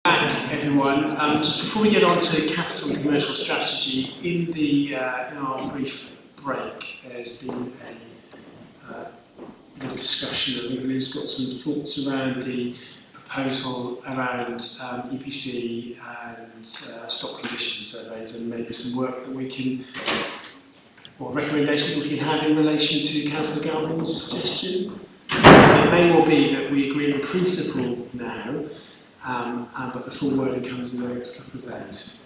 Back, everyone. Just before we get on to capital and commercial strategy, in our brief break, there's been a bit of discussion. I think Lou's got some thoughts around the proposal around EPC and stock condition surveys, and maybe some work that we can, or recommendations we can have in relation to Councillor Galvin's suggestion. It may well be that we agree in principle now, but the full wording comes in the next couple of days.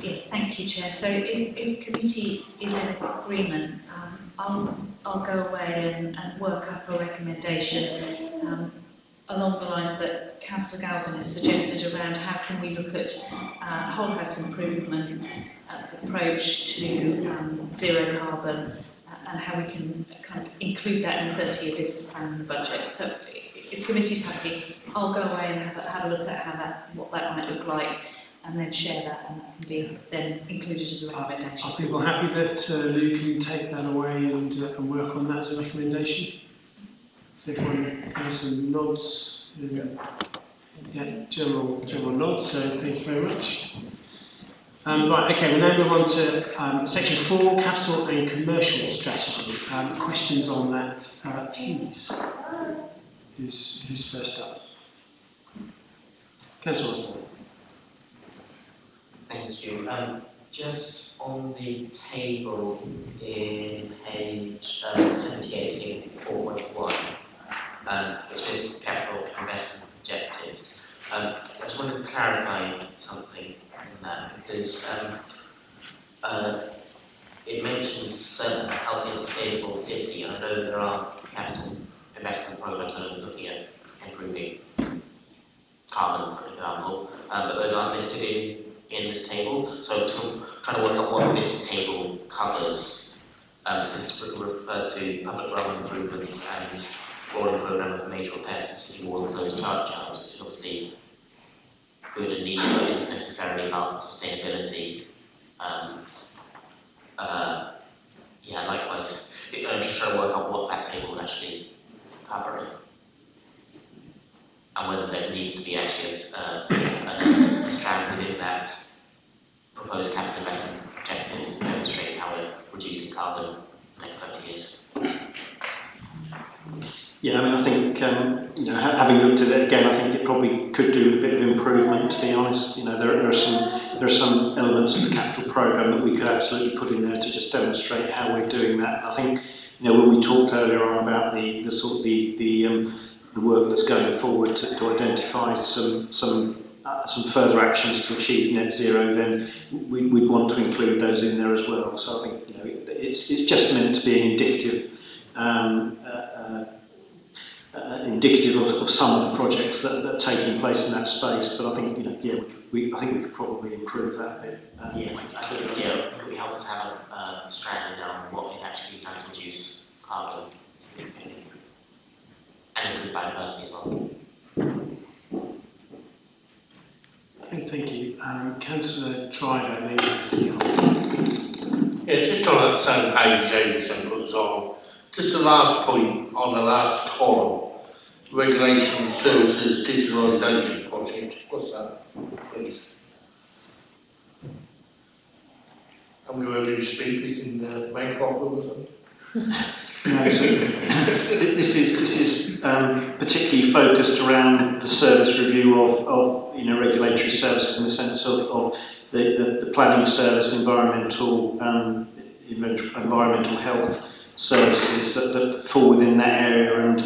Yes, thank you, Chair. So if committee is in agreement, I'll go away and work up a recommendation along the lines that Councillor Galvin has suggested around how can we look at whole house improvement approach to zero carbon and how we can kind of include that in the 30-year business plan and the budget. So if committee's happy, I'll go away and have a look at what that might look like, and then share that, and that can be then included as a recommendation. Are people happy that Lou can take that away and work on that as a recommendation? So if one has some nods, yeah, general nods. So thank you very much. Right, okay, we'll now move on to section 4, capital and commercial strategy. Questions on that, please. Who's first up? Councillor Osborne. Thank you. Just on the table in page 78, 4.1, which is capital investment objectives. I just wanted to clarify something on that, because it mentions a healthy and sustainable city, and I know there are capital investment programs that are looking at improving carbon, for example, but those aren't listed in this table. So I'm trying to work out what this table covers. This refers to public realm improvements and rolling program of major repairs to city wall and closed charge yards, which is obviously good and needed, but isn't necessarily about sustainability. Yeah, likewise, I'm just trying to work out what that table is actually covering, and whether there needs to be actually a strand within that proposed capital investment objectives to demonstrate how we're reducing carbon in the next 30 years. Yeah, I mean, I think, having looked at it again, I think it probably could do with a bit of improvement, to be honest. There are some elements of the capital programme that we could absolutely put in there to just demonstrate how we're doing that. And I think, when we talked earlier on about the work that's going forward to identify some further actions to achieve net zero, then we'd want to include those in there as well. So I think, it's just meant to be an indicative of some of the projects that are taking place in that space, but I think I think we could probably improve that a bit. It would be helpful to have a strand down what is actually done to reduce carbon and improve biodiversity as well. Okay, thank you. Councillor Driver, and then Councillor Young. Yeah, just on that same page, Davidson puts on, just the last point on the last column. Regulation Services Digitalisation Project. What's that, please? I'm going to lose speakers in the main problem or something. No, so this is particularly focused around the service review of regulatory services, in the sense of the planning service, environmental health services that fall within that area, and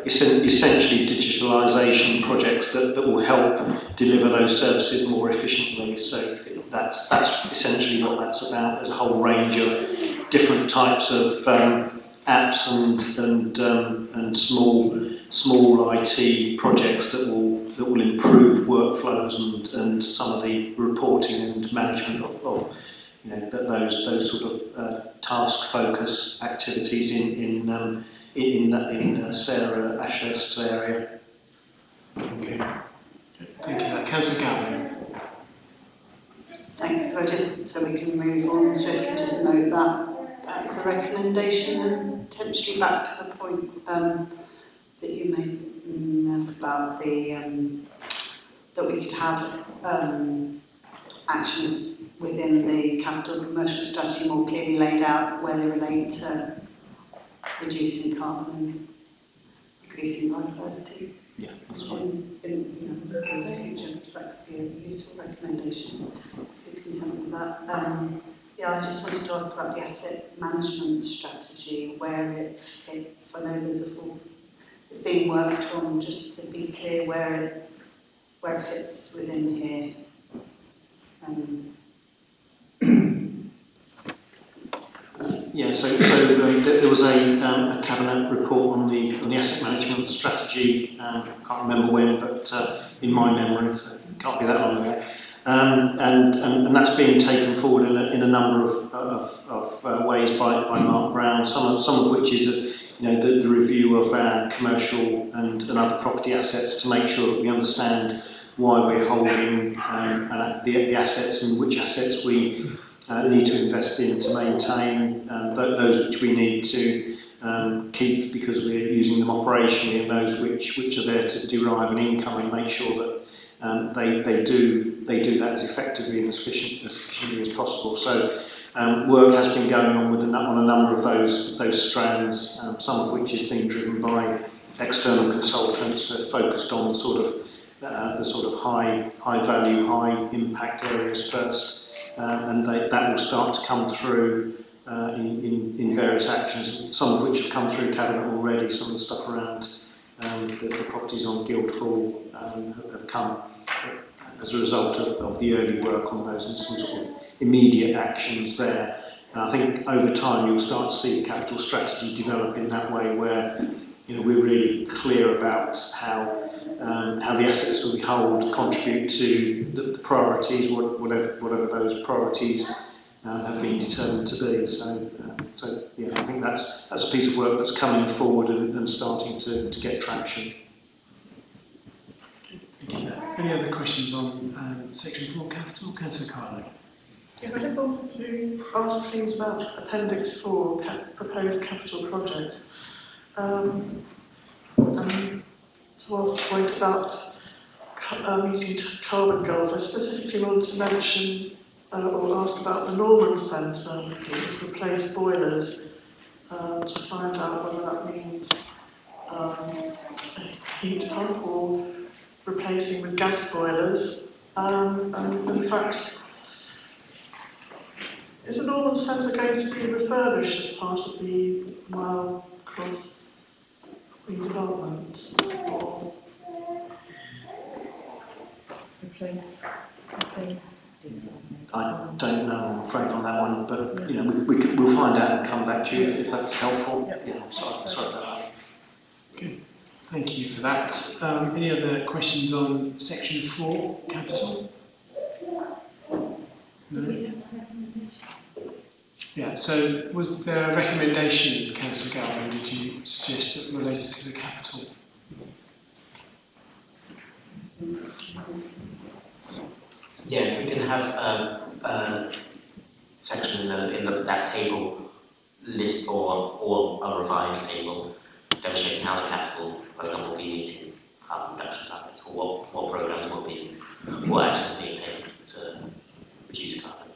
essentially digitalisation projects that will help deliver those services more efficiently. So that's essentially what that's about. There's a whole range of different types of apps and small IT projects that will improve workflows and some of the reporting and management of those sort of task focus activities in Sarah Ashurst's area. Okay. Thank you. Councillor Galvin. Thanks. Just so we can move on swiftly, just note that that's a recommendation, and potentially back to the point that you made about the that we could have actions within the capital commercial strategy more clearly laid out where they relate to reducing carbon, increasing biodiversity. Yeah, that's fine. In the future, that could be a useful recommendation if you're content with that. Yeah, I just wanted to ask about the asset management strategy, where it fits. I know it's being worked on, just to be clear where it fits within here. Yeah, so there was a cabinet report on the asset management strategy. I can't remember when, but in my memory, so it can't be that long ago. And that's being taken forward in a number of ways by Mark Brown. Some of which is the review of our commercial and other property assets to make sure that we understand why we're holding the assets and which assets we need to invest in to maintain, those which we need to keep because we're using them operationally, and those which are there to derive an income, and make sure that they do that as effectively and as efficiently as possible. So work has been going on on a number of those strands, some of which is being driven by external consultants that are focused on the sort of high value, high impact areas first. And that will start to come through in various actions, some of which have come through Cabinet already. Some of the stuff around the properties on Guildhall have come as a result of the early work on those and some sort of immediate actions there. I think over time you'll start to see the capital strategy develop in that way, where we're really clear about how the assets that we hold contribute to the priorities, whatever those priorities have been determined to be. So yeah, I think that's a piece of work that's coming forward and starting to get traction. Thank you. Any other questions on section 4 capital? Councillor Carlo. Yes, I just wanted to ask please about Appendix 4, proposed capital projects. And towards the point about meeting carbon goals, I specifically want to mention or ask about the Norman Centre to replace boilers, to find out whether that means a heat pump or replacing with gas boilers. And in fact, is the Norman Centre going to be refurbished as part of the Mile Cross redevelopment? Or Replace. I don't know, I'm afraid, on that one, but we'll find out and come back to you if that's helpful. Yeah, I'm sorry about that. Good. Thank you for that. Any other questions on section 4 capital? No? Yeah, so was there a recommendation, Councillor Galvin, did you suggest that related to the capital? Yeah, if we can have a section in that table list or a revised table demonstrating how the capital programme will be meeting carbon reduction targets, or what programmes will be, what actions are being taken to reduce carbon.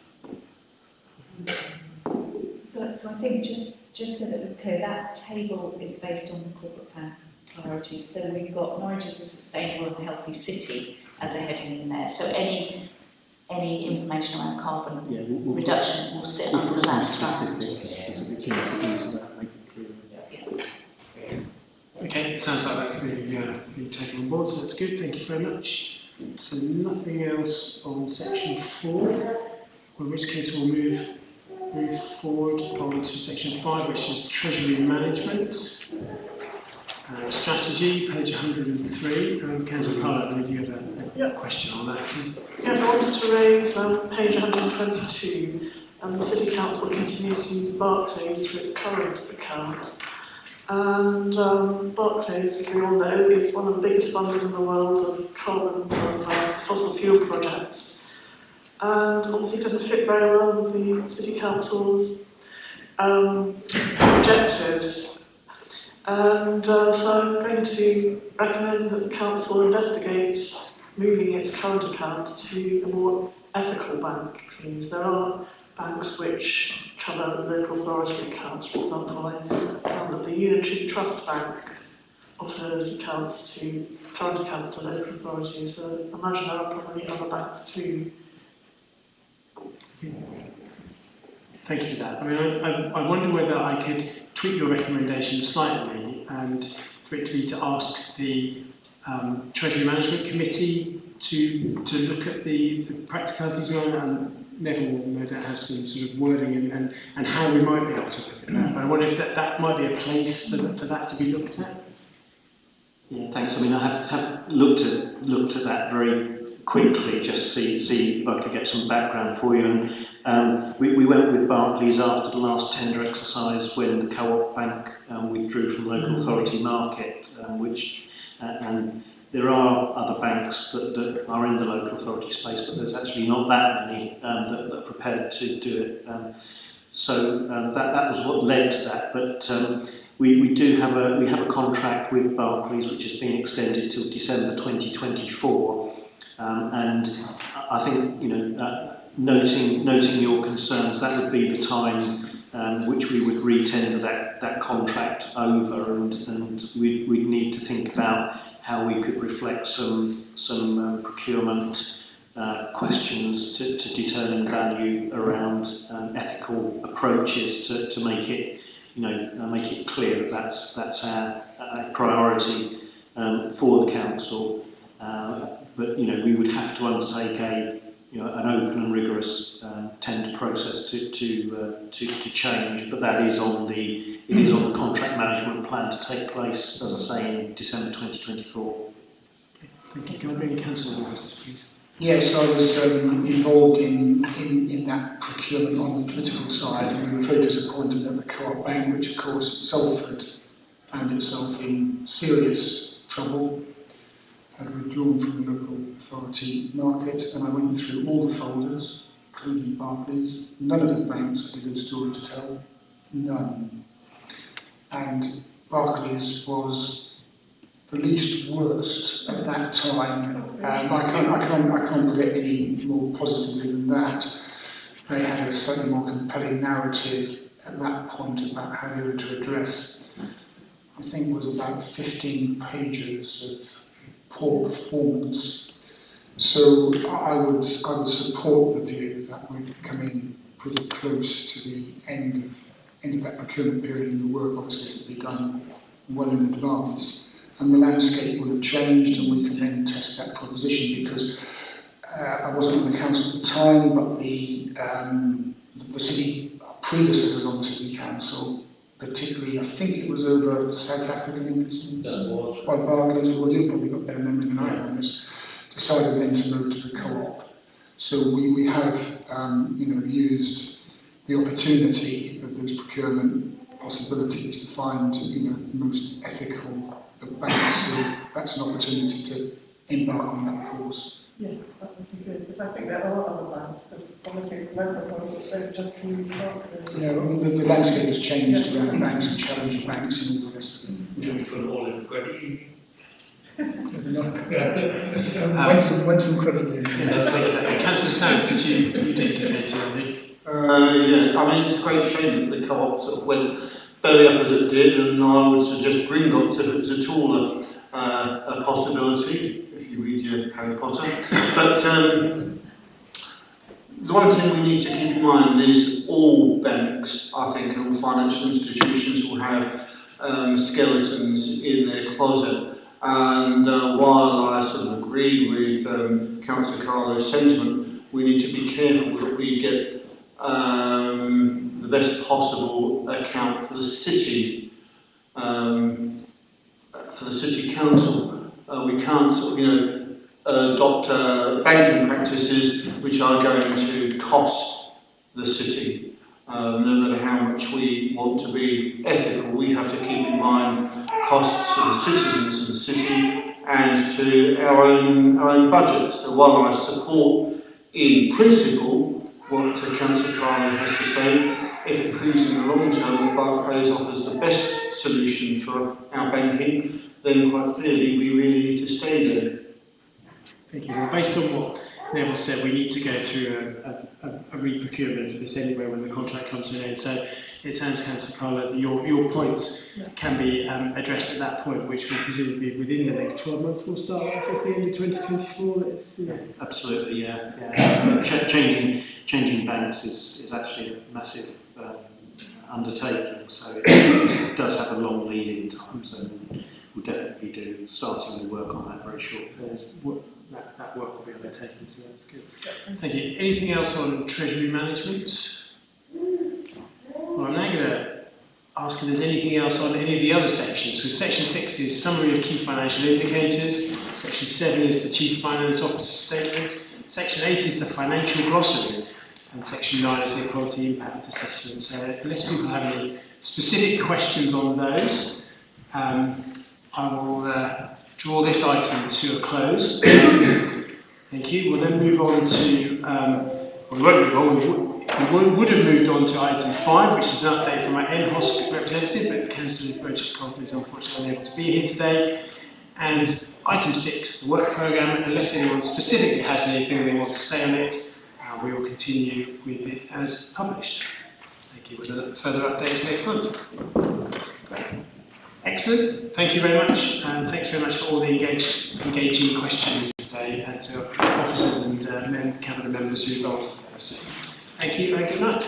So I think just so that we're clear, that table is based on the corporate plan priorities. So we've got Norwich as a sustainable and healthy city as a heading in there. So any information around carbon reduction will sit under that strand. Okay, it sounds like that's been taken on board, so that's good, thank you very much. So nothing else on section 4, in which case we'll move forward on to section 5, which is Treasury Management. Strategy, page 103. Councillor Carlo, I believe you have a question on that, please. Yes, I wanted to raise page 122. The City Council continues to use Barclays for its current account. And Barclays, as we all know, is one of the biggest funders in the world of fossil fuel projects. And obviously it doesn't fit very well with the City Council's objectives. And so I'm going to recommend that the council investigates moving its current account to a more ethical bank, please. There are banks which cover local authority accounts. For example, I found that the Unitary Trust Bank offers current accounts to local authorities. So I imagine there are probably other banks too. Thank you for that. I mean, I wonder whether I could tweak your recommendation slightly and for it to be to ask the Treasury Management Committee to look at the practicalities on it, and Neville will no doubt have some sort of wording and how we might be able to look at that. But I wonder if that might be a place for that to be looked at. Yeah, thanks. I mean, I have looked at that very quickly, just see if I could get some background for you. And we went with Barclays after the last tender exercise when the Co-op Bank withdrew from local authority market, and there are other banks that are in the local authority space, but there's actually not that many that are prepared to do it. So that was what led to that. But we have a contract with Barclays which has been extended till December 2024, and I think noting your concerns, that would be the time which we would re-tender that contract over, and we'd need to think about how we could reflect some procurement questions to determine value around ethical approaches to make it clear that that's our priority for the council. But we would have to undertake an open and rigorous tender process to change. But that is on the contract management plan to take place, as I say, in December 2024. Thank you. Can I bring Councillor Waters, please? Yes, I was involved in that procurement on the political side, and we were very disappointed that the Co-op Bank, which of course Salford found itself in serious trouble, had withdrawn from the local authority market, and I went through all the folders, including Barclays. None of the banks had a good story to tell, none. And Barclays was the least worst at that time. I can't put it any more positively than that. They had a slightly more compelling narrative at that point about how they were to address, I think it was about 15 pages of poor performance. So I would support the view that we're coming pretty close to the end of that procurement period, and the work obviously has to be done well in advance. And the landscape will have changed, and we can then test that proposition, because I wasn't on the council at the time, but the city predecessors on the city council, particularly, I think it was over South African investments by Barclays, well, you've probably got better memory than I have on this, decided then to move to the co-op. So we have used the opportunity of those procurement possibilities to find the most ethical of banks. So that's an opportunity to embark on that course. Yes, that would be good, because I think there are other banks, because obviously local authorities don't just use Barclays. No, I mean, the landscape has changed around banks and challenger banks and all the rest of them. You put all in credit union. Went some credit union. Councillor Sands, did you indicate to, I think? Yeah, I mean, it's a great shame that the co-op sort of went belly up as it did, and I would suggest Gringotts if it was at all a possibility, if you read your Harry Potter. But the one thing we need to keep in mind is all banks, I think, and all financial institutions will have skeletons in their closet. And while I sort of agree with Councillor Carlo's sentiment, we need to be careful that we get the best possible account for the city, council. We can't sort of, adopt banking practices which are going to cost the city. No matter how much we want to be ethical, we have to keep in mind costs to the citizens of the city and to our own budget. So while I support in principle what Councillor Carlo has to say, if it proves in the long term that Barclays offers the best solution for our banking, then quite clearly we really need to stay there. Thank you. Well, based on what Neville said, we need to go through a re-procurement for this anyway when the contract comes to an end. So it sounds, Councillor Carla, that your points can be addressed at that point, which will presumably within the next 12 months. We'll start off as the end of 2024. That's, you know. Absolutely, yeah. Changing banks is actually a massive undertaking, so it does have a long lead-in time. So we'll definitely do starting the work on that very short. That work will be undertaken, so that's good. Thank you. Anything else on Treasury Management? Well, I'm now going to ask if there's anything else on any of the other sections. So Section 6 is Summary of Key Financial Indicators. Section 7 is the Chief Finance Officer Statement. Section 8 is the Financial Glossary. And Section 9 is the Equality Impact Assessment. So unless people have any specific questions on those, I will draw this item to a close. Thank you. We'll then move on to, we won't move on, we would have moved on to item 5, which is an update from our NHOSC representative, but Councillor Roger-Cotton is unfortunately unable to be here today. And item 6, the work programme, unless anyone specifically has anything they want to say on it, we will continue with it as published. Thank you. With further updates next month. Great. Excellent. Thank you very much, and thanks very much for all the engaging questions today, and to officers and cabinet members who have answered. Thank you and good night.